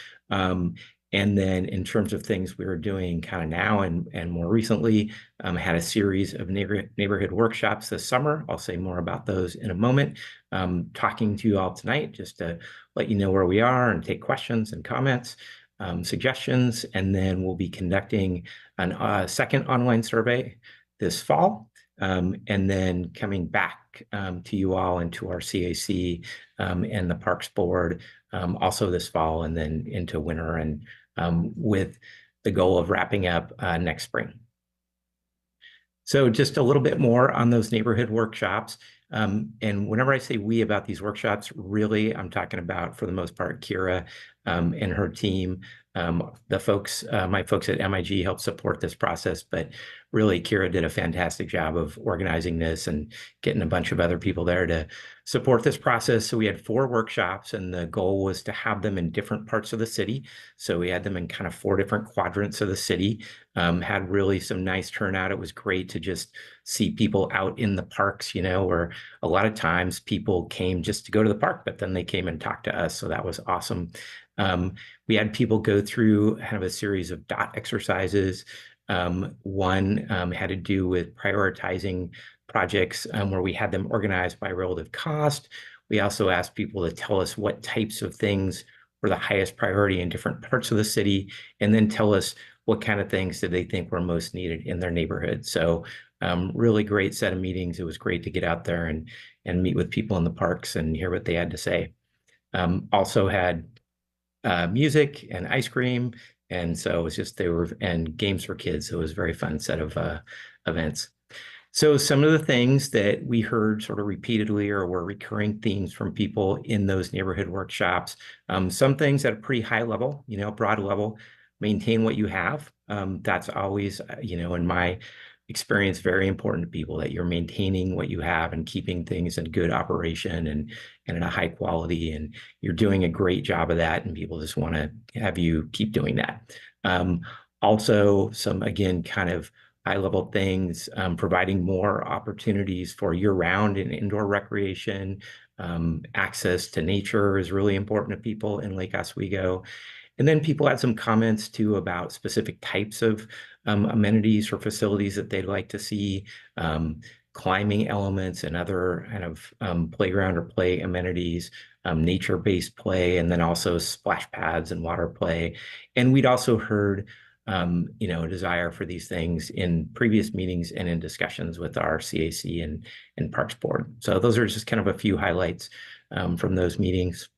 And then in terms of things we were doing kind of now and more recently, had a series of neighborhood workshops this summer. I'll say more about those in a moment. Talking to you all tonight just to let you know where we are and take questions and comments, suggestions. And then we'll be conducting a second online survey this fall. And then coming back to you all and to our CAC and the Parks Board also this fall, and then into winter, and with the goal of wrapping up next spring. So just a little bit more on those neighborhood workshops. And whenever I say we about these workshops, really, I'm talking about, for the most part, Kira and her team. The folks, my folks at MIG helped support this process, but really Kira did a fantastic job of organizing this and getting a bunch of other people there to support this process. So we had 4 workshops, and the goal was to have them in different parts of the city. So we had them in kind of 4 different quadrants of the city, had really some nice turnout. It was great to just see people out in the parks, where a lot of times people came just to go to the park, but then they came and talked to us. So that was awesome. We had people go through kind of a series of dot exercises. One had to do with prioritizing projects where we had them organized by relative cost. We also asked people to tell us what types of things were the highest priority in different parts of the city, and then tell us what kind of things did they think were most needed in their neighborhood. So really great set of meetings. It was great to get out there and meet with people in the parks and hear what they had to say. Also had music and ice cream. And so it was just, and games for kids. So it was a very fun set of events. So some of the things that we heard sort of repeatedly or were recurring themes from people in those neighborhood workshops, some things at a pretty high level, broad level, maintain what you have. That's always, in my experience, very important to people, that you're maintaining what you have and keeping things in good operation and in a high quality, and you're doing a great job of that, and people just want to have you keep doing that. Also, some, again, kind of high-level things, providing more opportunities for year-round and indoor recreation. Access to nature is really important to people in Lake Oswego. And then people had some comments too about specific types of amenities or facilities that they'd like to see. climbing elements and other kind of playground or play amenities, nature-based play, and then also splash pads and water play. And we'd also heard a desire for these things in previous meetings and in discussions with our CAC and Parks Board. So those are just kind of a few highlights from those meetings.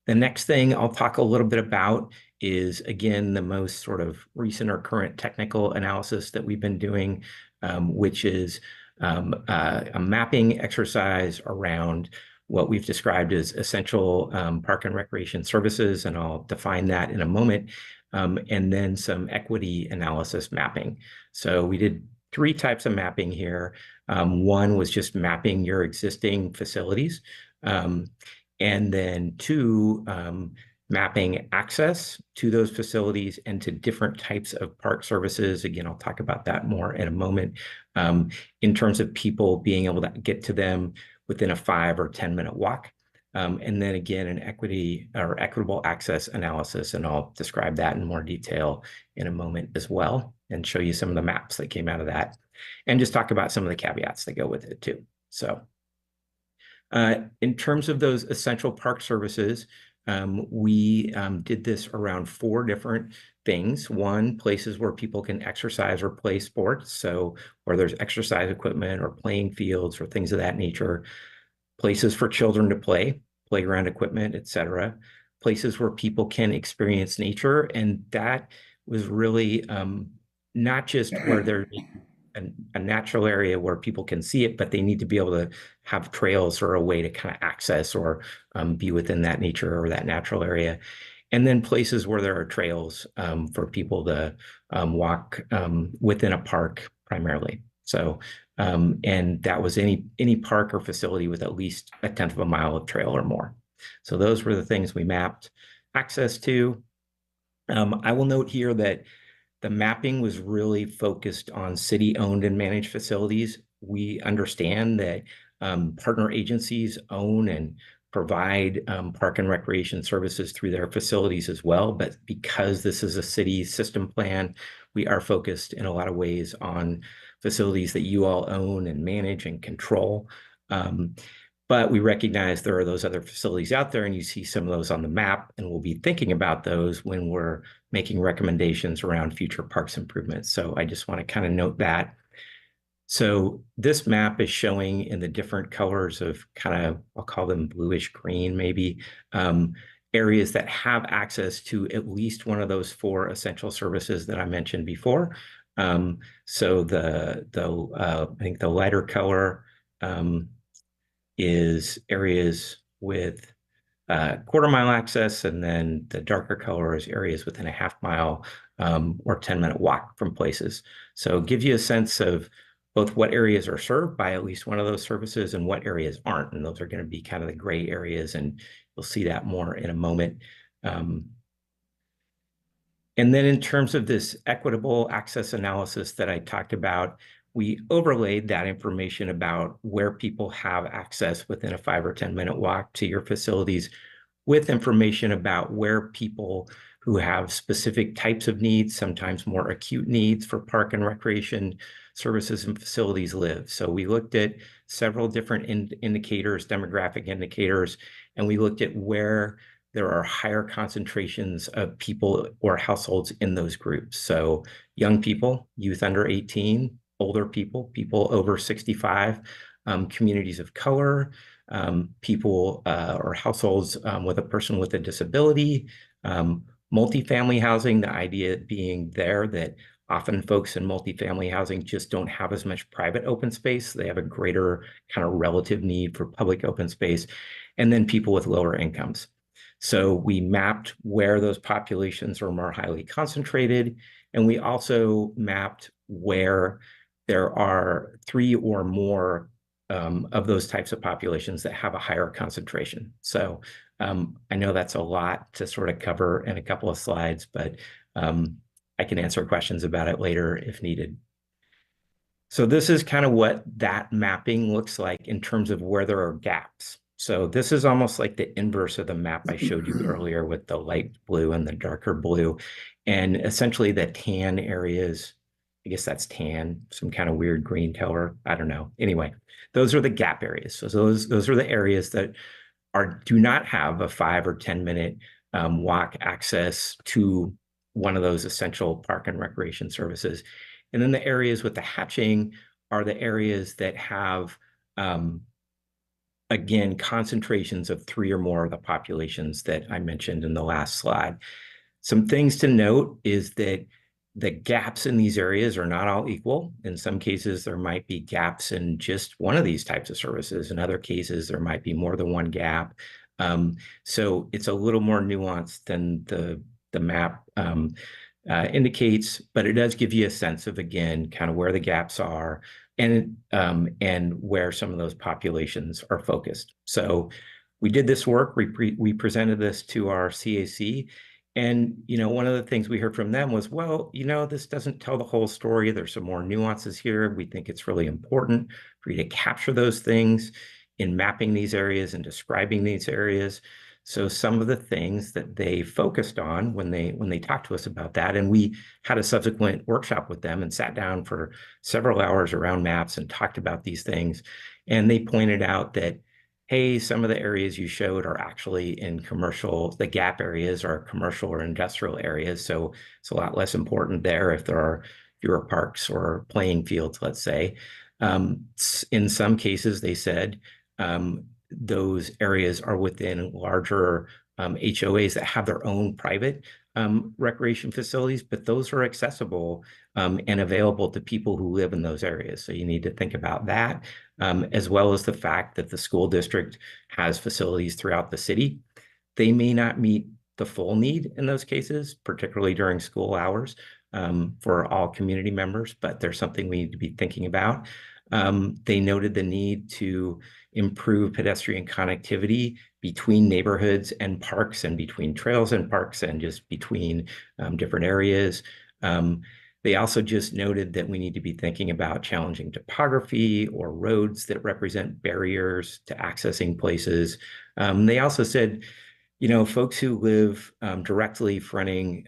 The next thing I'll talk a little bit about is, again, the most sort of recent or current technical analysis that we've been doing, which is a mapping exercise around what we've described as essential park and recreation services, and I'll define that in a moment, and then some equity analysis mapping. So we did 3 types of mapping here. One was just mapping your existing facilities, and then 2, mapping access to those facilities and to different types of park services. Again, I'll talk about that more in a moment, in terms of people being able to get to them within a 5 or 10-minute walk. And then again, an equity or equitable access analysis, and I'll describe that in more detail in a moment as well, and show you some of the maps that came out of that, and just talk about some of the caveats that go with it too. So in terms of those essential park services, we did this around 4 different things. 1, places where people can exercise or play sports. So where there's exercise equipment or playing fields or things of that nature. Places for children to play, playground equipment, etc. Places where people can experience nature. And that was really not just where there's a natural area where people can see it, but they need to be able to have trails or a way to kind of access or be within that nature or that natural area. And then places where there are trails for people to walk within a park primarily. So, and that was any park or facility with at least a 1/10 of a mile of trail or more. So those were the things we mapped access to. I will note here that the mapping was really focused on city-owned and managed facilities. We understand that partner agencies own and provide park and recreation services through their facilities as well. But because this is a city system plan, we are focused in a lot of ways on facilities that you all own and manage and control. But we recognize there are those other facilities out there, and you see some of those on the map, and we'll be thinking about those when we're making recommendations around future parks improvements. So I just want to kind of note that. So this map is showing in the different colors of kind of, I'll call them bluish green maybe, areas that have access to at least one of those 4 essential services that I mentioned before. So I think the lighter color is areas with 1/4 mile access, and then the darker color is areas within a 1/2 mile or 10-minute walk from places. So it gives you a sense of both what areas are served by at least one of those services and what areas aren't. And those are going to be kind of the gray areas, and you'll see that more in a moment. And then in terms of this equitable access analysis that I talked about, we overlaid that information about where people have access within a 5 or 10-minute walk to your facilities with information about where people who have specific types of needs, sometimes more acute needs for park and recreation services and facilities live. So we looked at several different indicators, demographic indicators, and we looked at where there are higher concentrations of people or households in those groups. So young people, youth under 18, older people, people over 65, communities of color, people or households with a person with a disability, multifamily housing, the idea being there that often folks in multifamily housing just don't have as much private open space. They have a greater kind of relative need for public open space, and then people with lower incomes. So we mapped where those populations are more highly concentrated, and we also mapped where there are 3 or more of those types of populations that have a higher concentration. So I know that's a lot to sort of cover in a couple of slides, but I can answer questions about it later if needed. So this is kind of what that mapping looks like in terms of where there are gaps. So this is almost like the inverse of the map I showed you earlier with the light blue and the darker blue. And essentially the tan areas I guess that's tan, some kind of weird green color. I don't know. Anyway, those are the gap areas. So those are the areas that do not have a 5 or 10 minute walk access to one of those essential park and recreation services. And then the areas with the hatching are the areas that have, again, concentrations of 3 or more of the populations that I mentioned in the last slide. Some things to note is that the gaps in these areas are not all equal. In some cases, there might be gaps in just one of these types of services. In other cases, there might be more than one gap. So it's a little more nuanced than the map indicates, but it does give you a sense of, again, kind of where the gaps are and where some of those populations are focused. So we did this work, we presented this to our CAC, and, one of the things we heard from them was, well, this doesn't tell the whole story. There's some more nuances here. We think it's really important for you to capture those things in mapping these areas and describing these areas. So some of the things that they focused on when they talked to us about that, and we had a subsequent workshop with them and sat down for several hours around maps and talked about these things. And they pointed out that, hey, some of the areas you showed are actually in commercial, the gap areas are commercial or industrial areas. So it's a lot less important there if there are fewer parks or playing fields, let's say. In some cases, they said, those areas are within larger HOAs that have their own private recreation facilities, but those are accessible and available to people who live in those areas. So you need to think about that, as well as the fact that the school district has facilities throughout the city. They may not meet the full need in those cases, particularly during school hours for all community members, but there's something we need to be thinking about. They noted the need to improve pedestrian connectivity between neighborhoods and parks and between trails and parks and just between different areas. They also just noted that we need to be thinking about challenging topography or roads that represent barriers to accessing places. They also said, folks who live directly fronting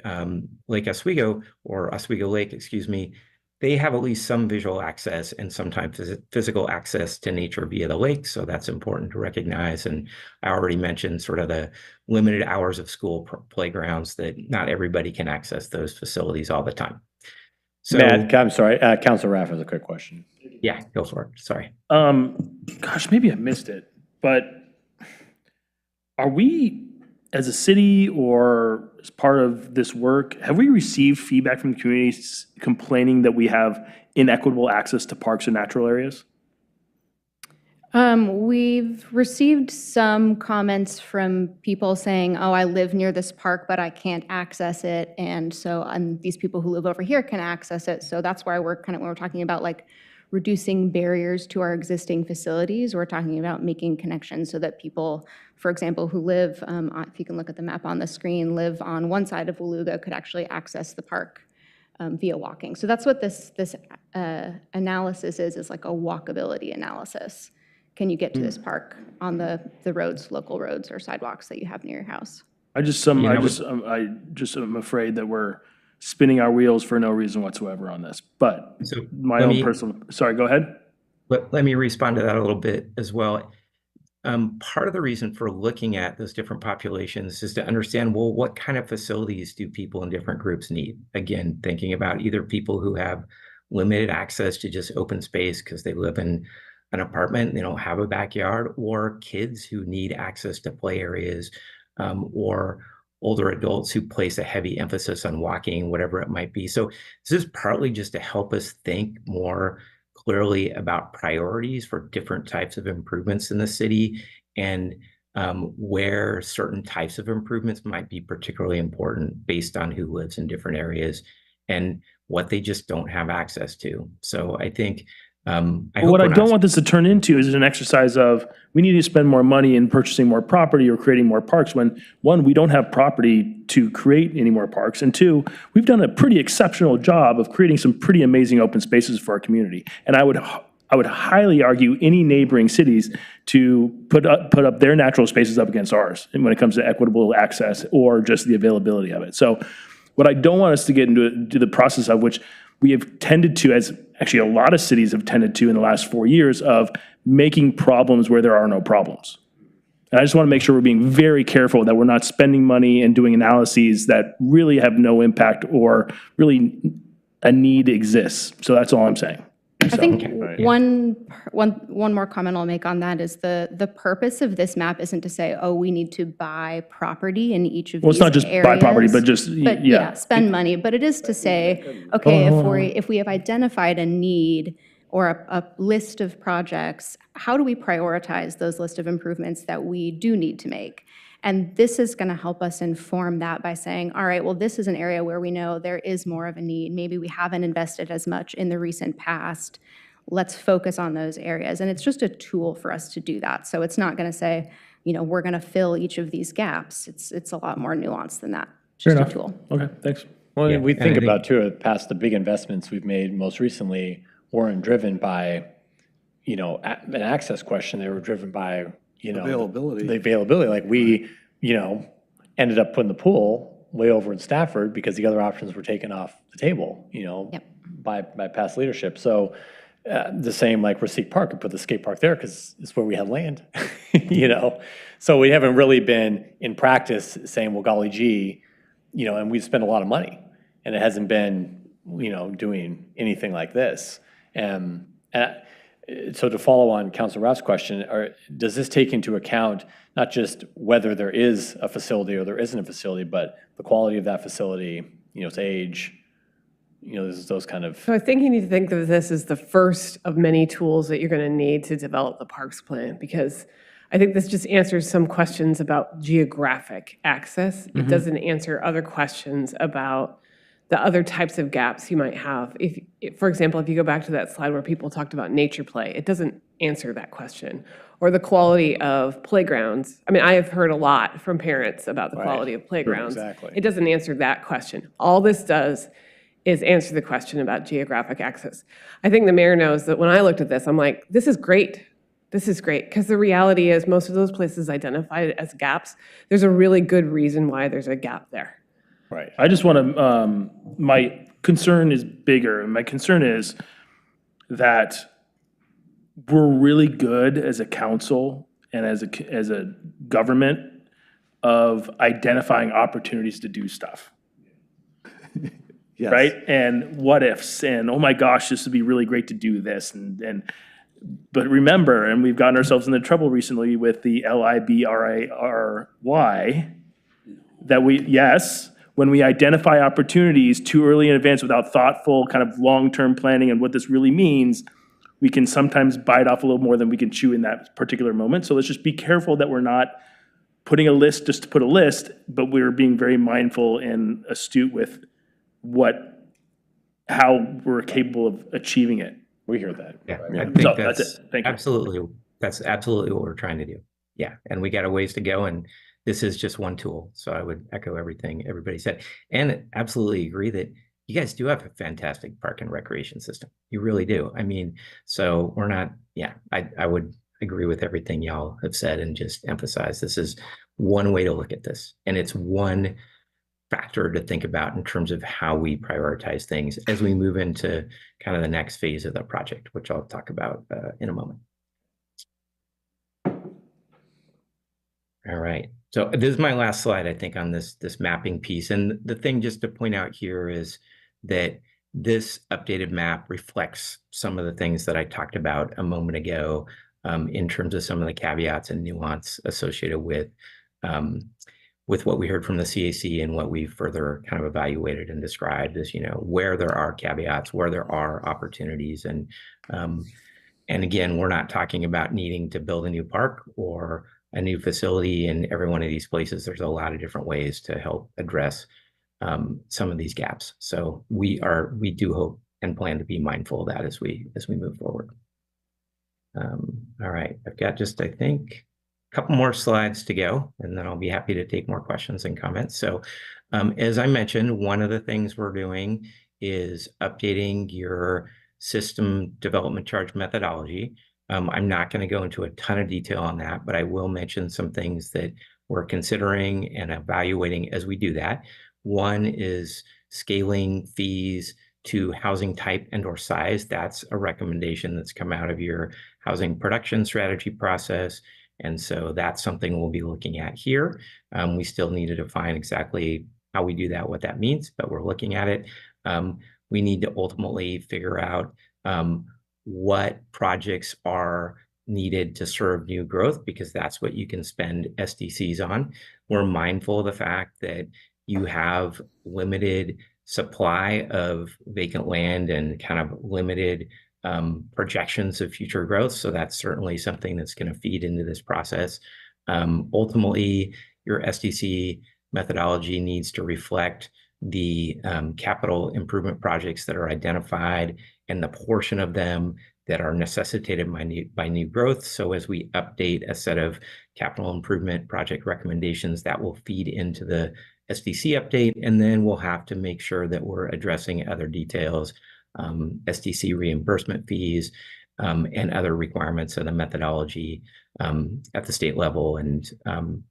Lake Oswego, or Oswego Lake, excuse me, they have at least some visual access and sometimes physical access to nature via the lake. So that's important to recognize. And I already mentioned sort of the limited hours of school playgrounds that not everybody can access those facilities all the time. So, Matt, I'm sorry, Councilor Raff has a quick question. Yeah, go for it. Sorry. Gosh, maybe I missed it, but are we, as a city or as part of this work, have we received feedback from the community complaining that we have inequitable access to parks and natural areas? We've received some comments from people saying, oh, I live near this park, but I can't access it. And so these people who live over here can access it. So that's why we're when we're talking about like reducing barriers to our existing facilities, we're talking about making connections so that people, for example, who live, if you can look at the map on the screen, live on one side of Waluga could actually access the park via walking. So that's what this analysis is like a walkability analysis. Can you get to this park on the roads, local roads or sidewalks that you have near your house? I just am afraid that we're spinning our wheels for no reason whatsoever on this. But my own personal, sorry, go ahead. But let me respond to that a little bit as well. Part of the reason for looking at those different populations is to understand, well, what kind of facilities do people in different groups need? Again, thinking about either people who have limited access to just open space because they live in an apartment, they don't have a backyard, or kids who need access to play areas, or older adults who place a heavy emphasis on walking, whatever it might be. So this is partly just to help us think more clearly about priorities for different types of improvements in the city and where certain types of improvements might be particularly important based on who lives in different areas and what they just don't have access to. So I think what I don't want this to turn into is an exercise of we need to spend more money in purchasing more property or creating more parks when, one, we don't have property to create any more parks, and two, we've done a pretty exceptional job of creating some pretty amazing open spaces for our community. And I would highly argue any neighboring cities to put up their natural spaces up against ours when it comes to equitable access or just the availability of it. So what I don't want us to get into the process of which we have tended to, as actually a lot of cities have tended to in the last 4 years, of making problems where there are no problems. And I just want to make sure we're being very careful that we're not spending money and doing analyses that really have no impact or really a need exists. So that's all I'm saying. I think one more comment I'll make on that is the purpose of this map isn't to say, oh, we need to buy property in each of these areas. Well, it's not just buy property, but just, yeah, spend money. But it is to say, okay, if we have identified a need or a list of projects, how do we prioritize those list of improvements that we do need to make? And this is going to help us inform that by saying, all right, well, this is an area where we know there is more of a need. Maybe we haven't invested as much in the recent past. Let's focus on those areas. And it's just a tool for us to do that. So it's not going to say, you know, we're going to fill each of these gaps. It's a lot more nuanced than that. It's just a tool. Okay, thanks. Well, we think about too, past the big investments we've made most recently weren't driven by, you know, an access question. They were driven by, you know, the availability. Like we, you know, ended up putting the pool way over in Stafford because the other options were taken off the table, you know, by past leadership. So the same like Rasik Park, we put the skate park there because it's where we had land, you know. So we haven't really been in practice saying, well, golly gee, you know, and we've spent a lot of money and it hasn't been, you know, doing anything like this. So to follow on Councilor Rath's question, does this take into account not just whether there is a facility or there isn't a facility, but the quality of that facility, you know, its age, you know, those kind of... So I think you need to think of this as the first of many tools that you're going to need to develop the parks plan, because I think this just answers some questions about geographic access. It doesn't answer other questions about the other types of gaps you might have. If, for example, if you go back to that slide where people talked about nature play, it doesn't answer that question. Or the quality of playgrounds. I mean, I have heard a lot from parents about the quality of playgrounds. Exactly. It doesn't answer that question. All this does is answer the question about geographic access. I think the mayor knows that when I looked at this, I'm like, this is great. This is great, because the reality is most of those places identified as gaps, there's a really good reason why there's a gap there. Right. I just want to, my concern is bigger. And my concern is that we're really good as a council and as a government of identifying opportunities to do stuff. Yes. Right? And what ifs and, oh my gosh, this would be really great to do this. But remember, and we've gotten ourselves into trouble recently with the LIBRARY, that when we identify opportunities too early in advance without thoughtful kind of long-term planning and what this really means, we can sometimes bite off a little more than we can chew in that particular moment. So let's just be careful that we're not putting a list just to put a list, but we're being very mindful and astute with how we're capable of achieving it. We hear that. Yeah, Yeah. I think So that's that's it. Thank you. that's absolutely what we're trying to do. Yeah, and we got a ways to go, and this is just one tool. So I would echo everything everybody said, and absolutely agree that you guys do have a fantastic park and recreation system. You really do. I mean, so we're not. Yeah, I would agree with everything y'all have said, and just emphasize this is one way to look at this, and it's one factor to think about in terms of how we prioritize things as we move into kind of the next phase of the project, which I'll talk about in a moment. All right, so this is my last slide, I think, on this mapping piece. And the thing just to point out here is that this updated map reflects some of the things that I talked about a moment ago in terms of some of the caveats and nuance associated with what we heard from the CAC and what we further kind of evaluated and described as, you know, where there are caveats, where there are opportunities. And again, we're not talking about needing to build a new park or a new facility in every one of these places. There's a lot of different ways to help address some of these gaps. So we do hope and plan to be mindful of that as we move forward. All right, I've got just, I think, couple more slides to go, and then I'll be happy to take more questions and comments. So as I mentioned, one of the things we're doing is updating your system development charge methodology. I'm not going to go into a ton of detail on that, but I will mention some things that we're considering and evaluating as we do that. One is scaling fees to housing type and or size, that's a recommendation that's come out of your housing production strategy process. And so that's something we'll be looking at here. We still need to define exactly how we do that, what that means, but we're looking at it. We need to ultimately figure out what projects are needed to serve new growth, because that's what you can spend SDCs on. We're mindful of the fact that you have limited supply of vacant land and kind of limited projections of future growth. So that's certainly something that's going to feed into this process. Ultimately, your SDC methodology needs to reflect the capital improvement projects that are identified and the portion of them that are necessitated by new growth. So as we update a set of capital improvement project recommendations, that will feed into the SDC update, and then we'll have to make sure that we're addressing other details, SDC reimbursement fees, and other requirements of the methodology at the state level, and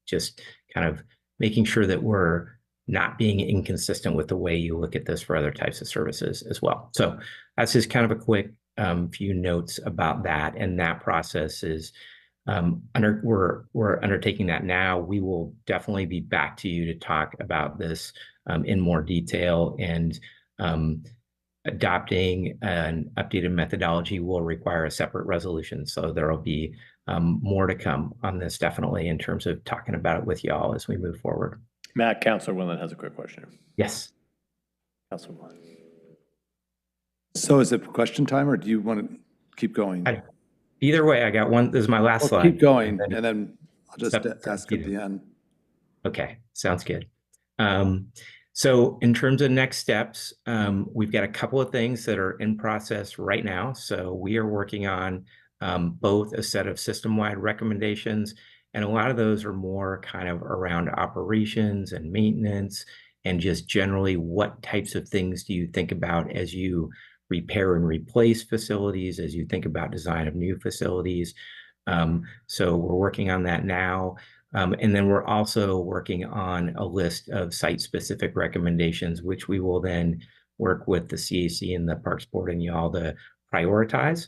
just kind of making sure that we're not being inconsistent with the way you look at this for other types of services as well. So that's just kind of a quick few notes about that, and that process is we're undertaking that now. We will definitely be back to you to talk about this in more detail, and adopting an updated methodology will require a separate resolution. So there will be more to come on this, definitely, in terms of talking about it with y'all as we move forward. Matt, Councilor Willamette has a quick question. Yes. Councilor Willamette. So is it question time, or do you want to keep going? Either way, I got one. This is my last slide. Keep going, and then I'll just ask at the end. Okay, sounds good. So in terms of next steps, we've got a couple of things that are in process right now. So we are working on both a set of system-wide recommendations, and a lot of those are more kind of around operations and maintenance, and just generally what types of things do you think about as you repair and replace facilities, as you think about design of new facilities. So we're working on that now. And then we're also working on a list of site-specific recommendations, which we will then work with the CAC and the Parks Board and y'all to prioritize.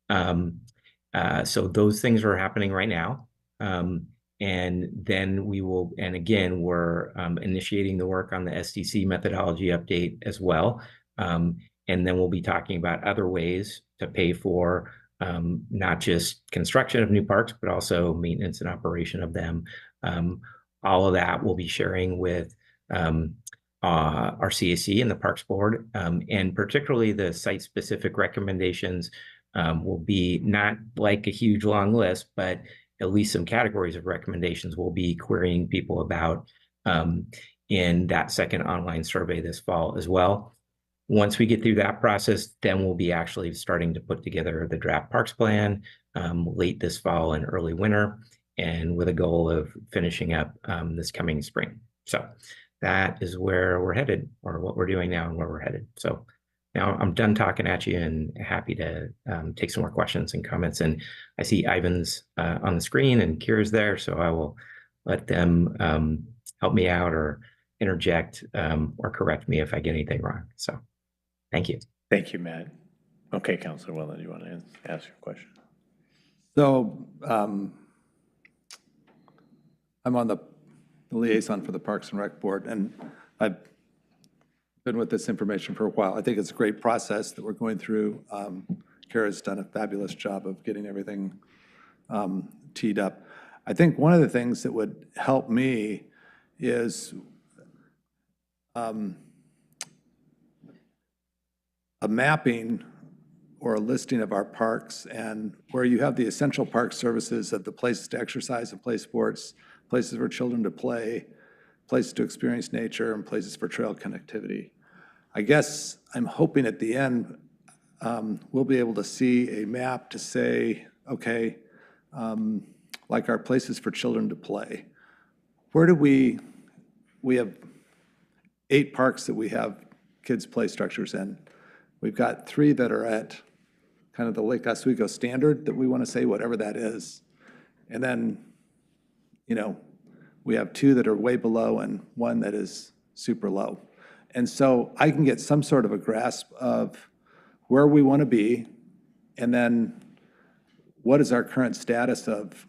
So those things are happening right now. And then we will, and again, we're initiating the work on the SDC methodology update as well. And then we'll be talking about other ways to pay for not just construction of new parks, but also maintenance and operation of them. All of that we'll be sharing with our CAC and the Parks Board, and particularly the site-specific recommendations will be not like a huge long list, but at least some categories of recommendations we'll be querying people about in that second online survey this fall as well. Once we get through that process, then we'll be actually starting to put together the draft parks plan late this fall and early winter, and with a goal of finishing up this coming spring. So that is where we're headed, or what we're doing now and where we're headed. So now I'm done talking at you and happy to take some more questions and comments. And I see Ivan's on the screen and Kira's there, so I will let them help me out or interject or correct me if I get anything wrong. So thank you. Thank you, Matt. Okay, Councilor Willamette, you want to ask your question? So I'm on the liaison for the Parks and Rec Board, and I've been with this information for a while. I think it's a great process that we're going through. Kara's done a fabulous job of getting everything teed up. I think one of the things that would help me is a mapping or a listing of our parks, and where you have the essential park services of the places to exercise and play sports, places for children to play, places to experience nature, and places for trail connectivity. I guess I'm hoping at the end we'll be able to see a map to say, okay, like our places for children to play. Where do we have 8 parks that we have kids' play structures in. We've got 3 that are at kind of the Lake Oswego standard that we want to say, whatever that is. And then, you know, we have 2 that are way below and 1 that is super low. And so I can get some sort of a grasp of where we want to be, and then what is our current status of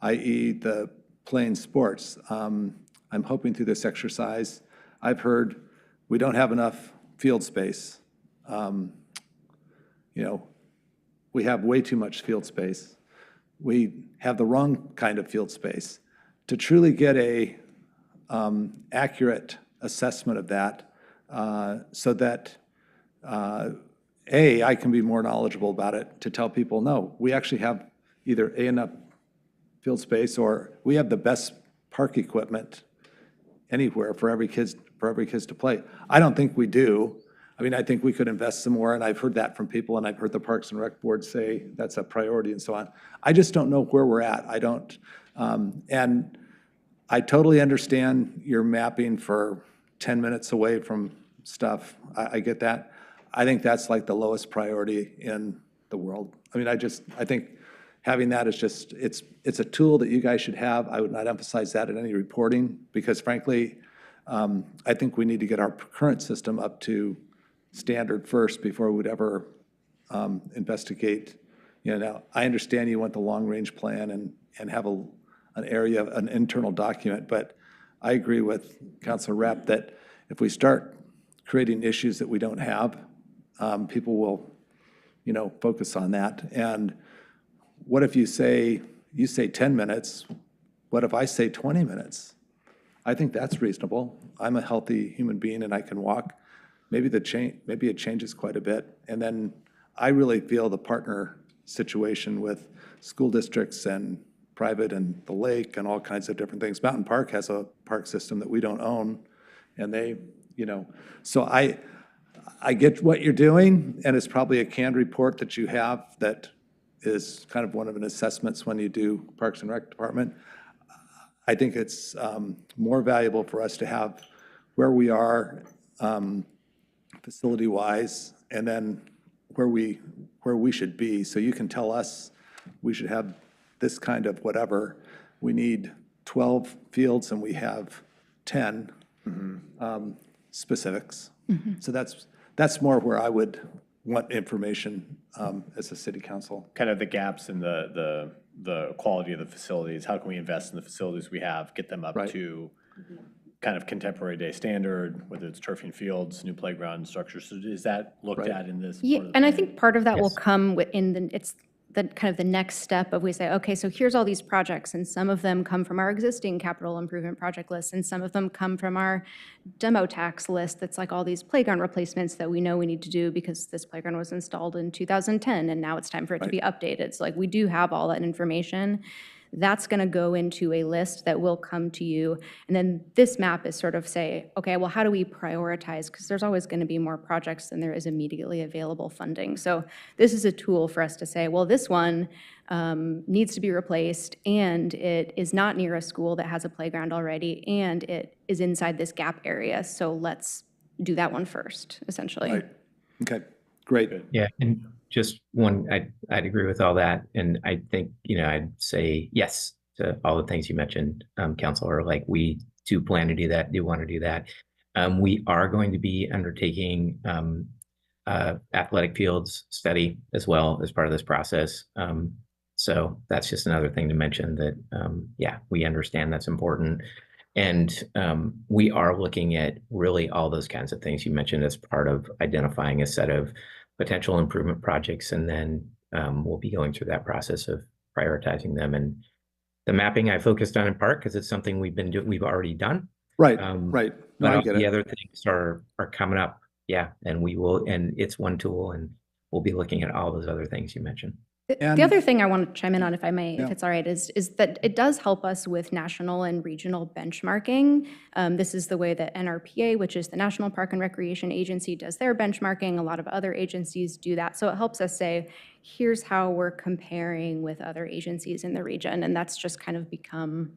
i.e. the playing sports. I'm hoping through this exercise, I've heard we don't have enough field space. We have way too much field space. We have the wrong kind of field space. To truly get a accurate assessment of that, so that I can be more knowledgeable about it, to tell people, no, we actually have either enough field space, or we have the best park equipment anywhere for every kids to play. I don't think we do. I mean, I think we could invest some more, and I've heard that from people, and I've heard the Parks and Rec Board say that's a priority and so on. I just don't know where we're at. I don't, and I totally understand your mapping for 10 minutes away from stuff. I get that. I think that's like the lowest priority in the world. I mean, I think having that is just, it's a tool that you guys should have. I would not emphasize that in any reporting, because frankly, I think we need to get our current system up to standard first before we would ever investigate. Now, I understand you want the long-range plan and have an area, an internal document, but I agree with Councilor Rapp that if we start creating issues that we don't have, people will, focus on that. And what if you say 10 minutes? What if I say 20 minutes? I think that's reasonable. I'm a healthy human being and I can walk. Maybe it changes quite a bit. And then I really feel the partner situation with school districts and private and the lake and all kinds of different things. Mountain Park has a park system that we don't own, and they, so I get what you're doing, and it's probably a canned report that you have that is kind of one of an assessments when you do Parks and Rec Department. I think it's more valuable for us to have where we are facility-wise, and then where we should be. So you can tell us we should have this kind of whatever. We need 12 fields and we have 10 specifics. So that's more where I would want information as a city council. Kind of the gaps in the quality of the facilities. How can we invest in the facilities we have, get them up to kind of contemporary day standard, whether it's turfing fields, new playground structures. So is that looked at in this? Yeah, and I think part of that will come it's the kind of the next step of we say, okay, so here's all these projects, and some of them come from our existing capital improvement project list, and some of them come from our demo tax list that's like all these playground replacements that we know we need to do because this playground was installed in 2010 and now it's time for it to be updated. So like we do have all that information. That's going to go into a list that will come to you. And then this map is sort of say, okay, well, how do we prioritize? Because there's always going to be more projects than there is immediately available funding. So this is a tool for us to say, well, this one needs to be replaced, and it is not near a school that has a playground already, and it is inside this gap area. So let's do that one first, essentially. Right. Okay, great. Yeah, and just one, I'd agree with all that. And I think, I'd say yes to all the things you mentioned, Councilor, like we do plan to do that, do want to do that. We are going to be undertaking athletic fields study as well as part of this process. So that's just another thing to mention that, we understand that's important. And we are looking at really all those kinds of things you mentioned as part of identifying a set of potential improvement projects, and then we'll be going through that process of prioritizing them. And the mapping I focused on in part because it's something we've already done. Right, right. No, But I get the it. other things are coming up. Yeah, and we will, and it's one tool, and we'll be looking at all those other things you mentioned. The other thing I want to chime in on, if I may, if it's all right, is that it does help us with national and regional benchmarking. This is the way that NRPA, which is the National Park and Recreation Agency, does their benchmarking. A lot of other agencies do that. So it helps us say, here's how we're comparing with other agencies in the region. And that's just kind of become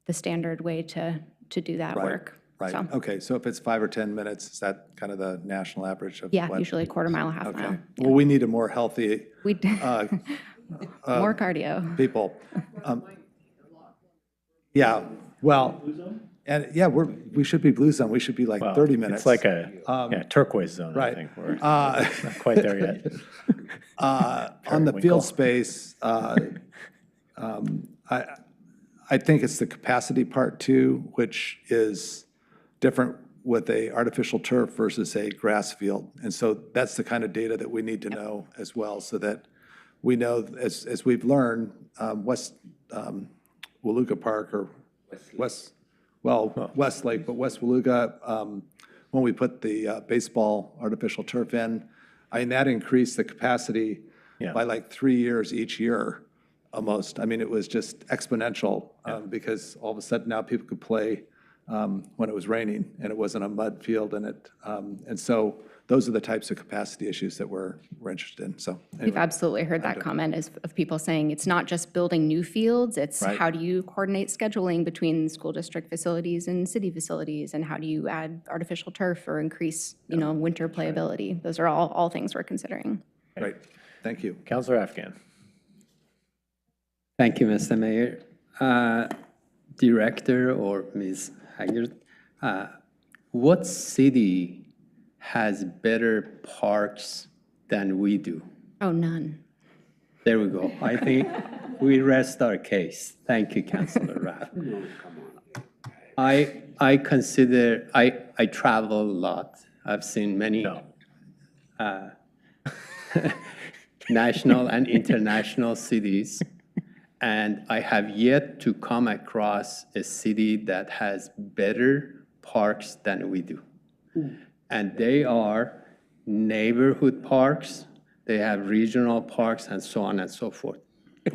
the standard way to do that work. Right. So, Okay, so if it's 5 or 10 minutes, is that kind of the national average of yeah, what? usually a quarter mile, half Okay. mile. Well, we need a more healthy More cardio. people. Yeah, well, And yeah, we should be blue zone. We should be like 30 minutes. It's like a turquoise zone, right. I think. We're not quite there yet. On the field space, I think it's the capacity part too, which is different with a artificial turf versus a grass field. And so that's the kind of data that we need to know as well, so that we know, as we've learned, West Waluga Park or Westlake, but West Waluga, when we put the baseball artificial turf in, I mean, that increased the capacity by like 3 years each year, almost. I mean, it was just exponential because all of a sudden now people could play when it was raining and it wasn't a mud field and so those are the types of capacity issues that we're interested in. So anyway, We've absolutely heard that comment of people saying it's not just building new fields, it's how do you coordinate scheduling between school district facilities and city facilities, and how do you add artificial turf or increase, winter playability? Those are all things we're considering. Great, thank you. Councilor Afghan. Thank you, Mr. Mayor. Director or Ms. Haggard, what city has better parks than we do? Oh, none. There we go. I think we rest our case. Thank you, Councilor Rath. I consider, I travel a lot. I've seen many national and international cities, and I have yet to come across a city that has better parks than we do. And they are neighborhood parks, they have regional parks, and so on and so forth.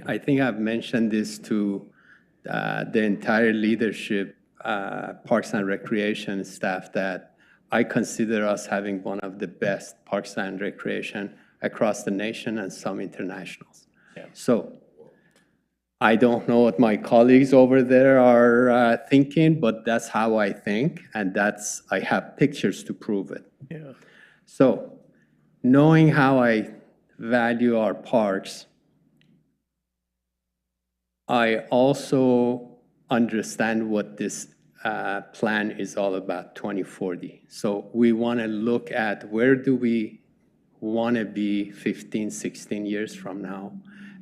I think I've mentioned this to the entire leadership, Parks and Recreation staff, that I consider us having one of the best Parks and Recreation across the nation and some internationals. So I don't know what my colleagues over there are thinking, but that's how I think, and I have pictures to prove it. So knowing how I value our parks, I also understand what this plan is all about, 2040. So we want to look at where do we want to be 15, 16 years from now,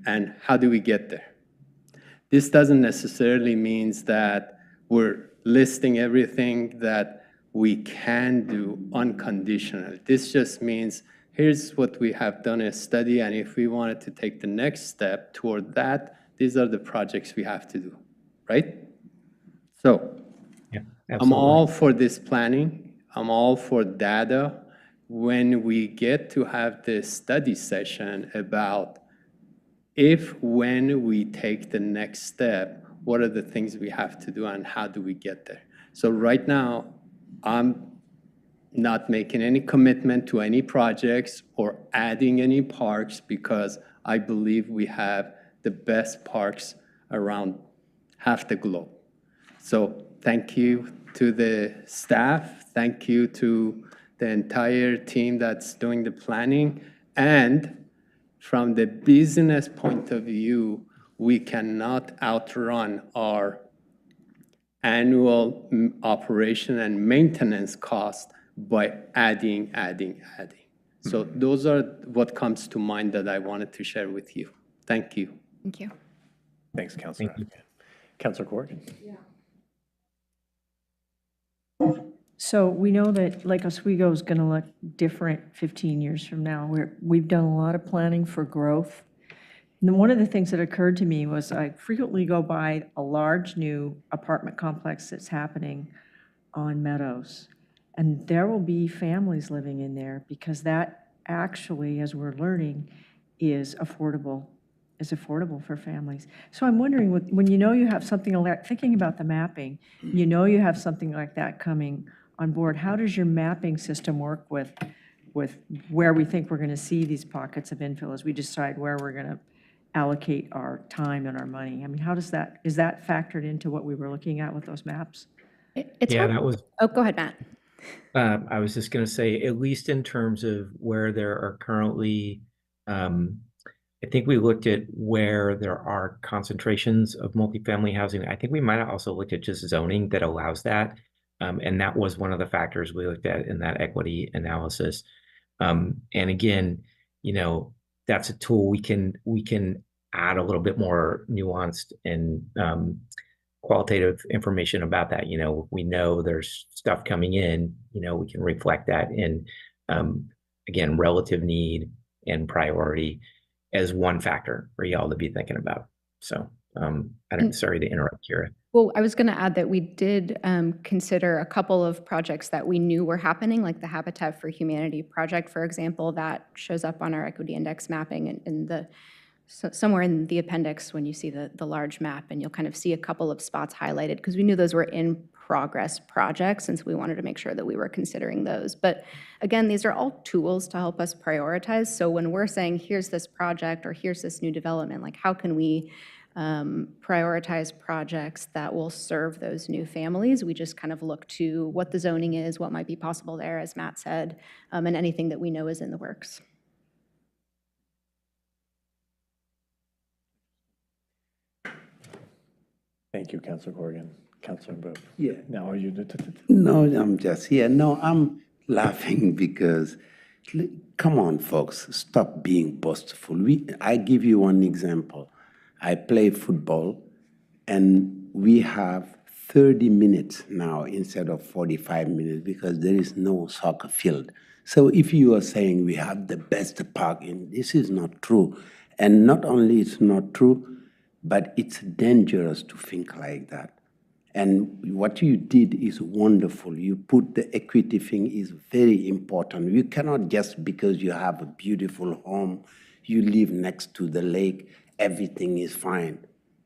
and how do we get there? This doesn't necessarily mean that we're listing everything that we can do unconditional. This just means here's what we have done a study, and if we wanted to take the next step toward that, these are the projects we have to do, right? So I'm all for this planning. I'm all for data. When we get to have this study session about when we take the next step, what are the things we have to do and how do we get there? So right now, I'm not making any commitment to any projects or adding any parks because I believe we have the best parks around half the globe. So thank you to the staff. Thank you to the entire team that's doing the planning. And from the business point of view, we cannot outrun our annual operation and maintenance cost by adding. So those are what comes to mind that I wanted to share with you. Thank you. Thank you. Thanks, Councilor. Councilor Corrigan. So we know that Lake Oswego is going to look different 15 years from now. We've done a lot of planning for growth. And one of the things that occurred to me was I frequently go by a large new apartment complex that's happening on Meadows. And there will be families living in there because that actually, as we're learning, is affordable for families. So I'm wondering, when you know you have something like, thinking about the mapping, you know you have something like that coming on board, how does your mapping system work with where we think we're going to see these pockets of infill as we decide where we're going to allocate our time and our money? I mean, is that factored into what we were looking at with those maps? Oh, go ahead, Matt. I was just going to say, at least in terms of where there are currently I think we looked at where there are concentrations of multifamily housing. I think we might have also looked at just zoning that allows that. And that was one of the factors we looked at in that equity analysis. And again, you know, that's a tool we can add a little bit more nuanced and qualitative information about that. You know, we know there's stuff coming in, you know, we can reflect that in, again, relative need and priority as one factor for y'all to be thinking about. So sorry to interrupt, Kira. Well, I was going to add that we did consider a couple of projects that we knew were happening, like the Habitat for Humanity project, for example, that shows up on our equity index mapping in the somewhere in the appendix when you see the large map, and you'll kind of see a couple of spots highlighted because we knew those were in progress projects, since we wanted to make sure that we were considering those. But again, these are all tools to help us prioritize. So when we're saying, here's this project or here's this new development, like how can we prioritize projects that will serve those new families? We just kind of look to what the zoning is, what might be possible there, as Matt said, and anything that we know is in the works. Thank you, Councilor Corrigan. Councilor Booth. Yeah. Now, are you? No, I'm just here. No, I'm laughing because, come on, folks, stop being boastful. I give you one example. I play football, and we have 30 minutes now instead of 45 minutes because there is no soccer field. So if you are saying we have the best park, this is not true. And not only it's not true, but it's dangerous to think like that. And what you did is wonderful. You put the equity thing is very important. You cannot just because you have a beautiful home, you live next to the lake, everything is fine.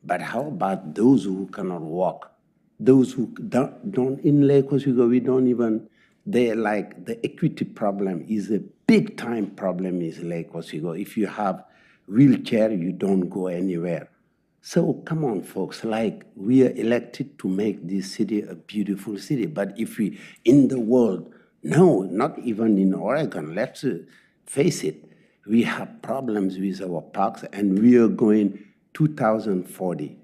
But how about those who cannot walk? Those who don't in Lake Oswego, we don't even, they're like, the equity problem is a big time problem in Lake Oswego. If you have wheelchair, you don't go anywhere. So come on, folks, like we are elected to make this city a beautiful city. But if we, in the world, no, not even in Oregon, let's face it, we have problems with our parks, and we are going 2040,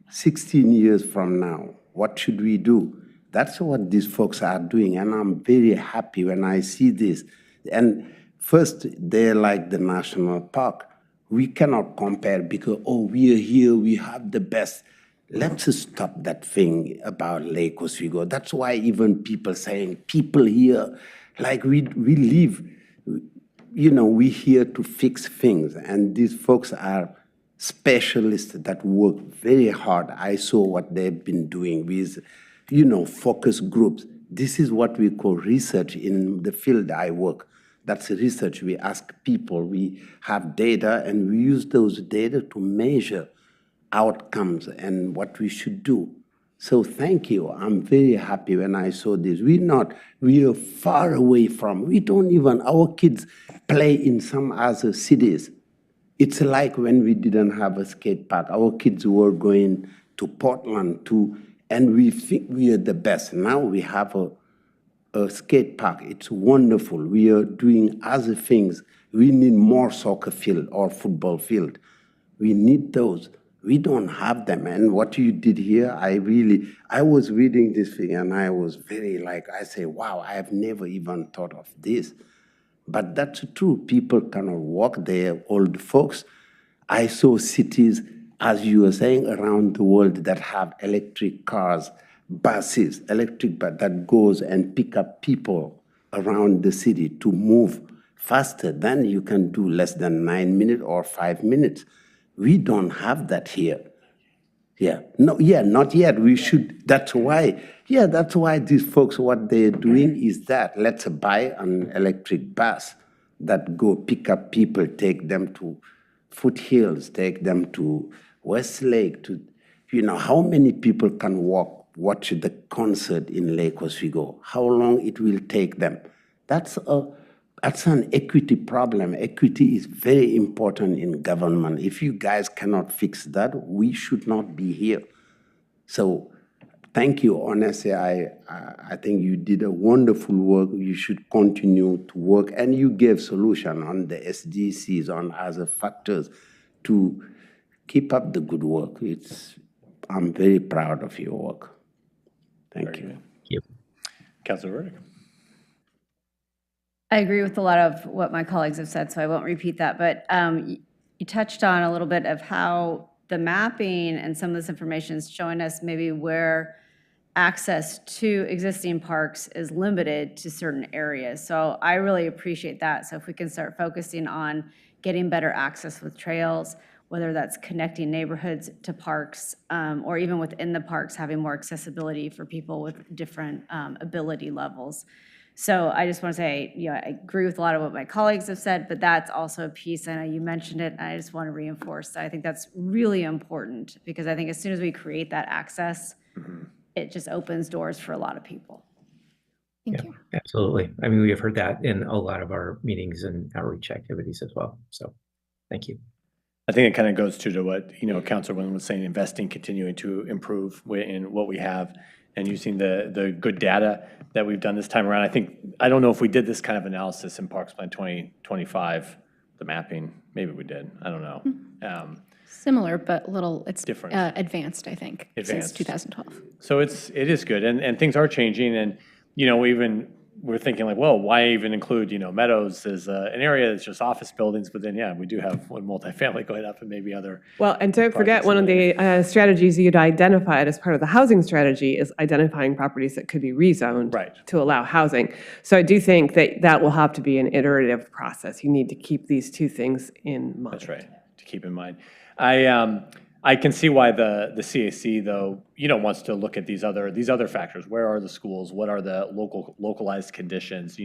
16 years from now. What should we do? That's what these folks are doing, and I'm very happy when I see this. And first, they're like the national park. We cannot compare because, oh, we are here, we have the best. Let's stop that thing about Lake Oswego. That's why even people saying, people here, like we live, you know, we're here to fix things. And these folks are specialists that work very hard. I saw what they've been doing with, you know, focus groups. This is what we call research in the field I work. That's research. We ask people, we have data, and we use those data to measure outcomes and what we should do. So thank you. I'm very happy when I saw this. We are far away from, we don't even, our kids play in some other cities. It's like when we didn't have a skate park. Our kids were going to Portland too, and we think we are the best. Now we have a skate park. It's wonderful. We are doing other things. We need more soccer field or football field. We need those. We don't have them. And what you did here, I was reading this thing and I was very I say, wow, I have never even thought of this. But that's true. People cannot walk. They're old folks. I saw cities, as you were saying, around the world that have electric cars, buses, electric bus that goes and pick up people around the city to move faster. Then you can do less than 9 minutes or 5 minutes. We don't have that here. Yeah, no, yeah, not yet. We should. That's why these folks, what they're doing is that let's buy an electric bus that go pick up people, take them to Foothills, take them to Westlake. To, you know, how many people can watch the concert in Lake Oswego? How long it will take them? That's an equity problem. Equity is very important in government. If you guys cannot fix that, we should not be here. So thank you. Honestly, I think you did a wonderful work. You should continue to work, and you gave solution on the SDCs, on other factors to keep up the good work. I'm very proud of your work. Thank you. Thank you. Councilor Ruth. I agree with a lot of what my colleagues have said, so I won't repeat that. But you touched on a little bit of how the mapping and some of this information is showing us maybe where access to existing parks is limited to certain areas. So I really appreciate that. So if we can start focusing on getting better access with trails, whether that's connecting neighborhoods to parks, or even within the parks, having more accessibility for people with different ability levels. So I just want to say, I agree with a lot of what my colleagues have said, but that's also a piece, I know you mentioned it, and I just want to reinforce that I think that's really important, because I think as soon as we create that access, it just opens doors for a lot of people. Thank you. Absolutely. I mean, we have heard that in a lot of our meetings and outreach activities as well. So thank you. I think it kind of goes to what, Councilor Wynn was saying, investing, continuing to improve in what we have, and using the good data that we've done this time around. I don't know if we did this kind of analysis in Parks Plan 2025, the mapping. Maybe we did. I don't know. Similar, but it's different. Advanced, I think, since 2012. So it is good, and things are changing, and even we're thinking like, well, why even include Meadows as an area that's just office buildings? But then we do have one multifamily going up, and maybe other. Well, and don't forget, one of the strategies you'd identified as part of the housing strategy is identifying properties that could be rezoned to allow housing. So I do think that will have to be an iterative process. You need to keep these two things in mind. That's right, to keep in mind. I can see why the CAC, though, wants to look at these other factors. Where are the schools? What are the localized conditions?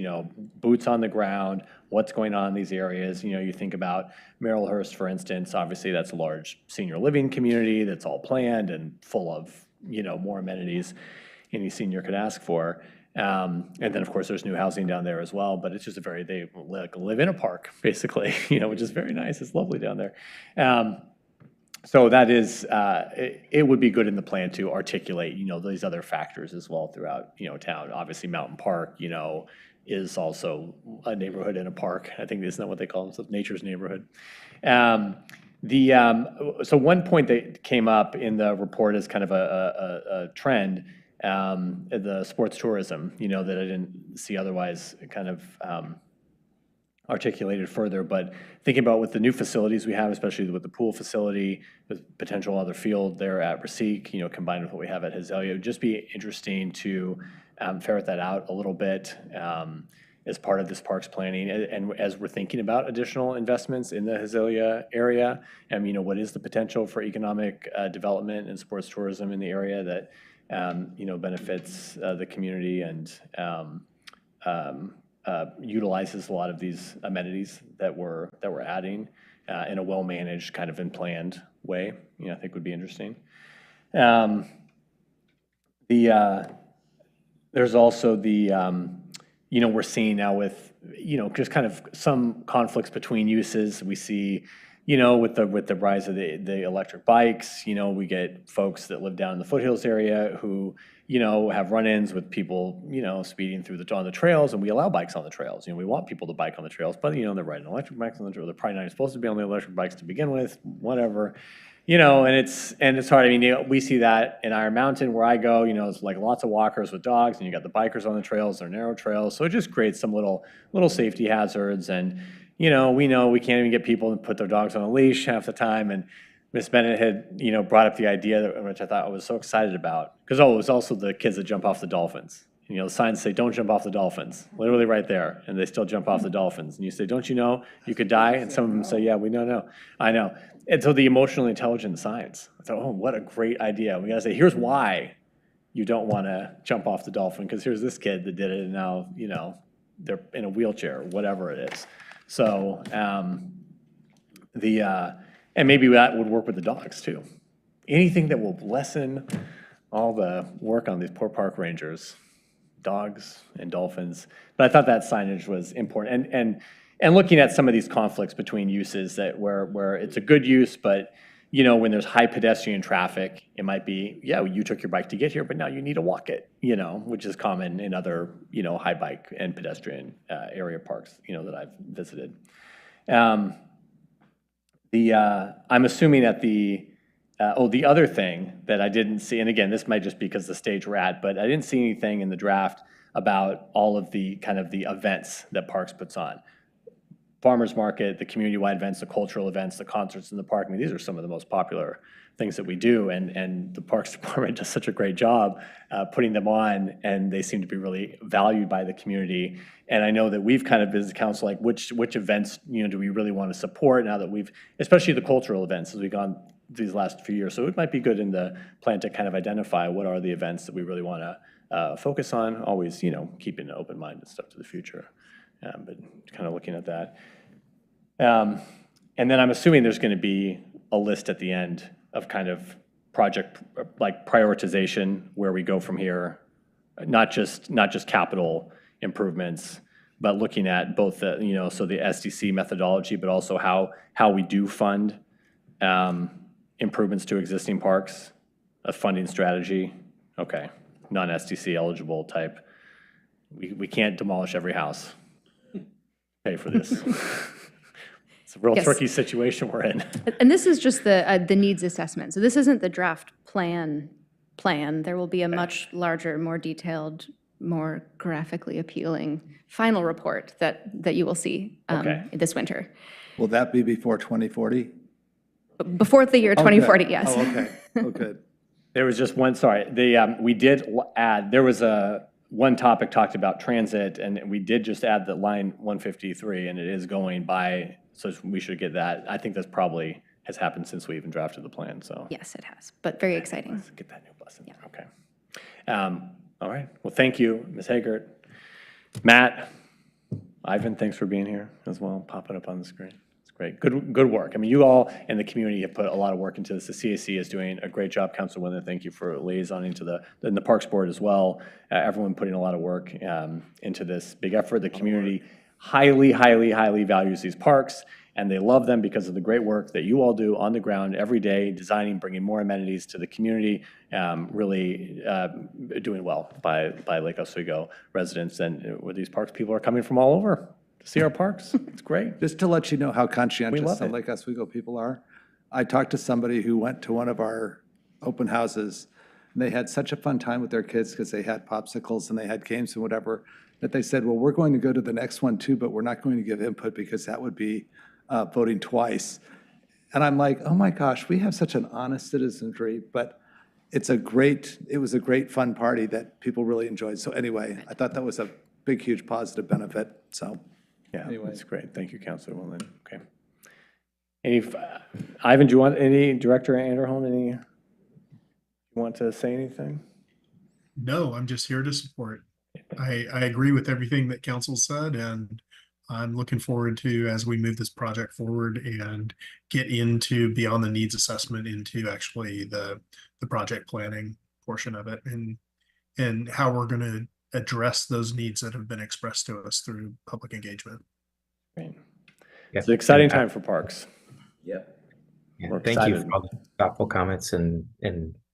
Boots on the ground. What's going on in these areas? You think about Merrillhurst, for instance. Obviously, that's a large senior living community that's all planned and full of more amenities any senior could ask for. And then, of course, there's new housing down there as well. But it's just they live in a park, basically. Which is very nice. It's lovely down there. So that is, it would be good in the plan to articulate, these other factors as well throughout, town. Obviously, Mountain Park, is also a neighborhood in a park. I think isn't that what they call themselves, nature's neighborhood. So one point that came up in the report is kind of a trend, the sports tourism, that I didn't see otherwise kind of articulated further, but thinking about with the new facilities we have, especially with the pool facility, with potential other field there at Rasique, combined with what we have at Hazelia, it would just be interesting to ferret that out a little bit as part of this parks planning, and as we're thinking about additional investments in the Hazelia area, and what is the potential for economic development and sports tourism in the area that benefits the community and utilizes a lot of these amenities that we're adding in a well-managed kind of and planned way. I think would be interesting. There's also we're seeing now with just kind of some conflicts between uses. We see with the rise of the electric bikes, we get folks that live down in the foothills area who have run-ins with people, speeding on the trails, and we allow bikes on the trails. We want people to bike on the trails, but they're riding electric bikes on the trail. They're probably not supposed to be on the electric bikes to begin with, whatever. And it's hard. We see that in Iron Mountain where I go, it's like lots of walkers with dogs, and you got the bikers on the trails, they're narrow trails. So it just creates some little safety hazards. And, we know we can't even get people to put their dogs on a leash half the time. And Ms. Bennett had, brought up the idea, which I thought I was so excited about, because, it was also the kids that jump off the dolphins. The signs say, don't jump off the dolphins, literally right there, and they still jump off the dolphins. And you say, don't you know you could die? And some of them say, yeah, we know. I know. And so the emotionally intelligent signs, I thought, oh, what a great idea. We got to say, here's why you don't want to jump off the dolphin, because here's this kid that did it, and now, they're in a wheelchair, or whatever it is. So and maybe that would work with the dogs too. Anything that will lessen all the work on these poor park rangers, dogs and dolphins. But I thought that signage was important. And looking at some of these conflicts between uses where it's a good use, but you know, when there's high pedestrian traffic, it might be, yeah, you took your bike to get here, but now you need to walk it, you know, which is common in other, you know, high bike and pedestrian area parks, you know, that I've visited. I'm assuming that the other thing that I didn't see, and again, this might just be because the stage we're at, but I didn't see anything in the draft about all of the kind of the events that Parks puts on. Farmers market, the community-wide events, the cultural events, the concerts in the park. I mean, these are some of the most popular things that we do, and the Parks Department does such a great job putting them on, and they seem to be really valued by the community. And I know that we've kind of, as a council, like which events, you know, do we really want to support now that we've, especially the cultural events as we've gone these last few years. So it might be good in the plan to kind of identify what are the events that we really want to focus on, always, you know, keeping an open mind and stuff to the future. But kind of looking at that. And then I'm assuming there's going to be a list at the end of kind of project, like prioritization, where we go from here, not just capital improvements, but looking at both the, you know, so the SDC methodology, but also how we do fund improvements to existing parks, a funding strategy. Okay, non-SDC eligible type. We can't demolish every house. Pay for this. It's a real tricky situation we're in. And this is just the needs assessment. So this isn't the draft plan. There will be a much larger, more detailed, more graphically appealing final report that you will see this winter. Will that be before 2040? Before the year 2040, yes. Oh, okay. Oh, good. There was just one, sorry, we did add, there was one topic talked about transit, and we did just add the line 153, and it is going by, so we should get that. I think that's probably has happened since we even drafted the plan, so. Yes, it has, but very exciting. Let's get that new bus in there, okay. All right, well, thank you, Ms. Hagert. Matt, Ivan, thanks for being here as well, popping up on the screen. Great, good work. I mean, you all in the community have put a lot of work into this. The CAC is doing a great job, Councilwoman. Thank you for liaisoning to the Parks Board as well. Everyone putting a lot of work into this big effort. The community highly values these parks, and they love them because of the great work that you all do on the ground every day, designing, bringing more amenities to the community, really doing well by Lake Oswego residents. And with these parks, people are coming from all over to see our parks. It's great. Just to let you know how conscientious some it. Lake Oswego people are, I talked to somebody who went to one of our open houses, and they had such a fun time with their kids because they had popsicles and they had games and whatever, that they said, well, we're going to go to the next one too, but we're not going to give input because that would be voting twice. And I'm like, oh my gosh, we have such an honest citizenry, but it was a great fun party that people really enjoyed. So anyway, I thought that was a big, huge positive benefit, so. Yeah, Anyway. that's great. Thank you, Councilwoman. Okay. Ivan, do you want Director Anderholm, you want to say anything? No, I'm just here to support. I agree with everything that council said, and I'm looking forward to, as we move this project forward and get into beyond the needs assessment into actually the project planning portion of it, and how we're going to address those needs that have been expressed to us through public engagement. Great. It's an exciting time for parks. Yep. We're Thank you excited. for all the thoughtful comments and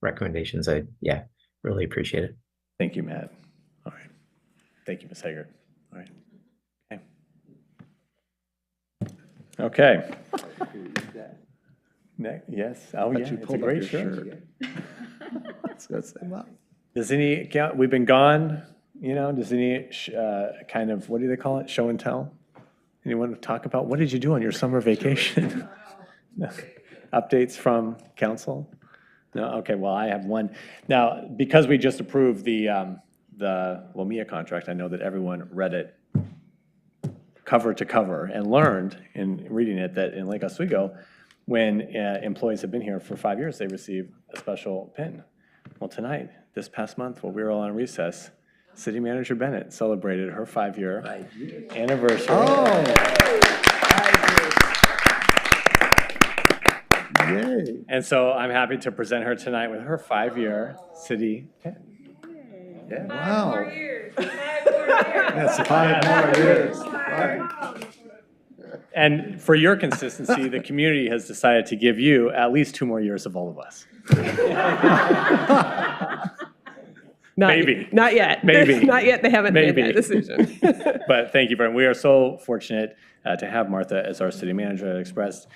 recommendations. I really appreciate it. Thank you, Matt. All right. Thank you, Ms. Hager. All right. Okay. Yes. Oh, yeah. It's a great shirt. Does we've been gone, does any kind of, what do they call it? Show and tell? Anyone talk about, what did you do on your summer vacation? No. Updates from council? No? Okay, well, I have one. Now, because we just approved the WMIA contract, I know that everyone read it cover to cover and learned in reading it that in Lake Oswego, when employees have been here for 5 years, they receive a special pin. Well, tonight, this past month, while we were all on recess, City Manager Bennett celebrated her 5-year anniversary. Oh! Yay. And so I'm happy to present her tonight with her 5-year city pin. Yeah. Wow. 5 more years. That's 5 more years. Right. And for your consistency, the community has decided to give you at least 2 more years of all of us. Maybe. Not yet. Maybe. Not yet. They haven't made that decision. But thank you very much. We are so fortunate to have Martha as our city manager at Express,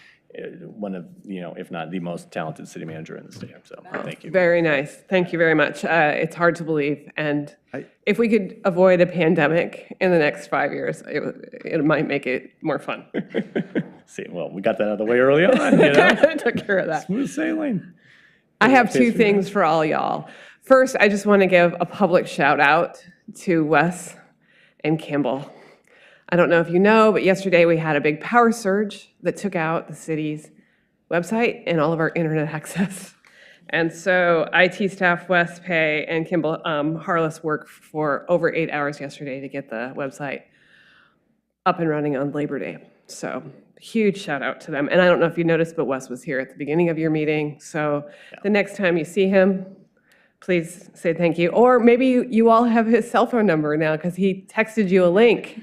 one of, if not the most talented city manager in the state. So thank you. Very nice. Thank you very much. It's hard to believe. And if we could avoid a pandemic in the next 5 years, it might make it more fun. See, well, we got that out of the way early on. Took care of that. Smooth sailing. I have 2 things for all y'all. First, I just want to give a public shout out to Wes and Kimball. I don't know if you know, but yesterday we had a big power surge that took out the city's website and all of our internet access. And so IT staff Wes Pay and Kimball Harless worked for over 8 hours yesterday to get the website up and running on Labor Day. So huge shout out to them. And I don't know if you noticed, but Wes was here at the beginning of your meeting. So the next time you see him, please say thank you. Or maybe you all have his cell phone number now because he texted you a link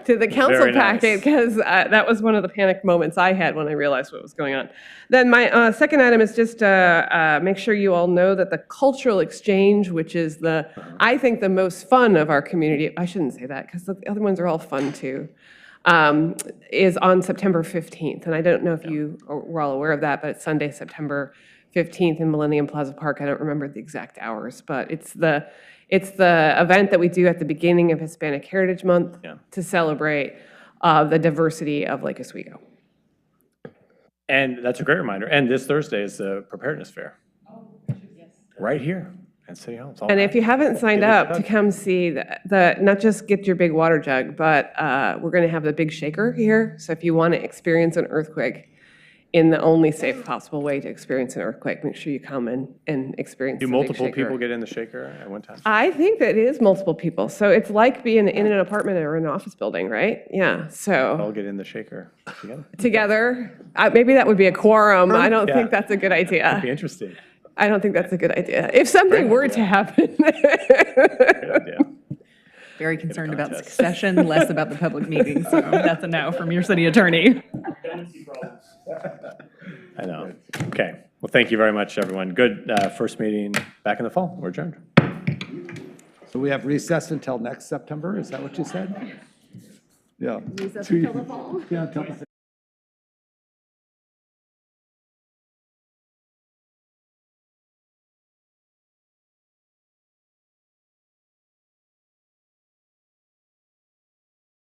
to the council packet, because that was one of the panic moments I had when I realized what was going on. Then my second item is just make sure you all know that the cultural exchange, which is I think the most fun of our community, I shouldn't say that because the other ones are all fun too, is on September 15th. And I don't know if you were all aware of that, but it's Sunday, September 15th in Millennium Plaza Park. I don't remember the exact hours, but it's the event that we do at the beginning of Hispanic Heritage Month to celebrate the diversity of Lake Oswego. And that's a great reminder. And this Thursday is the preparedness fair. Right here at City Hall. And if you haven't signed up to come see not just get your big water jug, but we're going to have the big shaker here. So if you want to experience an earthquake in the only safe possible way to experience an earthquake, make sure you come and experience the big shaker. Do multiple people get in the shaker at one time? I think that it is multiple people. So it's like being in an apartment or an office building, right? Yeah, so. All get in the shaker together. Together? Maybe that would be a quorum. I don't think that's a good idea. That'd be interesting. I don't think that's a good idea. If something were to happen. Very concerned about succession, less about the public meeting, so that's a no from your city attorney. I know. Okay. Well, thank you very much, everyone. Good first meeting back in the fall. We're adjourned. So we have recess until next September? Is that what you said? Yeah. Recess until the fall. Yeah, until the